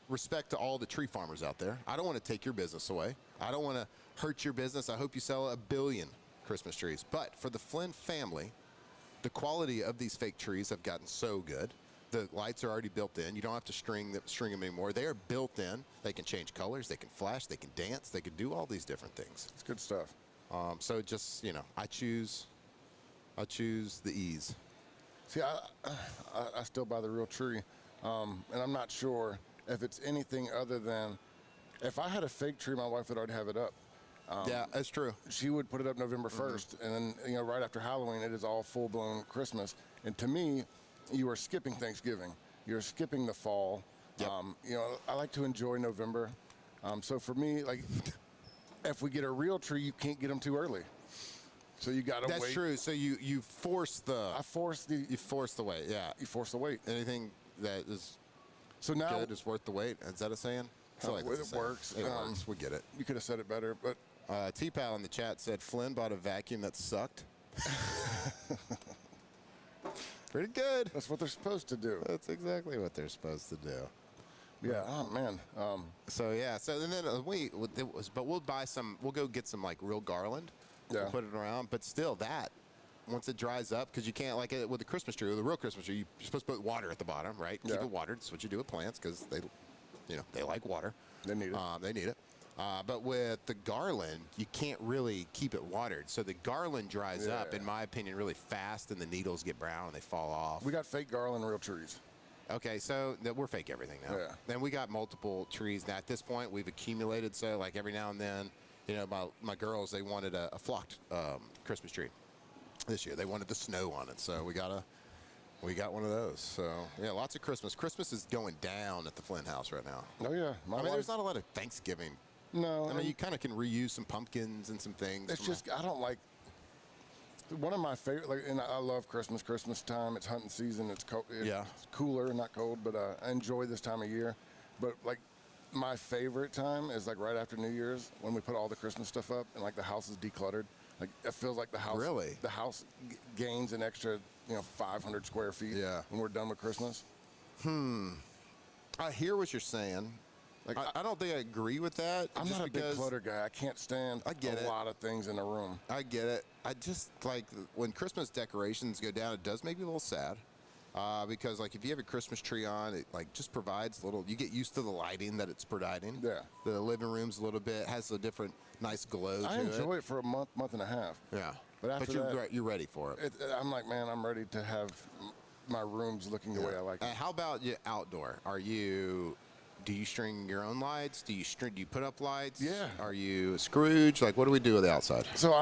respect to all the tree farmers out there. I don't want to take your business away. I don't want to hurt your business. I hope you sell 1 billion Christmas trees. But for the Flynn family, the quality of these fake trees have gotten so good. The lights are already built in. You don't have to string them anymore. They are built in. They can change colors. They can flash. They can dance. They can do all these different things. It's good stuff. So just, I choose the ease. See, I still buy the real tree, and I'm not sure if it's anything other than if I had a fake tree, my wife would already have it up. Yeah, that's true. She would put it up November 1st, and then right after Halloween, it is all full-blown Christmas. And to me, you are skipping Thanksgiving. You're skipping the fall. Yep. I like to enjoy November. So for me, like, if we get a real tree, you can't get them too early. So you got to wait. That's true. So you force the. I force the. You force the wait. Yeah. You force the wait. Anything that is so now good is worth the wait. Is that a saying? I feel like it that's works. It works. We get it. You could have said it better, but. T-Pal in the chat said Flynn bought a vacuum that sucked. Pretty good. That's what they're supposed to do. That's exactly what they're supposed to do. Yeah. Oh man. So yeah. So and then but we'll buy some. We'll go get some like real garland. Yeah. We'll put it around. But still, that once it dries up, because you can't like it with the Christmas tree, or the real Christmas tree, you're supposed to put water at the bottom, right? Yeah. Keep it watered. That's what you do with plants, because they like water. They need it. They need it. But with the garland, you can't really keep it watered. So the garland dries up, in my opinion, really fast, and the needles get brown and they fall off. We got fake garland, real trees. Okay, so we're fake everything now. Yeah. And we got multiple trees. Now, at this point, we've accumulated. So, like, every now and then, my girls, they wanted a flocked Christmas tree this year. They wanted the snow on it. So we got one of those. So, yeah, lots of Christmas. Christmas is going down at the Flynn house right now. Oh, yeah. There's not a lot of Thanksgiving. No. I mean, you kind of can reuse some pumpkins and some things. It's just, I don't like, one of my favorite, and I love Christmas time. It's hunting season. It's cold. It's cooler, not cold, but I enjoy this time of year. But, like, my favorite time is, like, right after New Year's when we put all the Christmas stuff up and, like, the house is decluttered. Like, it feels like the house gains an extra, 500 square feet when we're done with Christmas. I hear what you're saying. Like, I don't think I agree with that. I'm not a big clutter guy. I can't stand a lot of things in a room. I get it. I just, like, when Christmas decorations go down, it does make me a little sad. Because, like, if you have a Christmas tree on, it, like, just provides you get used to the lighting that it's providing. Yeah. The living room's a little bit, has a different nice glow to it. I enjoy it for a month and a half. Yeah. But after you're ready for it. I'm like, man, I'm ready to have my rooms looking the way I like it. How about you outdoor? Do you string your own lights? Do you put up lights? Yeah. Are you Scrooge? Like, what do we do with the outside? So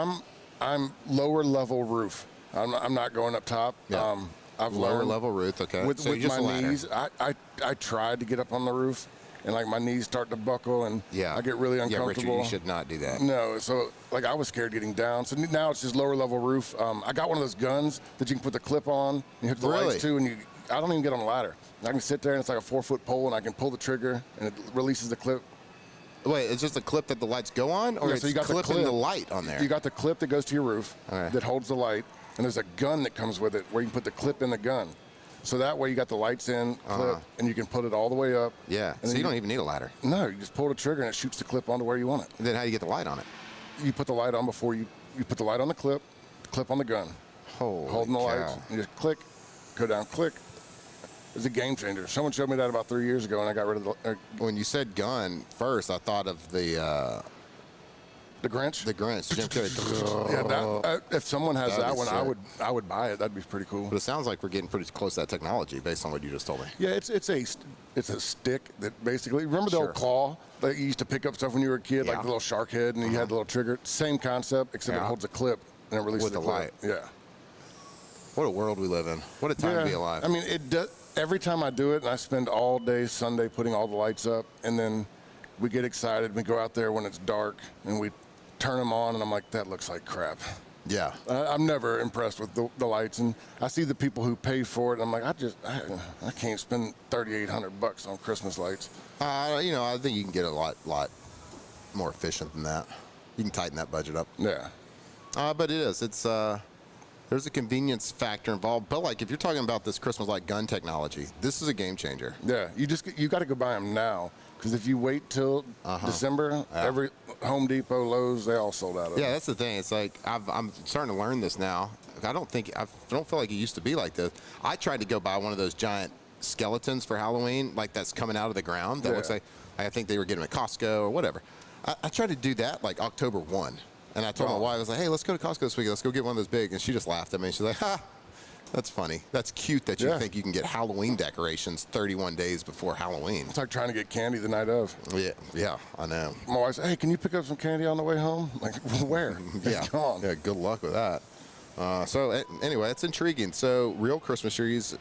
I'm lower level roof. I'm not going up top. Yeah. I've lower level roof. Okay. With my knees, I tried to get up on the roof, and like my knees start to buckle, and I get really uncomfortable. Yeah, Richard, you should not do that. No. So like I was scared getting down. So now it's just lower level roof. I got one of those guns that you can put the clip on. You hook the lights to, and I don't even get on a ladder. I can sit there, and it's like a 4-foot pole, and I can pull the trigger, and it releases the clip. Wait, it's just a clip that the lights go on, or so you got clipping the light on there? You got the clip that goes to your roof that holds the light, and there's a gun that comes with it where you can put the clip in the gun. So that way you got the lights in, clip, and you can put it all the way up. Yeah, so you don't even need a ladder. No, you just pull the trigger, and it shoots the clip onto where you want it. And then how do you get the light on it? You put the light on before you put the light on the clip on the gun. Holding the lights. You just click, go down, click. It's a game changer. Someone showed me that about 3 years ago, and I got rid of the. When you said gun first, I thought of the Grinch. The Grinch. Jim Carrey. Yeah, if someone has that one, I would buy it. That'd be pretty cool. But it sounds like we're getting pretty close to that technology, based on what you just told me. Yeah, it's a stick that basically. Remember the old claw that you used to pick up stuff when you were a kid, like the little shark head, and you had the little trigger. Same concept, except it holds a clip and it releases with the light. Yeah. What a world we live in. What a time to be alive. I mean, it does. Every time I do it, and I spend all day Sunday putting all the lights up, and then we get excited. We go out there when it's dark, and we turn them on, and I'm like, that looks like crap. Yeah. I'm never impressed with the lights, and I see the people who pay for it. And I'm like, I can't spend $3,800 on Christmas lights. I think you can get a lot more efficient than that. You can tighten that budget up. Yeah. But there's a convenience factor involved. But like if you're talking about this Christmas light gun technology, this is a game changer. Yeah. You got to go buy them now, because if you wait till December, every Home Depot, Lowe's, they all sold out of them. Yeah, that's the thing. It's like I'm starting to learn this now. I don't feel like it used to be like this. I tried to go buy one of those giant skeletons for Halloween, like that's coming out of the ground. That looks like I think they were getting them at Costco or whatever. I tried to do that like October 1. And I told my wife, I was like, hey, let's go to Costco this weekend. Let's go get one of those big. And she just laughed at me. She's like, ha, that's funny. That's cute that you think you can get Halloween decorations 31 days before Halloween. It's like trying to get candy the night of. Yeah, I know. My wife said, hey, can you pick up some candy on the way home? I'm like, where? Yeah, good luck with that. So anyway, it's intriguing. So real Christmas trees,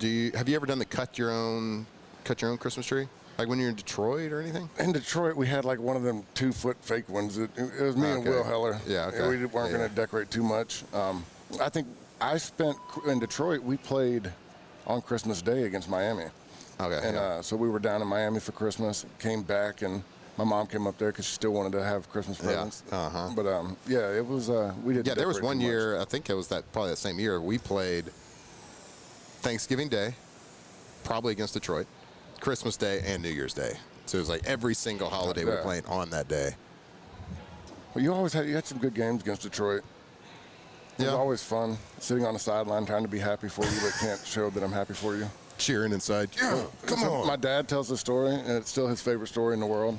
have you ever done the cut your own Christmas tree? Like when you're in Detroit or anything? In Detroit, we had like one of them 2-foot fake ones. It was me and Will Heller. Yeah, okay. We weren't going to decorate too much. I think I spent in Detroit, we played on Christmas Day against Miami. Okay. And so we were down in Miami for Christmas, came back, and my mom came up there because she still wanted to have Christmas presents. Yeah. But it was, we didn't. Yeah, there was one year, I think it was probably that same year, we played Thanksgiving Day, probably against Detroit, Christmas Day, and New Year's Day. So it was like every single holiday we're playing on that day. Well, you had some good games against Detroit. It was always fun, sitting on the sideline trying to be happy for you, but can't show that I'm happy for you. Cheering inside. Yeah, come on. My dad tells the story, and it's still his favorite story in the world.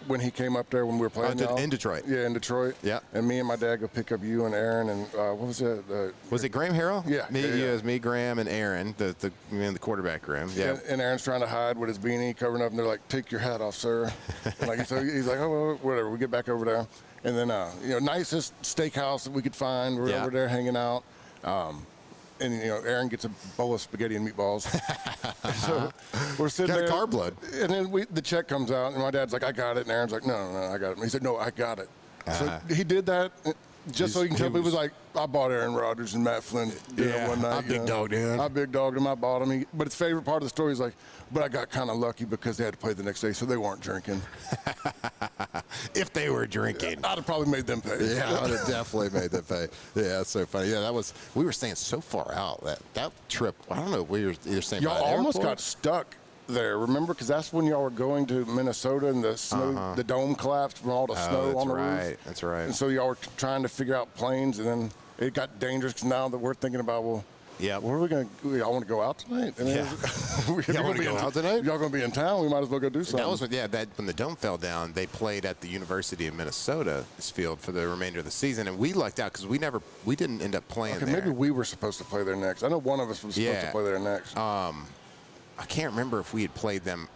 When he came up there when we were playing in Detroit. Yeah, in Detroit. Yeah. And me and my dad go pick up you and Aaron and what was it? Was it Graham Harrell? Yeah. It was me, Graham, and Aaron, the quarterback Graham. Yeah. And Aaron's trying to hide with his beanie covering up, and they're like, "Take your hat off, sir." And so he's like, "Oh, well, whatever." We get back over there, and then nicest steakhouse that we could find. We're over there hanging out. And Aaron gets a bowl of spaghetti and meatballs. So we're sitting there. Got carb load. And then the check comes out, and my dad's like, "I got it." And Aaron's like, "No, I got it." And he said, "No, I got it." So he did that just so he can tell me. He was like, "I bought Aaron Rodgers and Matt Flynn one night." I big dogged him. I big dogged him. I bought him. But his favorite part of the story is like, "But I got kind of lucky because they had to play the next day, so they weren't drinking." If they were drinking, I'd have probably made them pay. Yeah, I would have definitely made them pay. Yeah, that's so funny. Yeah, we were staying so far out that trip. I don't know. We were either staying. Y'all almost got stuck there. Remember, because that's when y'all were going to Minnesota and the snow, the dome collapsed from all the snow on the roof. That's right. And so y'all were trying to figure out planes, and then it got dangerous. Cause now that we're thinking about, well, where are we going to? Y'all want to go out tonight? I mean, y'all want to go out tonight? Y'all going to be in town? We might as well go do something. That was when the dome fell down. They played at the University of Minnesota's field for the remainder of the season, and we lucked out because we didn't end up playing there. Maybe we were supposed to play there next. I know one of us was supposed to play there next. I can't remember if we had played them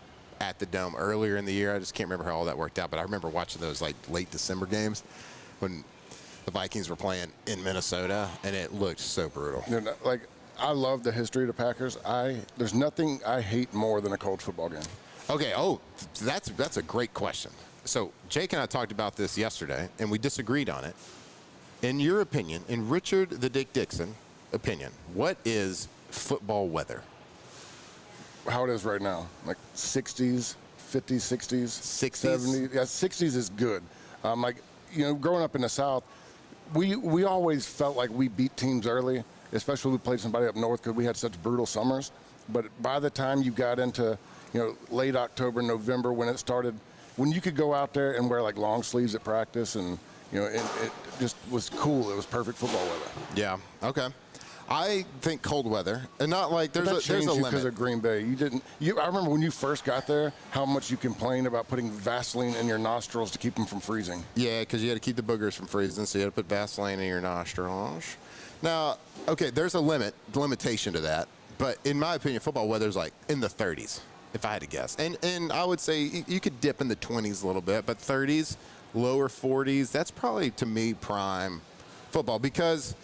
at the dome earlier in the year. I just can't remember how all that worked out. But I remember watching those like late December games when the Vikings were playing in Minnesota, and it looked so brutal. I love the history of the Packers. There's nothing I hate more than a cold football game. Okay. Oh, that's a great question. So Jake and I talked about this yesterday, and we disagreed on it. In your opinion, in Richard the Dick Dixon opinion, what is football weather? How it is right now, like 60s, 50s, 60s, 70s. Yeah, 60s is good. Growing up in the South, we always felt like we beat teams early, especially when we played somebody up north because we had such brutal summers. But by the time you got into, late October, November, when it started, when you could go out there and wear like long sleeves at practice, and it just was cool. It was perfect football weather. Yeah. Okay. I think cold weather, and not like there's a limit. Because of Green Bay, I remember when you first got there, how much you complained about putting Vaseline in your nostrils to keep them from freezing. Yeah, because you had to keep the boogers from freezing, so you had to put Vaseline in your nostrils. Now, okay, there's a limitation to that, but in my opinion, football weather's like in the 30s, if I had to guess, and I would say you could dip in the 20s a little bit, but 30s, lower 40s, that's probably to me prime football because.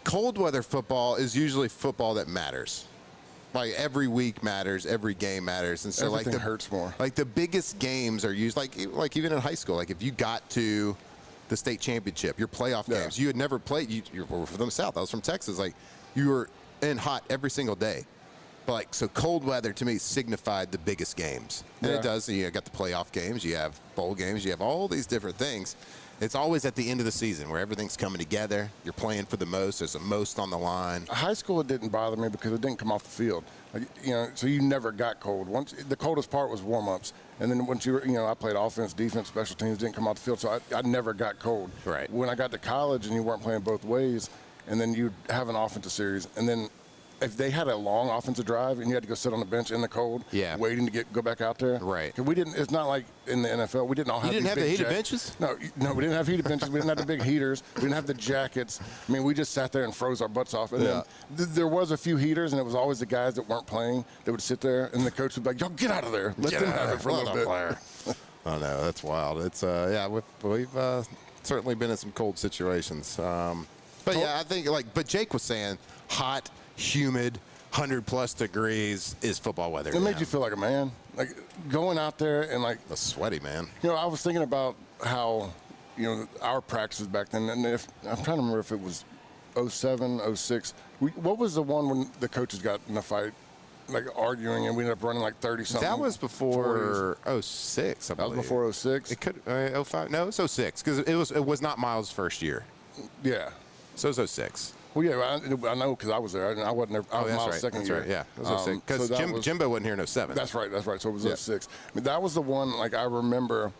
Cold weather football is usually football that matters. Like every week matters, every game matters, and so everything hurts more. Like the biggest games are used, like even in high school. Like if you got to the state championship, your playoff games. You had never played. You were from the South. I was from Texas. Like, you were in hot every single day. But like, so cold weather to me signified the biggest games. And it does. You got the playoff games. You have bowl games. You have all these different things. It's always at the end of the season where everything's coming together. You're playing for the most. There's the most on the line. High school, it didn't bother me because it didn't come off the field. Like, so you never got cold. Once the coldest part was warm-ups, and then once I played offense, defense, special teams, didn't come off the field, so I never got cold. Right. When I got to college and you weren't playing both ways, and then you'd have an offensive series, and then if they had a long offensive drive and you had to go sit on the bench in the cold, waiting to go back out there. Right. We didn't. It's not like in the NFL. We didn't all have. You didn't have the big heated benches? No, we didn't have heated benches. We didn't have the big heaters. We didn't have the jackets. I mean, we just sat there and froze our butts off. And then there was a few heaters, and it was always the guys that weren't playing that would sit there, and the coach would be like, "Yo, get out of there. Let them have it for a little bit." Oh no, that's wild. It's we've certainly been in some cold situations. But yeah, I think but Jake was saying, hot, humid, 100+ degrees is football weather. It made you feel like a man. Like going out there and like a sweaty man. I was thinking about how our practices back then, and I'm trying to remember if it was 07, 06. What was the one when the coaches got in a fight? Like arguing, and we ended up running like 30-something. That was before 06, I believe. That was before 06? It could 05. No, it was 06 because it was not Miles' first year. Yeah. So it was 06. Well, yeah, I know because I was there. I wasn't there. I was Miles' second year. Right. Yeah, it was 06. Because Jimbo wasn't here in 07. That's right. So it was 06. I mean, that was the one, like, I remember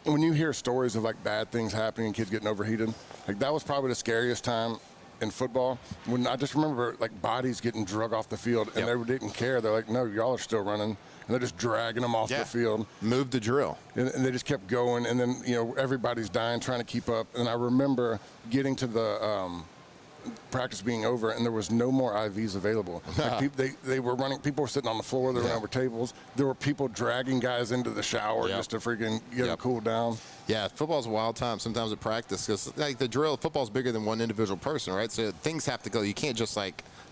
when you hear stories of, like, bad things happening and kids getting overheated, like, that was probably the scariest time in football. When I just remember, like, bodies getting drug off the field, and they didn't care. They're like, no, y'all are still running. And they're just dragging them off the field. Move the drill. And they just kept going. And then, everybody's dying, trying to keep up. And I remember getting to the practice being over, and there was no more IVs available. Like they were running. People were sitting on the floor. They were over tables. There were people dragging guys into the shower just to freaking get them cooled down. Yeah, football's a wild time sometimes at practice because like the drill, football's bigger than one individual person, right? So things have to go. You can't just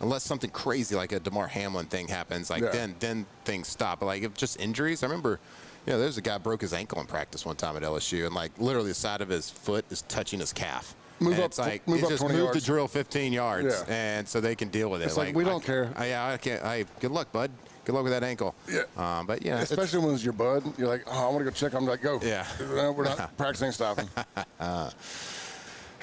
unless something crazy like a DeMar Hamlin thing happens, then things stop. But like if just injuries, I remember. There's a guy broke his ankle in practice one time at LSU, and like literally the side of his foot is touching his calf. Move up just 20 move the yards. drill 15 yards, and so they can deal with it. It's like we don't care. I can't. Good luck, bud. Good luck with that ankle. Yeah. But yeah, especially when it's your bud. You're like, I want to go check. I'm like, go. Yeah. We're not practicing stopping.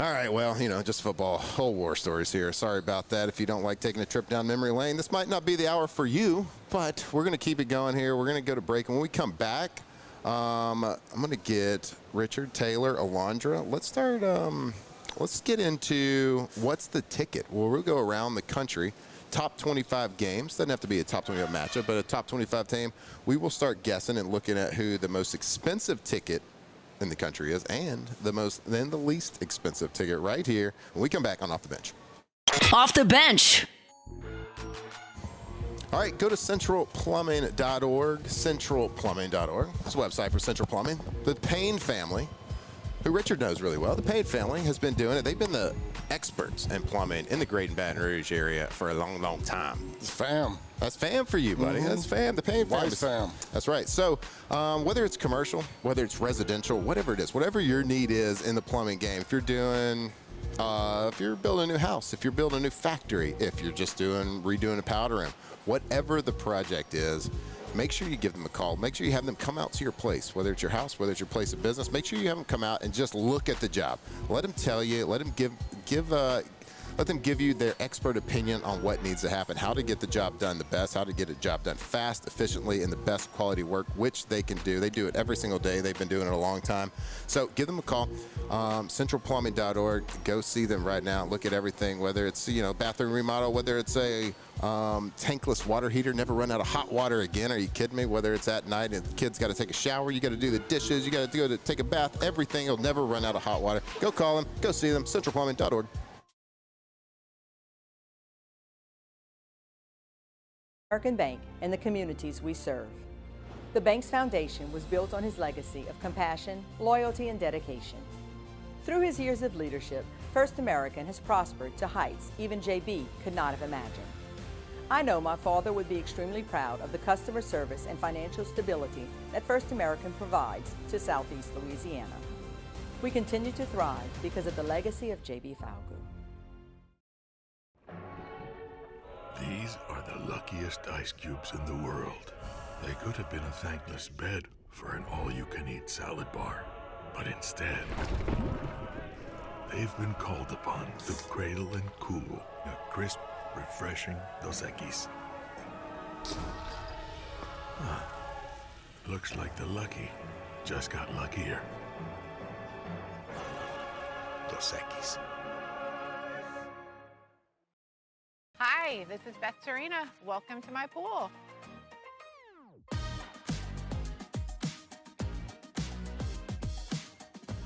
All right, well, just football, whole war stories here. Sorry about that. If you don't like taking a trip down memory lane, this might not be the hour for you, but we're going to keep it going here. We're going to go to break. And when we come back, I'm going to get Richard, Taylor, Alondra. Let's start, let's get into what's the ticket. Well, we'll go around the country. Top 25 games. Doesn't have to be a top 25 matchup, but a top 25 team. We will start guessing and looking at who the most expensive ticket in the country is, and the least expensive ticket right here when we come back on Off the Bench. Off the Bench. All right, go to centralplumbing.org, centralplumbing.org. It's a website for Central Plumbing. The Payne family, who Richard knows really well, the Payne family has been doing it. They've been the experts in plumbing in the Great and Baton Rouge area for a long, long time. It's fam. That's fam for you, buddy. That's fam. The Payne family. Fam. That's right. So whether it's commercial, whether it's residential, whatever it is, whatever your need is in the plumbing game, if you're doing, if you're building a new house, if you're building a new factory, if you're just redoing a powder room, whatever the project is, make sure you give them a call. Make sure you have them come out to your place, whether it's your house, whether it's your place of business. Make sure you have them come out and just look at the job. Let them tell you, let them give you their expert opinion on what needs to happen, how to get the job done the best, how to get a job done fast, efficiently, and the best quality work, which they can do. They do it every single day. They've been doing it a long time. So give them a call, centralplumbing.org. Go see them right now. Look at everything, whether it's, bathroom remodel, whether it's a tankless water heater, never run out of hot water again. Are you kidding me? Whether it's at night and the kids got to take a shower, you got to do the dishes, you got to go to take a bath, everything will never run out of hot water. Go call them. Go see them, centralplumbing.org. American Bank and the communities we serve. The bank's foundation was built on his legacy of compassion, loyalty, and dedication. Through his years of leadership, First American has prospered to heights even JB could not have imagined. I know my father would be extremely proud of the customer service and financial stability that First American provides to Southeast Louisiana. We continue to thrive because of the legacy of J.B. Falgout. These are the luckiest ice cubes in the world. They could have been a thankless bed for an all-you-can-eat salad bar. But instead, they've been called upon to cradle and cool a crisp, refreshing Dos Equis. Huh. Looks like the lucky just got luckier. Dos Equis. Hi, this is Beth Serena. Welcome to my pool.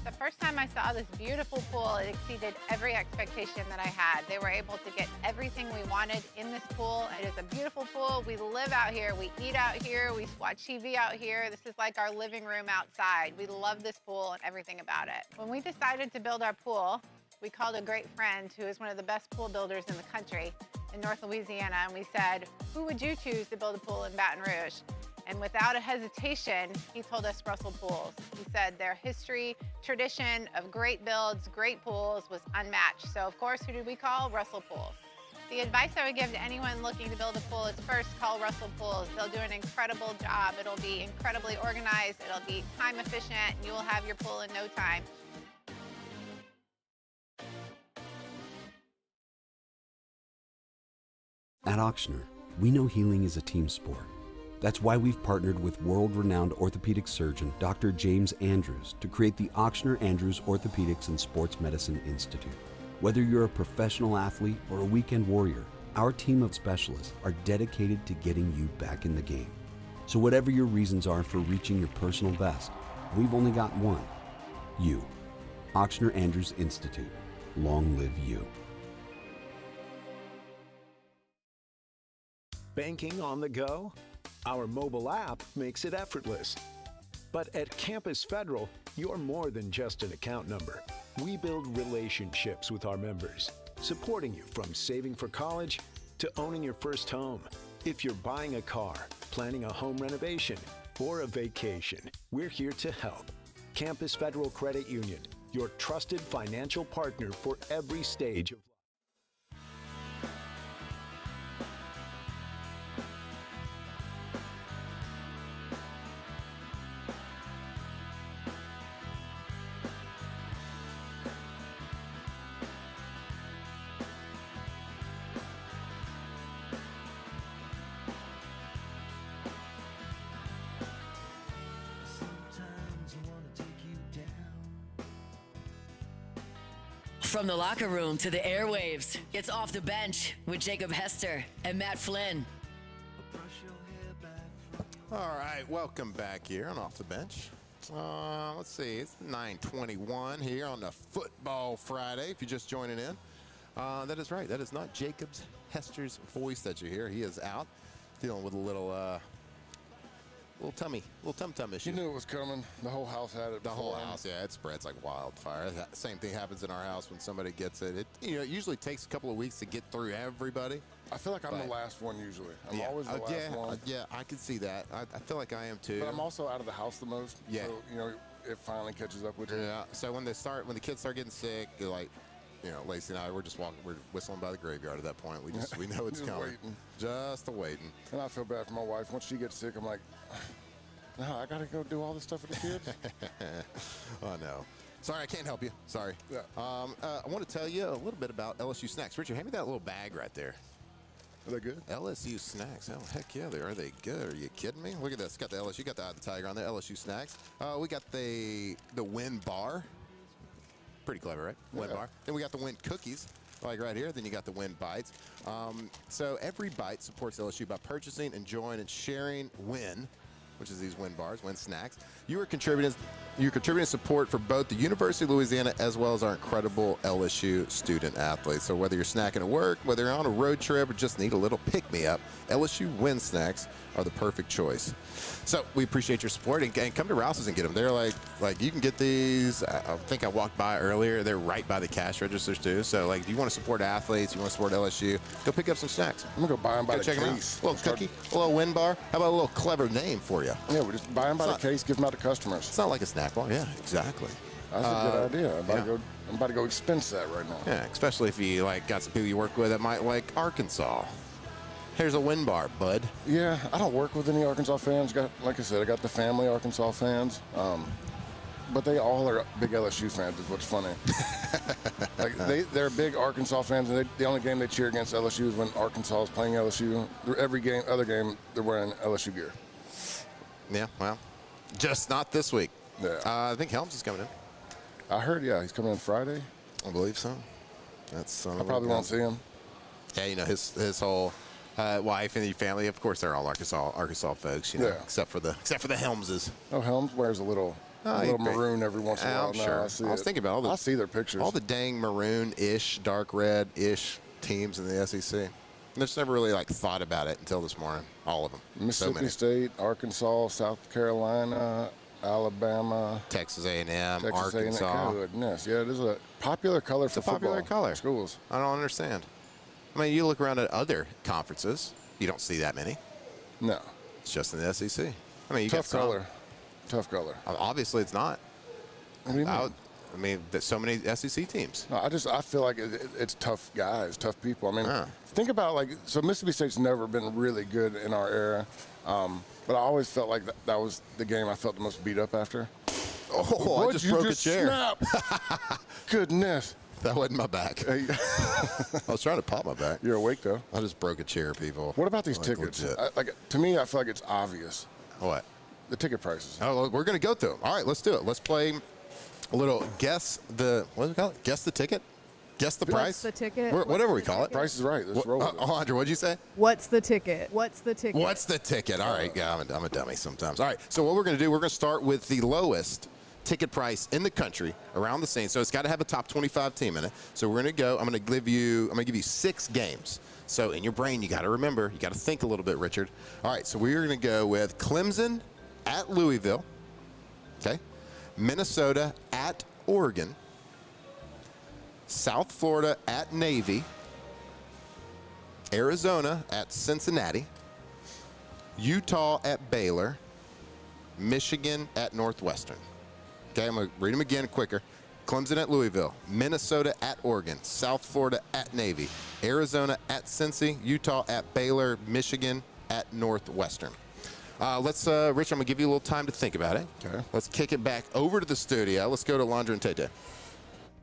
The first time I saw this beautiful pool, it exceeded every expectation that I had. They were able to get everything we wanted in this pool. It is a beautiful pool. We live out here, we eat out here, we watch TV out here. This is like our living room outside. We love this pool and everything about it. When we decided to build our pool, we called a great friend who is one of the best pool builders in the country in North Louisiana, and we said, who would you choose to build a pool in Baton Rouge? And without a hesitation, he told us Russell Pools. He said their history, tradition of great builds, great pools was unmatched. So of course, who did we call? Russell Pools. The advice I would give to anyone looking to build a pool is first call Russell Pools. They'll do an incredible job. It'll be incredibly organized. It'll be time efficient. And you will have your pool in no time. At Auctioner, we know healing is a team sport. That's why we've partnered with world-renowned orthopedic surgeon Dr. James Andrews to create the Auctioner Andrews Orthopedics and Sports Medicine Institute. Whether you're a professional athlete or a weekend warrior, our team of specialists are dedicated to getting you back in the game. So whatever your reasons are for reaching your personal best, we've only got one: you. Auctioner Andrews Institute. Long live you. Banking on the go? Our mobile app makes it effortless. But at Campus Federal, you're more than just an account number. We build relationships with our members, supporting you from saving for college to owning your first home. If you're buying a car, planning a home renovation, or a vacation, we're here to help. Campus Federal Credit Union, your trusted financial partner for every stage of life. From the locker room to the airwaves, it's Off the Bench with Jacob Hester and Matt Flynn. All right, welcome back here on Off the Bench. Let's see, it's 9:21 here on the Football Friday, if you're just joining in. That is right, that is not Jacob's Hester's voice that you hear. He is out, dealing with a little tum issue. You knew it was coming. The whole house had it. The whole house, yeah, it spreads like wildfire. Same thing happens in our house when somebody gets it. It usually takes a couple of weeks to get through everybody. I feel like I'm the last one usually. I'm always the last one. Yeah, I can see that. I feel like I am too. But I'm also out of the house the most. Yeah. So, it finally catches up with you. Yeah. So when the kids start getting sick, they're like, Lacey and I, we're whistling by the graveyard at that point. We know it's coming. Waiting. Just waiting. And I feel bad for my wife. Once she gets sick, I'm like, no, I got to go do all this stuff with the kids. Oh, no. Sorry, I can't help you. Sorry. Yeah. I want to tell you a little bit about LSU snacks. Richard, hand me that little bag right there. Are they good? LSU snacks. Oh, heck yeah, are they good? Are you kidding me? Look at this. Got the LSU, got the Eye of the Tiger on there. LSU snacks. We got the Win bar. Pretty clever, right? Win bar. Then we got the Win cookies, like right here. Then you got the Win bites. So every bite supports LSU by purchasing, enjoying, and sharing Win, which is these Win bars, Win snacks. You're contributing support for both the University of Louisiana as well as our incredible LSU student athletes. So whether you're snacking at work, whether you're on a road trip, or just need a little pick-me-up, LSU Win snacks are the perfect choice. So we appreciate your support, and come to Rouses and get them. They're like you can get these. I think I walked by earlier. They're right by the cash registers too. So if you want to support athletes, you want to support LSU, go pick up some snacks. I'm gonna go buy them by the check case. A little cookie, a little Win bar. How about a little clever name for you? Yeah, we just buy them by the case, give them out to customers. It's not like a snack bar. Yeah, exactly. That's a good idea. I'm about to go expense that right now. Yeah, especially if you got some people you work with that might like Arkansas. Here's a win bar, bud. Yeah, I don't work with any Arkansas fans. Like I said, I got the family Arkansas fans. But they all are big LSU fans, is what's funny. They're big Arkansas fans, and the only game they cheer against LSU is when Arkansas is playing LSU. Every other game, they're wearing LSU gear. Yeah, well, just not this week. Yeah. I think Helms is coming in. I heard, he's coming in Friday. I believe so. I probably won't see him. Yeah, his whole wife and family, of course, they're all Arkansas folks, except for the Helmses. Oh, Helms wears a little maroon every once in a while. I'm sure. I was thinking about I see their pictures. All the dang maroon-ish, dark red-ish teams in the SEC. I just never really thought about it until this morning. All of them. Mississippi State, Arkansas, South Carolina, Alabama, Texas A&M, Arkansas. A&M. Goodness, yeah, it is a popular color for football. It's a popular color. Schools. I don't understand. I mean, you look around at other conferences, you don't see that many. No. It's just in the SEC. I mean, you Tough got color. Tough color. Obviously, it's not. What do you mean? I mean, there's so many SEC teams. No, I feel like it's tough guys, tough people. I mean, think about so Mississippi State's never been really good in our era, but I always felt like that was the game I felt the most beat up after. Oh, I just broke a chair. Snap? Goodness. That wasn't my back. I was trying to pop my back. You're awake, though. I just broke a chair, people. What about these tickets? To me, I feel like it's obvious. What? The ticket prices. Oh, we're going to go through them. All right, let's do it. Let's play a little guess the, what do we call it? Guess the ticket? Guess the price? What's the ticket? Whatever we call it. Price is right. Let's roll with it. Alejandra, what'd you say? What's the ticket? What's the ticket? What's the ticket? All right. Yeah, I'm a dummy sometimes. All right. So what we're going to do, we're going to start with the lowest ticket price in the country around the scene. So it's got to have a top 25 team in it. So we're going to go. I'm going to give you 6 games. So in your brain, you got to remember. You got to think a little bit, Richard. All right. So we're going to go with Clemson at Louisville. Okay. Minnesota at Oregon. South Florida at Navy. Arizona at Cincinnati. Utah at Baylor. Michigan at Northwestern. Okay, I'm going to read them again quicker. Clemson at Louisville. Minnesota at Oregon. South Florida at Navy. Arizona at Cincy. Utah at Baylor. Michigan at Northwestern. Rich, I'm going to give you a little time to think about it. Okay. Let's kick it back over to the studio. Let's go to Alondra and Tay-Tay.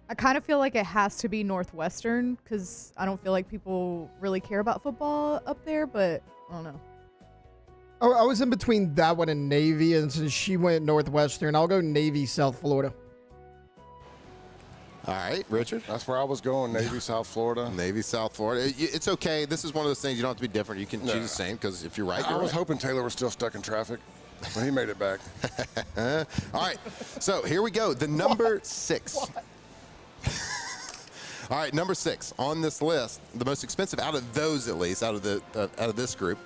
I kind of feel like it has to be Northwestern because I don't feel like people really care about football up there, but I don't know. I was in between that one and Navy, and since she went Northwestern, I'll go Navy, South Florida. All right, Richard. That's where I was going, Navy, South Florida. Navy, South Florida. It's okay. This is one of those things you don't have to be different. You can choose the same because if you're right, you're I was right. hoping Taylor was still stuck in traffic, but he made it back. All right, so here we go. The number 6. All right, number 6 on this list, the most expensive out of those, at least out of this group.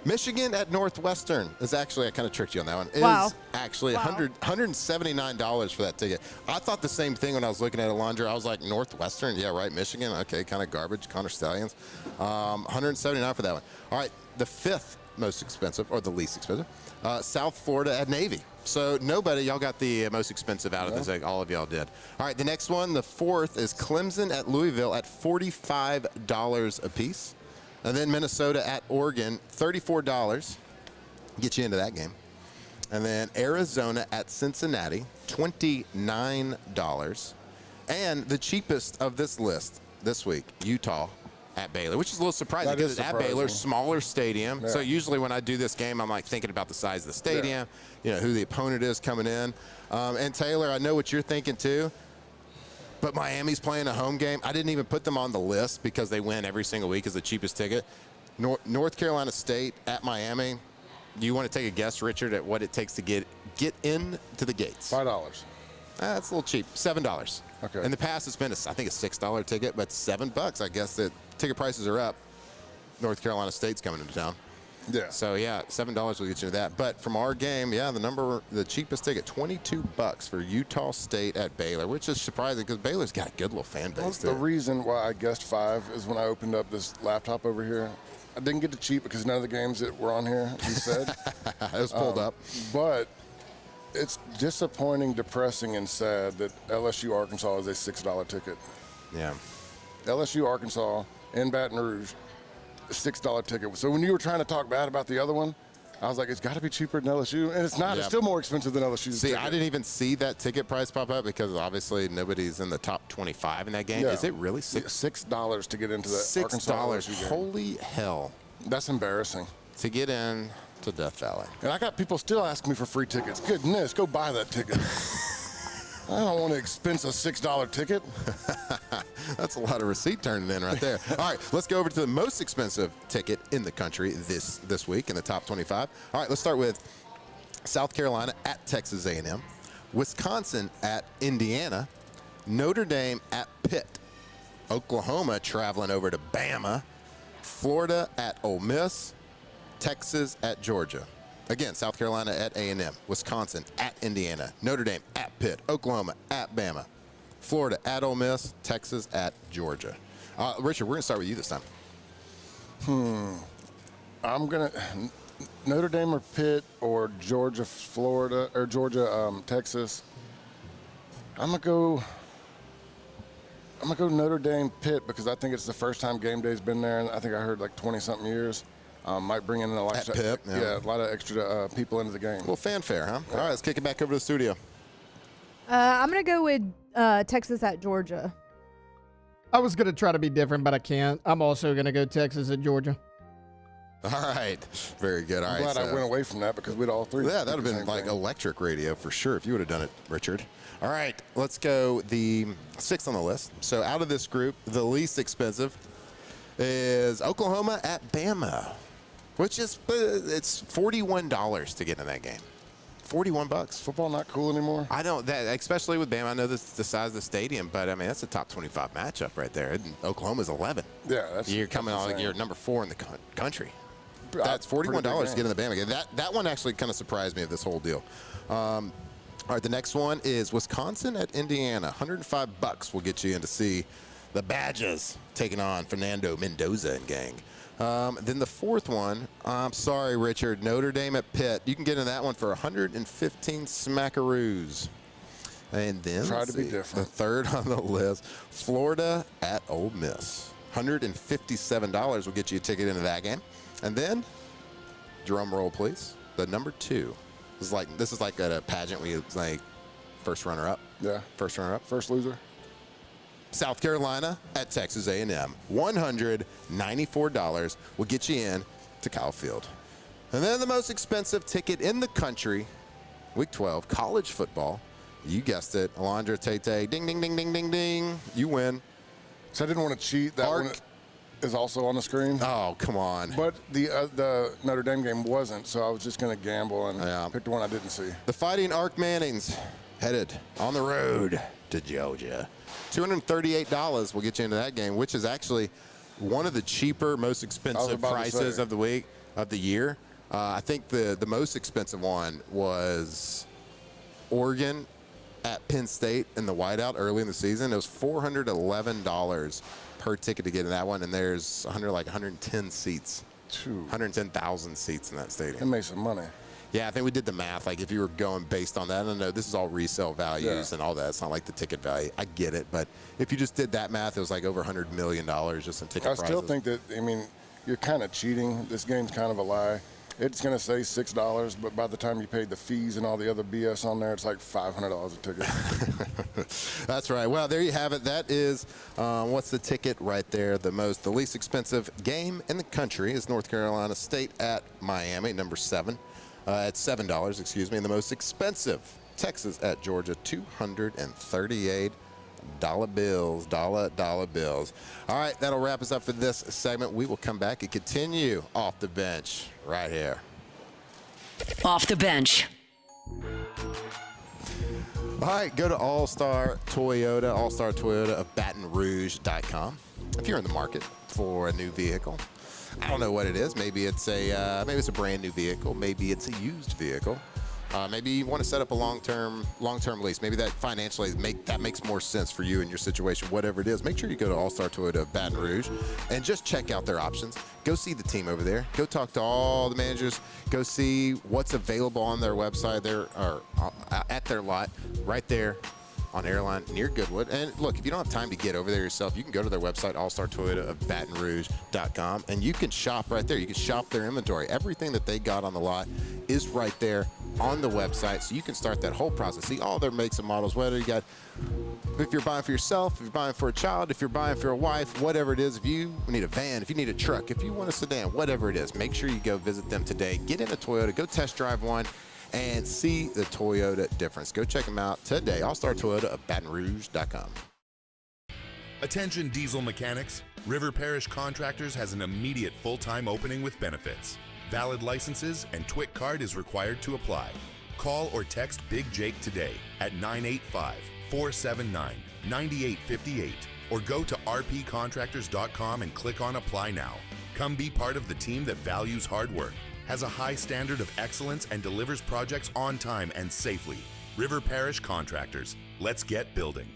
Michigan at Northwestern is actually, I kind of tricked you on that one. Is actually $179 for that ticket. I thought the same thing when I was looking at Alondra. I was like, Northwestern? Yeah, right, Michigan. Okay, kind of garbage. Connor Stallions. $179 for that one. All right, the 5th most expensive, or the least expensive, South Florida at Navy. So nobody, y'all got the most expensive out of this. Like all of y'all did. All right, the next one, the 4th, is Clemson at Louisville at $45 a piece. And then Minnesota at Oregon, $34. Get you into that game. And then Arizona at Cincinnati, $29. And the cheapest of this list this week, Utah at Baylor, which is a little surprising because it's at Baylor, smaller stadium. Yeah. So usually when I do this game, I'm like thinking about the size of the stadium, you know, who the opponent is coming in. And Taylor, I know what you're thinking too. But Miami's playing a home game. I didn't even put them on the list because they win every single week as the cheapest ticket. North Carolina State at Miami. Do you want to take a guess, Richard, at what it takes to get into the gates? $5. That's a little cheap. $7. Okay. In the past, it's been, I think, a $6 ticket, but $7. I guess the ticket prices are up. North Carolina State's coming into town. Yeah. So yeah, $7 will get you that. But from our game, yeah, the cheapest ticket, $22 for Utah State at Baylor, which is surprising because Baylor's got a good little fan base too. The reason why I guessed 5 is when I opened up this laptop over here. I didn't get it cheap because none of the games that were on here, you said. It was pulled up. But It's disappointing, depressing, and sad that LSU-Arkansas is a $6 ticket. Yeah. LSU-Arkansas in Baton Rouge, $6 ticket. So when you were trying to talk bad about the other one, I was like, it's got to be cheaper than LSU, and it's not. Yep. It's still more expensive than LSU's See, ticket. I didn't even see that ticket price pop up because obviously nobody's in the top 25 in that game. Yeah. Is it really $6 to get into the Arkansas $6? LSU game. Holy hell. That's embarrassing. To get in to Death Valley. And I got people still asking me for free tickets. Goodness, go buy that ticket. I don't want to expense a $6 ticket. That's a lot of receipt turning in right there. All right, let's go over to the most expensive ticket in the country this week in the top 25. All right, let's start with South Carolina at Texas A&M, Wisconsin at Indiana, Notre Dame at Pitt, Oklahoma traveling over to Bama, Florida at Ole Miss, Texas at Georgia. Again, South Carolina at A&M, Wisconsin at Indiana, Notre Dame at Pitt, Oklahoma at Bama, Florida at Ole Miss, Texas at Georgia. Richard, we're going to start with you this time. I'm going to Notre Dame or Pitt or Georgia, Florida, or Georgia, Texas. I'm going to go Notre Dame Pitt because I think it's the first time game day's been there, and I think I heard like 20-something years. Might bring in a lot of a lot of extra people into the game. Well, fanfare, huh? All right, let's kick it back over to the studio. I'm going to go with Texas at Georgia. I was going to try to be different, but I can't. I'm also going to go Texas at Georgia. All right. Very good. All I'm right. glad I went away from that because we'd all three. Yeah, that would have been like electric radio for sure if you would have done it, Richard. All right, let's go the sixth on the list. So out of this group, the least expensive is Oklahoma at Bama, which is it's $41 to get in that game. $41. Football not cool anymore? I don't, especially with Bama. I know this is the size of the stadium, but I mean, that's a top 25 matchup right there. And Oklahoma's 11. Yeah, that's You're coming on, like, you're number 4 in the country. That's $41 to get in the Bama game. That one actually kind of surprised me of this whole deal. All right, the next one is Wisconsin at Indiana. $105 will get you in to see the Badgers taking on Fernando Mendoza and gang. Then the fourth one, I'm sorry, Richard, Notre Dame at Pitt. You can get in that one for 115 smackaroos. And then try to be different. The third on the list, Florida at Ole Miss. $157 will get you a ticket into that game. And then, drum roll, please. The number 2. This is like at a pageant where you like first runner up. Yeah. First runner up. First loser. South Carolina at Texas A&M. $194 will get you in to Kyle Field. And then the most expensive ticket in the country, Week 12, college football. You guessed it, Alondra Tate. Ding, ding, ding, ding, ding, ding. You win. So I didn't want to cheat. That one is also on the screen. Oh, come on. But the Notre Dame game wasn't, so I was just going to gamble and pick the one I didn't see. The Fighting Ark Mannings headed on the road to Georgia. $238 will get you into that game, which is actually one of the cheaper, most expensive prices of the week, of the year. I think the most expensive one was Oregon at Penn State in the whiteout early in the season. It was $411 per ticket to get in that one, and there's 110 seats. 110,000 seats in that stadium. It made some money. Yeah, I think we did the math. Like, if you were going based on that, I know this is all resale values and all that. It's not like the ticket value. I get it. But if you just did that math, it was like over $100 million just in ticket prices. I still think that, I mean, you're kind of cheating. This game's kind of a lie. It's going to say $6, but by the time you paid the fees and all the other BS on there, it's like $500 a ticket. That's right. Well, there you have it. That is what's the ticket right there. The least expensive game in the country is North Carolina State at Miami, number 7. At $7, excuse me. And the most expensive, Texas at Georgia, $238 bills, dollar bills. All right, that'll wrap us up for this segment. We will come back and continue Off the Bench right here. Off the Bench. All right, go to All-Star Toyota of Baton Rouge.com. If you're in the market for a new vehicle, I don't know what it is. Maybe it's a brand new vehicle. Maybe it's a used vehicle. Maybe you want to set up a long-term lease. Maybe that financially makes more sense for you in your situation, whatever it is. Make sure you go to All-Star Toyota Baton Rouge and just check out their options. Go see the team over there. Go talk to all the managers. Go see what's available on their website there or at their lot right there on Airline near Goodwood. And look, if you don't have time to get over there yourself, you can go to their website, allstartoyotaofbatonrouge.com, and you can shop right there. You can shop their inventory. Everything that they got on the lot is right there on the website, so you can start that whole process. See all their makes and models, whether you got, if you're buying for yourself, if you're buying for a child, if you're buying for a wife, whatever it is, if you need a van, if you need a truck, if you want a sedan, whatever it is, make sure you go visit them today. Get in a Toyota, go test drive one, and see the Toyota difference. Go check them out today. All-Star Toyota of BatonRouge.com. Attention diesel mechanics. River Parish Contractors has an immediate full-time opening with benefits. Valid licenses and TWIC card is required to apply. Call or text Big Jake today at 985-479-9858 or go to rpcontractors.com and click on Apply Now. Come be part of the team that values hard work, has a high standard of excellence, and delivers projects on time and safely. River Parish Contractors. Let's get building.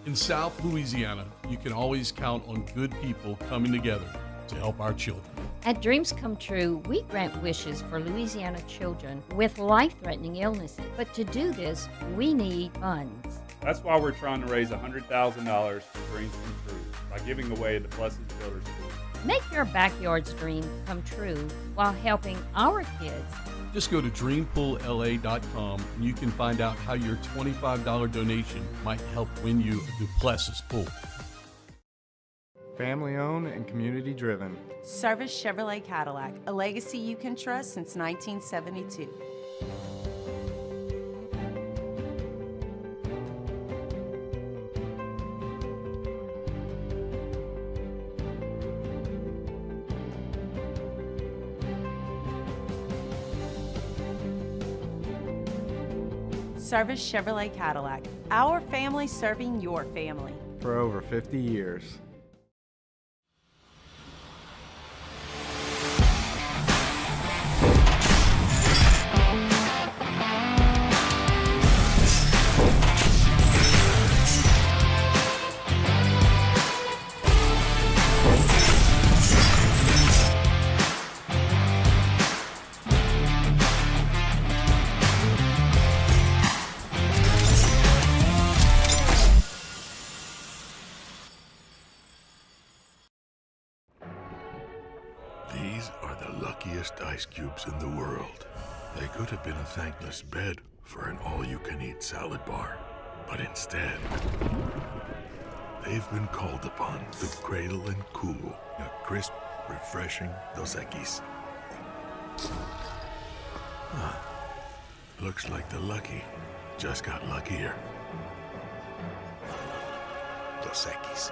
In South Louisiana, you can always count on good people coming together to help our children. At Dreams Come True, we grant wishes for Louisiana children with life-threatening illnesses. But to do this, we need funds. That's why we're trying to raise $100,000 for Dreams Come True by giving away the Blessed Children's School. Make your backyard's dream come true while helping our kids. Just go to dreampoolla.com and you can find out how your $25 donation might help win you a Duplessis pool. Family owned and community driven. Service Chevrolet Cadillac, a legacy you can trust since 1972. Service Chevrolet Cadillac, our family serving your family. For over 50 years. These are the luckiest ice cubes in the world. They could have been a thankless bed for an all-you-can-eat salad bar. But instead, they've been called upon to cradle and cool a crisp, refreshing Dos Equis. Looks like the lucky just got luckier. Dos Equis.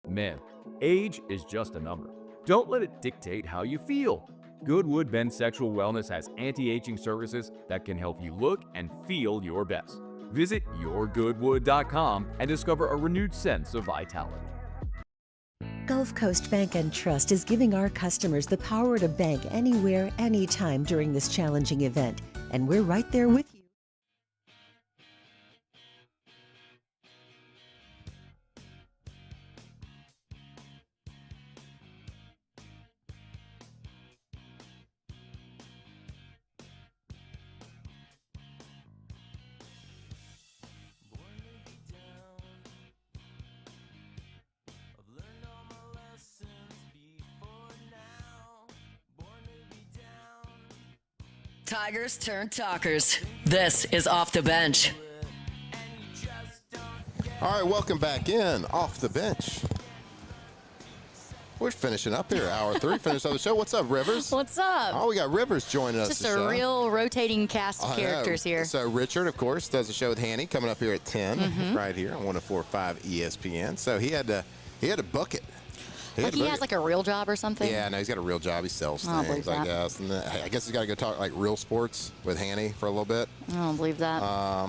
Man, age is just a number. Don't let it dictate how you feel. Goodwood Men's Sexual Wellness has anti-aging services that can help you look and feel your best. Visit yourgoodwood.com and discover a renewed sense of vitality. Gulf Coast Bank and Trust is giving our customers the power to bank anywhere, anytime during this challenging event. And we're right there with you. Tigers turn talkers. This is Off the Bench. All right, welcome back in Off the Bench. We're finishing up here, hour 3, finish up the show. What's up, Rivers? What's up? Oh, we got Rivers joining us. Just the a show. real rotating cast of characters here. So Richard, of course, does a show with Hanny coming up here at 10, right here on 104.5 ESPN. So he had to book it. Like he has like a real job or something? Yeah, no, he's got a real job. He sells things, I guess. And I guess he's got to go talk like real sports with Hanny for a little bit. I don't believe that. I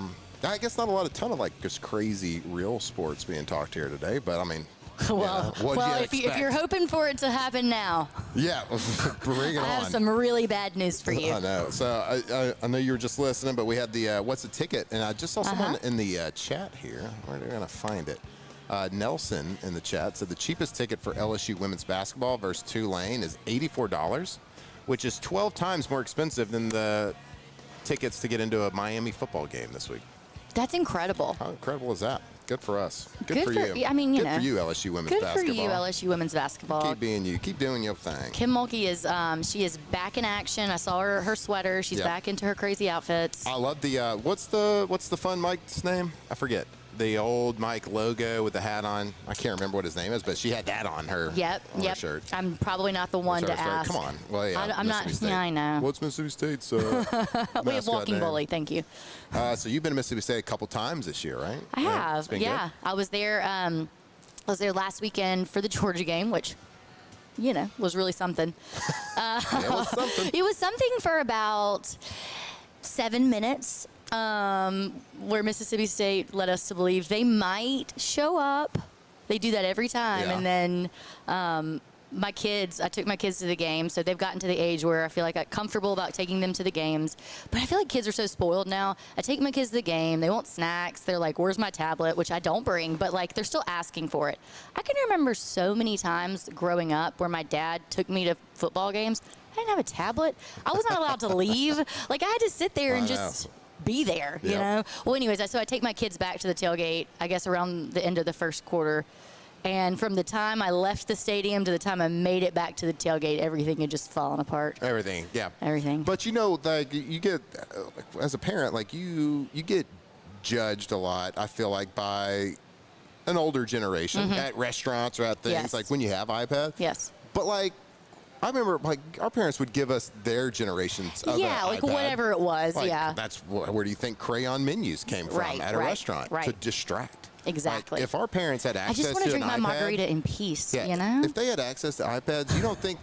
guess not a ton of like just crazy real sports being talked here today, but I mean, Well, if you're hoping for it to happen now, yeah, bring it on. I have some really bad news for you. I know. So I know you were just listening, but we had the what's the ticket, and I just saw someone in the chat here. Where are they gonna find it? Nelson in the chat said the cheapest ticket for LSU women's basketball versus Tulane is $84, which is 12 times more expensive than the tickets to get into a Miami football game this week. That's incredible. How incredible is that? Good for us. Good for you. I mean, good for you, LSU women's good basketball. Good for you, LSU women's basketball. Keep being you. Keep doing your thing. Kim Mulkey is she is back in action. I saw her sweater. She's back into her crazy outfits. I love the what's the fun Mike's name? I forget. The old Mike logo with the hat on. I can't remember what his name is, but she had that on her, her shirt. I'm probably not the one to ask. Come on. Well, yeah, I'm not. Yeah, I know. What's Mississippi State's we have walking name? bully. Thank you. So you've been to Mississippi State a couple times this year, right? I have. It's been yeah. good? I was there. I was there last weekend for the Georgia game, which, was really something. It was something. It was something for about 7 minutes. Where Mississippi State led us to believe they might show up. They do that every time. Yeah. And then I took my kids to the game, so they've gotten to the age where I feel like I'm comfortable about taking them to the games. But I feel like kids are so spoiled now. I take my kids to the game. They want snacks. They're like, where's my tablet? Which I don't bring, but like they're still asking for it. I can remember so many times growing up where my dad took me to football games. I didn't have a tablet. I was not allowed to leave. Like I had to sit there and just be there, you know? Well, anyways, so I take my kids back to the tailgate, I guess around the end of the first quarter. And from the time I left the stadium to the time I made it back to the tailgate, everything had just fallen apart. Everything, yeah. Everything. But like you get, as a parent, like you get judged a lot, I feel like, by an older generation at restaurants or at things, like when you have iPads. Yes. But like, I remember, like, our parents would give us their generations of like iPad. whatever it was, like, that's where do you think crayon menus came from at a restaurant? To distract. Exactly. Like, if our parents had access to an iPad. I just want to drink my margarita in peace, you know? If they had access to iPads, you don't think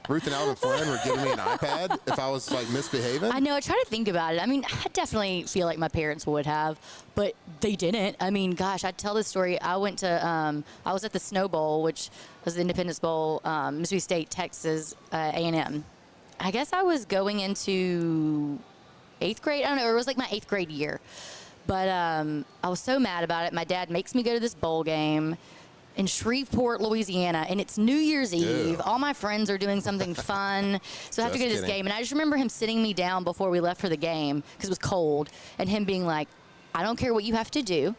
Ruth and Alvin Flynn were giving me an iPad if I was, like, misbehaving? I know. I try to think about it. I mean, I definitely feel like my parents would have, but they didn't. I mean, gosh, I'd tell this story. I went to, I was at the Snow Bowl, which was the Independence Bowl, Mississippi State, Texas, A&M. I guess I was going into 8th grade. I don't know. It was like my 8th grade year. But I was so mad about it. My dad makes me go to this bowl game in Shreveport, Louisiana, and it's New Year's Eve. All my friends are doing something fun, so I have to go to this game. And I just remember him sitting me down before we left for the game because it was cold, and him being like, I don't care what you have to do.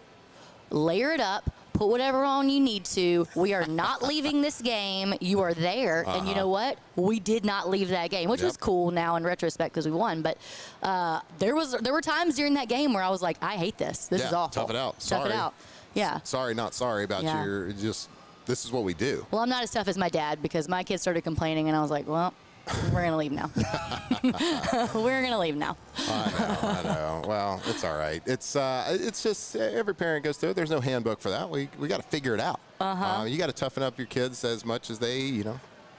Layer it up. Put whatever on you need to. We are not leaving this game. You are there. And you know what? We did not leave that game, which was cool now in retrospect because we won. But there were times during that game where I was like, I hate this. This is awful. Tough it out. Tough it out. Yeah. Sorry, not sorry about your this is what we do. Well, I'm not as tough as my dad because my kids started complaining and I was like, well, we're going to leave now. We're going to leave now. I know. Well, it's all right. It's just every parent goes through it. There's no handbook for that. We got to figure it out. You got to toughen up your kids as much as they,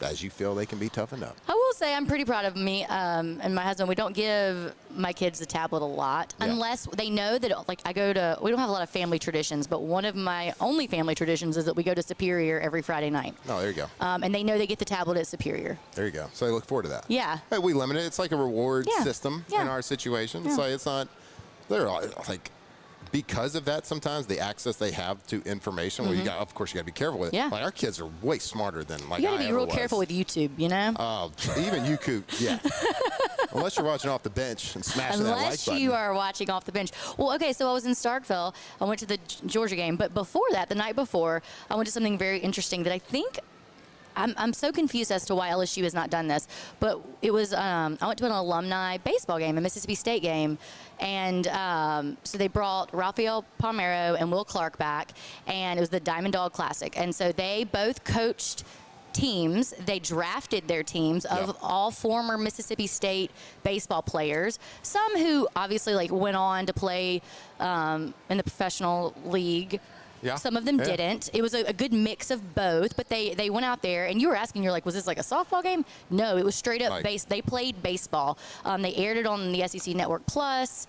as you feel they can be toughened up. I will say I'm pretty proud of me and my husband. We don't give my kids the tablet a lot unless they know that, like, we don't have a lot of family traditions, but one of my only family traditions is that we go to Superior every Friday night. Oh, there you go. And they know they get the tablet at Superior. There you go. So they look forward to that. Yeah. Hey, we limit it. It's like a reward system in our situation. So it's not, they're like, because of that, sometimes the access they have to information, well, of course, you got to be careful with it. Yeah. Like, our kids are way smarter than, like, you got to I be ever real was. careful with YouTube, you know? Even YouTube, yeah. Unless you're watching off the bench and smashing that like button. Unless you are watching off the bench. Well, okay, so I was in Starkville. I went to the Georgia game. But before that, the night before, I went to something very interesting that I think I'm so confused as to why LSU has not done this, but it was I went to an alumni baseball game, a Mississippi State game, and so they brought Rafael Palmeiro and Will Clark back, and it was the Diamond Dog Classic, and so they both coached teams. They drafted their teams of all former Mississippi State baseball players, some who obviously like went on to play in the professional league. Yeah. Some of them didn't. It was a good mix of both, but they went out there, and you were asking, you're like, was this like a softball game? No, it was straight up base. They played baseball. They aired it on the SEC Network Plus,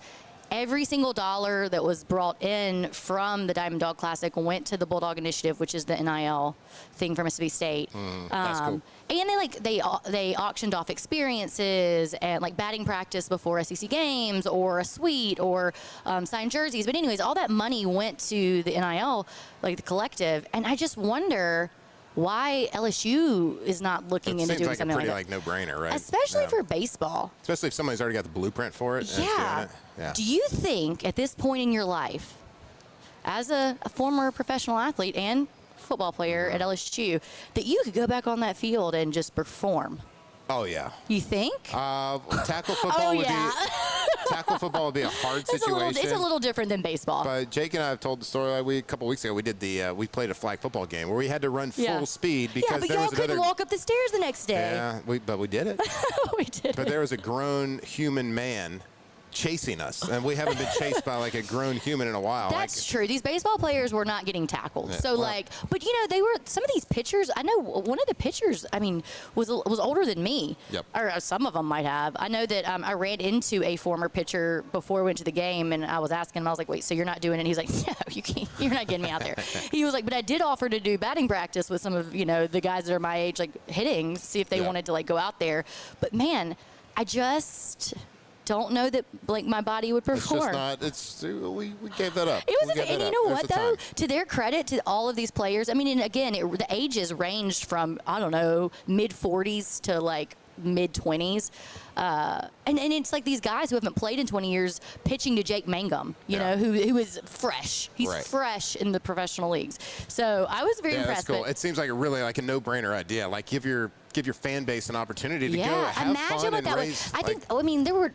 every single dollar that was brought in from the Diamond Dog Classic went to the Bulldog Initiative, which is the NIL thing for Mississippi State. That's cool. And they auctioned off experiences and like batting practice before SEC games or a suite or signed jerseys. But anyways, all that money went to the NIL, like the collective. And I just wonder why LSU is not looking into doing something like that. Seems like a pretty no-brainer, right? Especially for baseball. Especially if somebody's already got the blueprint for it. and Yeah. doing it. Yeah. Do you think at this point in your life, as a former professional athlete and football player at LSU, that you could go back on that field and just perform? Oh, yeah. You think? Tackle football tackle football would be a hard situation. It's a little different than baseball. But Jake and I have told the story a couple weeks ago. We did we played a flag football game where we had to run full speed because but there y'all was couldn't walk up the stairs the next day. Yeah, but we did it. We did. But there was a grown human man chasing us, and we haven't been chased by like a grown human in a while. That's true. These baseball players were not getting tackled. Yeah, So well- but they were, some of these pitchers, I know one of the pitchers, was older than me. Yep. Or some of them might have. I know that I ran into a former pitcher before we went to the game, and I was asking him, I was like, wait, so you're not doing it? And he's like, no, you can't. You're not getting me out there. He was like, but I did offer to do batting practice with some of, the guys that are my age, like hitting, see if they wanted to like go out there. But man, I just don't know that like my body would perform. We gave that up. It was, and you know what though? To their credit, to all of these players, and again, the ages ranged from mid 40s to like mid 20s, and it's like these guys who haven't played in 20 years pitching to Jake Mangum, who is fresh. He's fresh in the professional leagues. So I was very impressed. That's cool. It seems like a really like a no-brainer idea. Like give your fan base an opportunity to go have imagine fun what and that raise.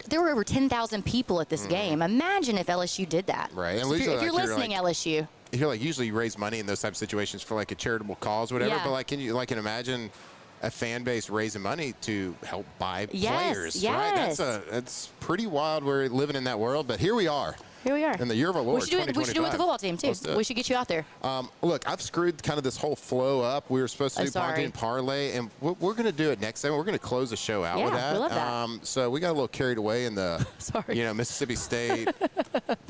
there were over 10,000 people at this game. Imagine if LSU did that. Right. So if you're listening, LSU. Usually you raise money in those type of situations for like a charitable cause, whatever. Yeah. But like, can you imagine a fan base raising money to help buy players? Yes. Right. That's pretty wild. We're living in that world, but here we are. Here we are. In the year of our Lord, we should do it with the football team, too. We should get you out there. Look, I've screwed kind of this whole flow up. We were supposed to do Pontoon Parlay, and we're going to do it next time. We're going to close the show out with that. We love that. So we got a little carried away in the Mississippi State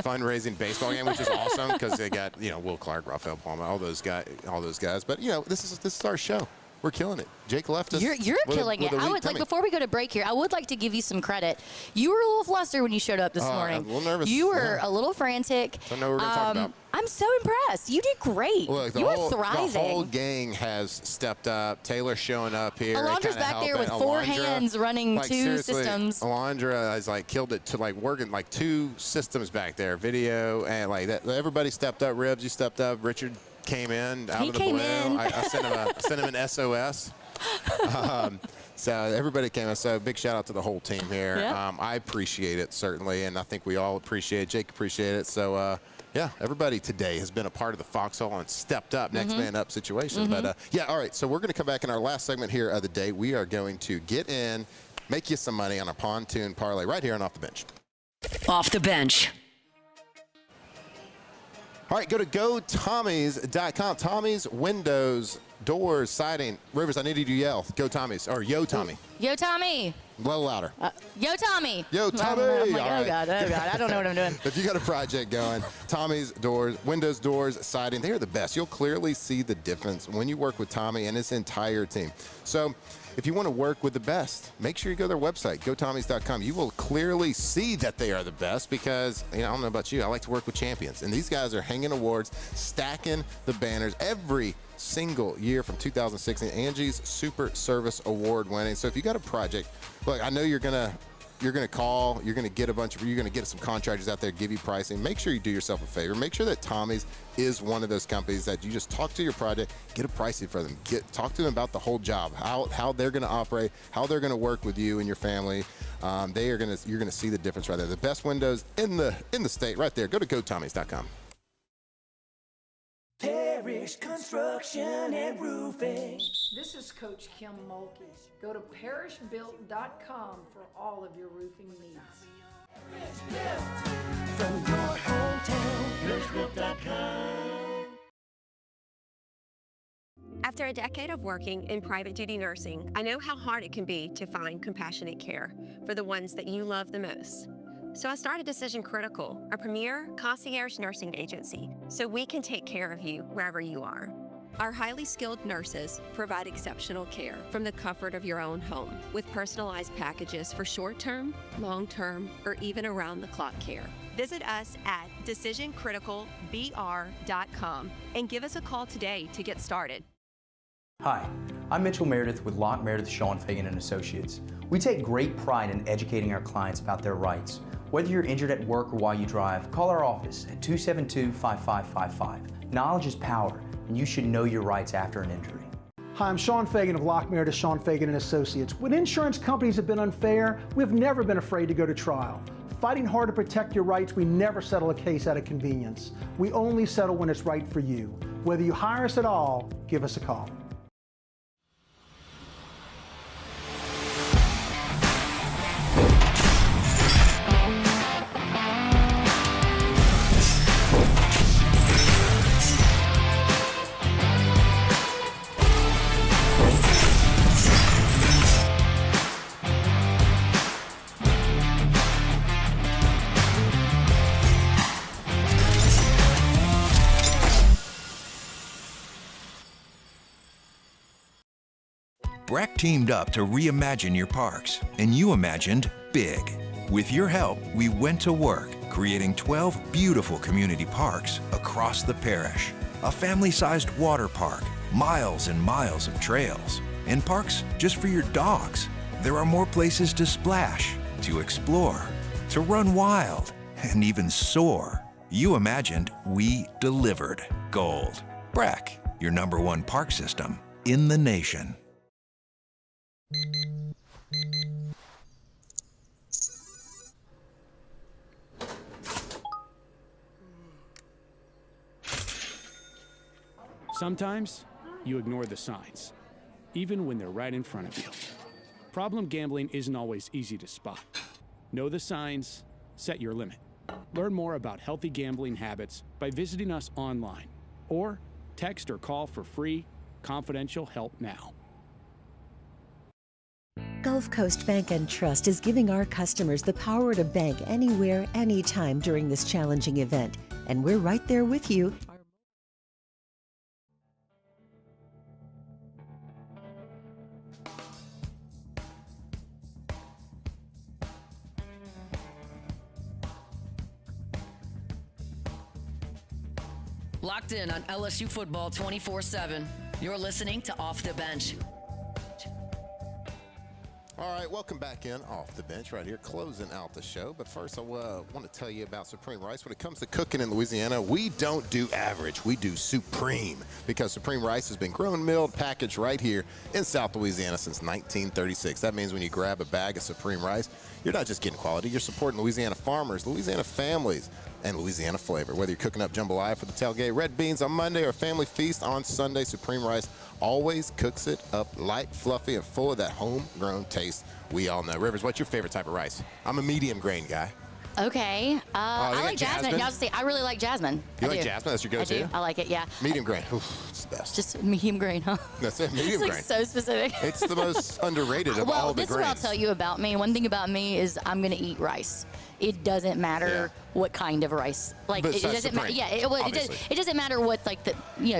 fundraising baseball game, which is awesome because they got Will Clark, Rafael Palma, all those guys. But this is our show. We're killing it. Jake left us. You're killing it. I would before we go to break here, I would like to give you some credit. You were a little flustered when you showed up this morning. A little nervous. You were a little frantic. Don't know what we're going to talk about. I'm so impressed. You did great. Look, you are thriving. The whole gang has stepped up. Taylor's showing up here. Alondra's back there with four hands running two systems. Alondra has killed it to working two systems back there, video and that. Everybody stepped up. Ribs, you stepped up. Richard came in out of the blue. I sent him an SOS. So everybody came in. So big shout out to the whole team here. Yeah. I appreciate it certainly, and I think we all appreciate it. Jake appreciated it. So everybody today has been a part of the Foxhole and stepped up, next man up situation. But all right. So we're going to come back in our last segment here of the day. We are going to get in, make you some money on a Pontoon parlay right here on Off the Bench. Off the Bench. All right, go to GoTommys.com. Tommy's Windows, Doors, Siding. Rivers, I need you to yell. Go Tommy's, or Yo Tommy. Yo Tommy. A little louder. Yo Tommy. Yo Tommy. I'm like, oh God, I don't know what I'm doing. If you got a project going, Tommy's Doors, Windows, Doors, Siding, they are the best. You'll clearly see the difference when you work with Tommy and his entire team. So if you want to work with the best, make sure you go to their website, gotommys.com. You will clearly see that they are the best because, I don't know about you, I like to work with champions. And these guys are hanging awards, stacking the banners every single year from 2016. Angie's Super Service Award winning. So if you got a project, look, I know you're gonna call, you're gonna get some contractors out there, give you pricing. Make sure you do yourself a favor. Make sure that Tommy's is one of those companies that you just talk to your project, get a pricing for them, talk to them about the whole job, how they're gonna operate, how they're gonna work with you and your family. You're gonna see the difference right there. The best windows in the state, right there. Go to gotommys.com. Parish Construction and Roofing. This is Coach Kim Mulkey. Go to parishbuilt.com for all of your roofing needs. From your hometown, parishbuilt.com. After a decade of working in private duty nursing, I know how hard it can be to find compassionate care for the ones that you love the most. So I started Decision Critical, a premier concierge nursing agency, so we can take care of you wherever you are. Our highly skilled nurses provide exceptional care from the comfort of your own home with personalized packages for short-term, long-term, or even around-the-clock care. Visit us at decisioncriticalbr.com and give us a call today to get started. Hi, I'm Mitchell Meredith with Locke Meredith, Sean Fagan & Associates. We take great pride in educating our clients about their rights. Whether you're injured at work or while you drive, call our office at 272-5555. Knowledge is power, and you should know your rights after an injury. Hi, I'm Sean Fagan of Locke Meredith, Sean Fagan & Associates. When insurance companies have been unfair, we've never been afraid to go to trial. Fighting hard to protect your rights, we never settle a case out of convenience. We only settle when it's right for you. Whether you hire us at all, give us a call. BRAC teamed up to reimagine your parks, and you imagined big. With your help, we went to work, creating 12 beautiful community parks across the parish. A family-sized water park, miles and miles of trails, and parks just for your dogs. There are more places to splash, to explore, to run wild, and even soar. You imagined, we delivered. Gold. BRAC, your #1 park system in the nation. Sometimes you ignore the signs, even when they're right in front of you. Problem gambling isn't always easy to spot. Know the signs, set your limit. Learn more about healthy gambling habits by visiting us online or text or call for free, confidential help now. Gulf Coast Bank and Trust is giving our customers the power to bank anywhere, anytime during this challenging event. And we're right there with you. Locked in on LSU football 24/7. You're listening to Off the Bench. All right, welcome back in Off the Bench right here, closing out the show. But first, I want to tell you about Supreme Rice. When it comes to cooking in Louisiana, we don't do average. We do Supreme, because Supreme Rice has been grown, milled, packaged right here in South Louisiana since 1936. That means when you grab a bag of Supreme Rice, you're not just getting quality. You're supporting Louisiana farmers, Louisiana families, and Louisiana flavor. Whether you're cooking up jambalaya for the tailgate, red beans on Monday, or family feast on Sunday, Supreme Rice always cooks it up light, fluffy, and full of that homegrown taste we all know. Rivers, what's your favorite type of rice? I'm a medium grain guy. Okay. I like jasmine. jasmine? Yeah, I was say I really like jasmine. You like jasmine? That's your go-to? I do. I like it, yeah. Medium grain. Oof, it's the best. Just medium grain, huh? That's it, medium It's grain. so specific. It's the most underrated of all the this grains. is what I'll tell you about me. One thing about me is I'm going to eat rice. It doesn't matter what kind of rice. Like it doesn't matter. Yeah, it doesn't matter what, like, the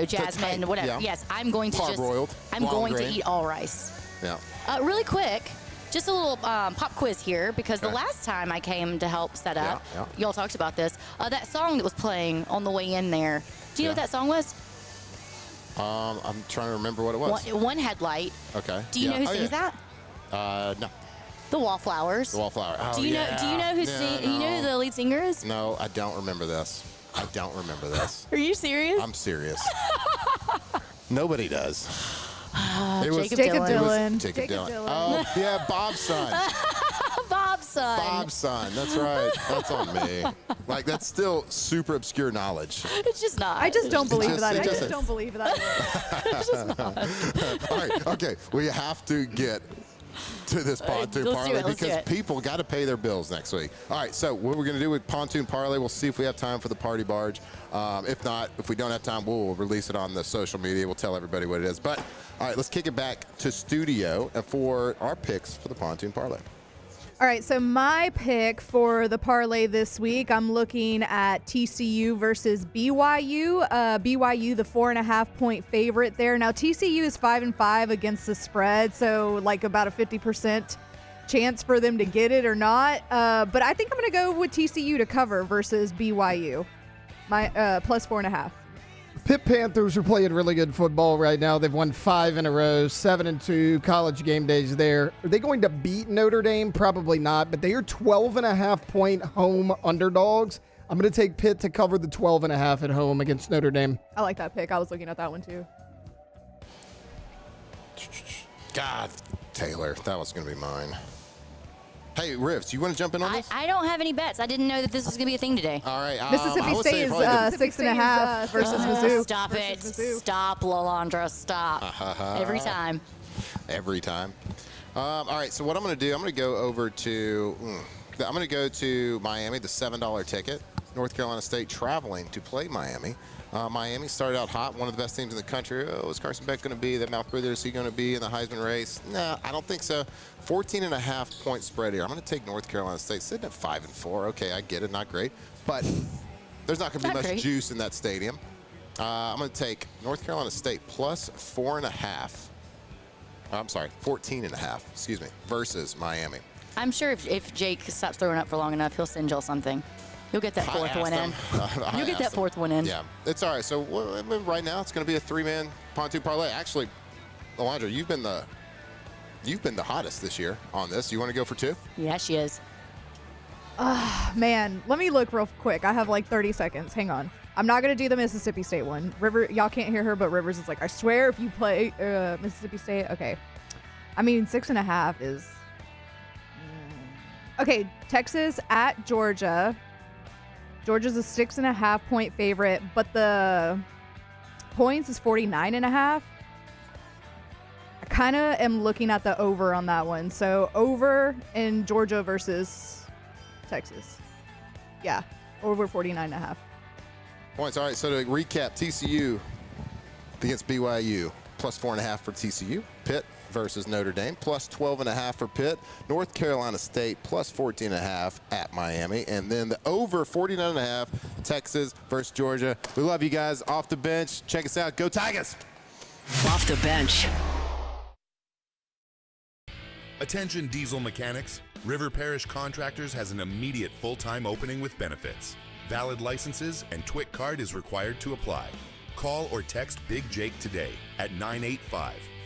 jasmine, whatever. yeah. Yes, I'm going to Parboiled, I'm long going grain. to eat all rice. Yeah. Really quick, just a little pop quiz here, because the last time I came to help set up, y'all talked about this. That song that was playing on the way in there. Do you know what that song was? I'm trying to remember what it was. One Headlight. Okay. Do you know who sings that? No. The Wallflowers. The Wallflower. Oh, Do you know who you know who the lead singer is? No, I don't remember this. I don't remember this. Are you serious? I'm serious. Nobody does. Jacob Dylan. Jacob Dylan. Oh, yeah, Bob's son. Bob's son. Bob's son. That's right. That's on me. Like, that's still super obscure knowledge. It's just not. I just don't believe that. I just just don't believe that. It's just not. All right. Okay. We have to get to this Pontoon parlay because people got to pay their bills next week. All right, so what we're going to do with Pontoon parlay, we'll see if we have time for the party barge. If not, if we don't have time, we'll release it on the social media. We'll tell everybody what it is. But all right, let's kick it back to studio for our picks for the Pontoon parlay. All right, so my pick for the parlay this week, I'm looking at TCU versus BYU. BYU, the 4.5-point favorite there. Now, TCU is 5-5 against the spread, so like about a 50% chance for them to get it or not. But I think I'm going to go with TCU to cover versus BYU. My plus 4.5. Pitt Panthers are playing really good football right now. They've won 5 in a row, 7-2. College game days there. Are they going to beat Notre Dame? Probably not, but they are 12.5-point home underdogs. I'm going to take Pitt to cover the 12.5 at home against Notre Dame. I like that pick. I was looking at that one too. God, Taylor, that was going to be mine. Hey, Rivs, you want to jump in on this? I don't have any bets. I didn't know that this was going to be a thing today. All right. Mississippi State is 6.5 versus Mizzou. Stop it. Stop, Lalandra. Stop. Every time. Every time. All right, so what I'm going to do, I'm going to go over to Miami, the $7 ticket. North Carolina State traveling to play Miami. Miami started out hot, one of the best teams in the country. Oh, is Carson Beck going to be the mouth breather? Is he going to be in the Heisman race? No, I don't think so. 14.5-point spread here. I'm going to take North Carolina State, sitting at 5-4. Okay, I get it, not great, but there's not going to be much juice in that stadium. I'm going to take North Carolina State plus 4.5. I'm sorry, 14.5. Excuse me, versus Miami. I'm sure if Jake stops throwing up for long enough, he'll send y'all something. You'll get that fourth one in. You'll get that fourth one in. Yeah, it's all right. So right now it's going to be a 3-man pontoon parlay. Actually, Alondra, you've been the hottest this year on this. You want to go for 2? Yeah, she is. Man, let me look real quick. I have like 30 seconds. Hang on. I'm not going to do the Mississippi State one. Y'all can't hear her, but Rivers is like, I swear if you play Mississippi State, okay. I mean, 6.5 is... Okay, Texas at Georgia. Georgia's a 6.5-point favorite, but the points is 49.5. I kind of am looking at the over on that one. So over in Georgia versus Texas. Yeah, over 49.5. Points. All right, so to recap, TCU against BYU, plus 4.5 for TCU. Pitt versus Notre Dame, plus 12.5 for Pitt. North Carolina State, plus 14.5 at Miami. And then the over 49.5, Texas versus Georgia. We love you guys. Off the bench. Check us out. Go Tigers. Off the bench. Attention diesel mechanics. River Parish Contractors has an immediate full-time opening with benefits. Valid licenses and TWIC card is required to apply. Call or text Big Jake today at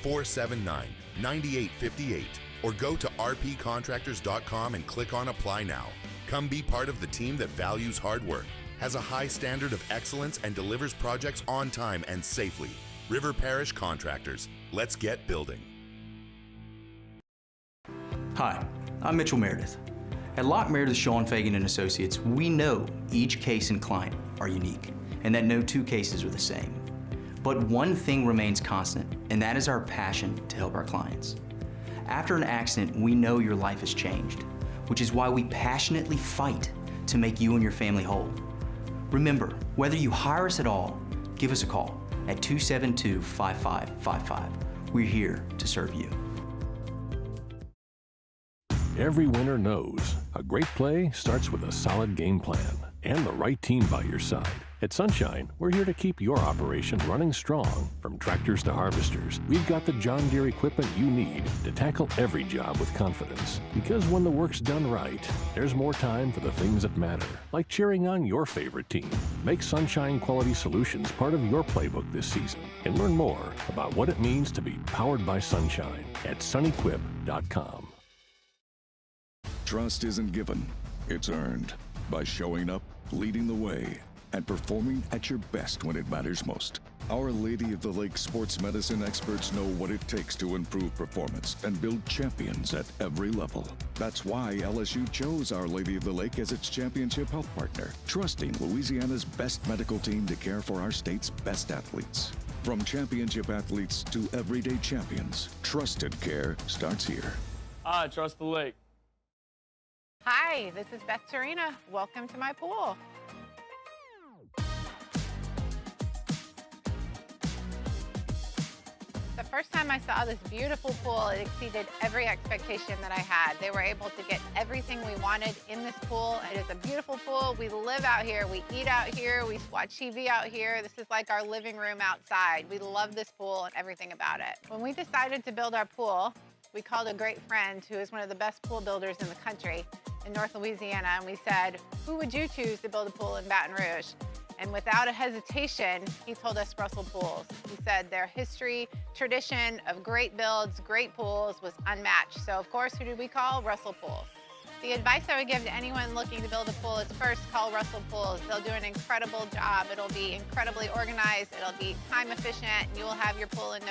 985-479-9858 or go to rpcontractors.com and click on Apply Now. Come be part of the team that values hard work, has a high standard of excellence, and delivers projects on time and safely. River Parish Contractors. Let's get building. Hi, I'm Mitchell Meredith. At Locke Meredith, Sean Fagan and Associates, we know each case and client are unique and that no two cases are the same. But one thing remains constant, and that is our passion to help our clients. After an accident, we know your life has changed, which is why we passionately fight to make you and your family whole. Remember, whether you hire us at all, give us a call at 272-5555. We're here to serve you. Every winner knows a great play starts with a solid game plan and the right team by your side. At Sunshine, we're here to keep your operation running strong. From tractors to harvesters, we've got the John Deere equipment you need to tackle every job with confidence. Because when the work's done right, there's more time for the things that matter, like cheering on your favorite team. Make Sunshine Quality Solutions part of your playbook this season and learn more about what it means to be powered by Sunshine at sunequip.com. Trust isn't given, it's earned by showing up, leading the way, and performing at your best when it matters most. Our Lady of the Lake sports medicine experts know what it takes to improve performance and build champions at every level. That's why LSU chose Our Lady of the Lake as its championship health partner, trusting Louisiana's best medical team to care for our state's best athletes. From championship athletes to everyday champions, trusted care starts here. I trust the lake. Hi, this is Beth Tarina. Welcome to my pool. The First time I saw this beautiful pool, it exceeded every expectation that I had. They were able to get everything we wanted in this pool. It is a beautiful pool. We live out here, we eat out here, we watch TV out here. This is like our living room outside. We love this pool and everything about it. When we decided to build our pool, we called a great friend who is one of the best pool builders in the country in North Louisiana, and we said, who would you choose to build a pool in Baton Rouge? And without a hesitation, he told us Russell Pools. He said their history, tradition of great builds, great pools was unmatched. So of course, who did we call? Russell Pools. The advice I would give to anyone looking to build a pool is first call Russell Pools. They'll do an incredible job. It'll be incredibly organized. It'll be time efficient. You will have your pool in no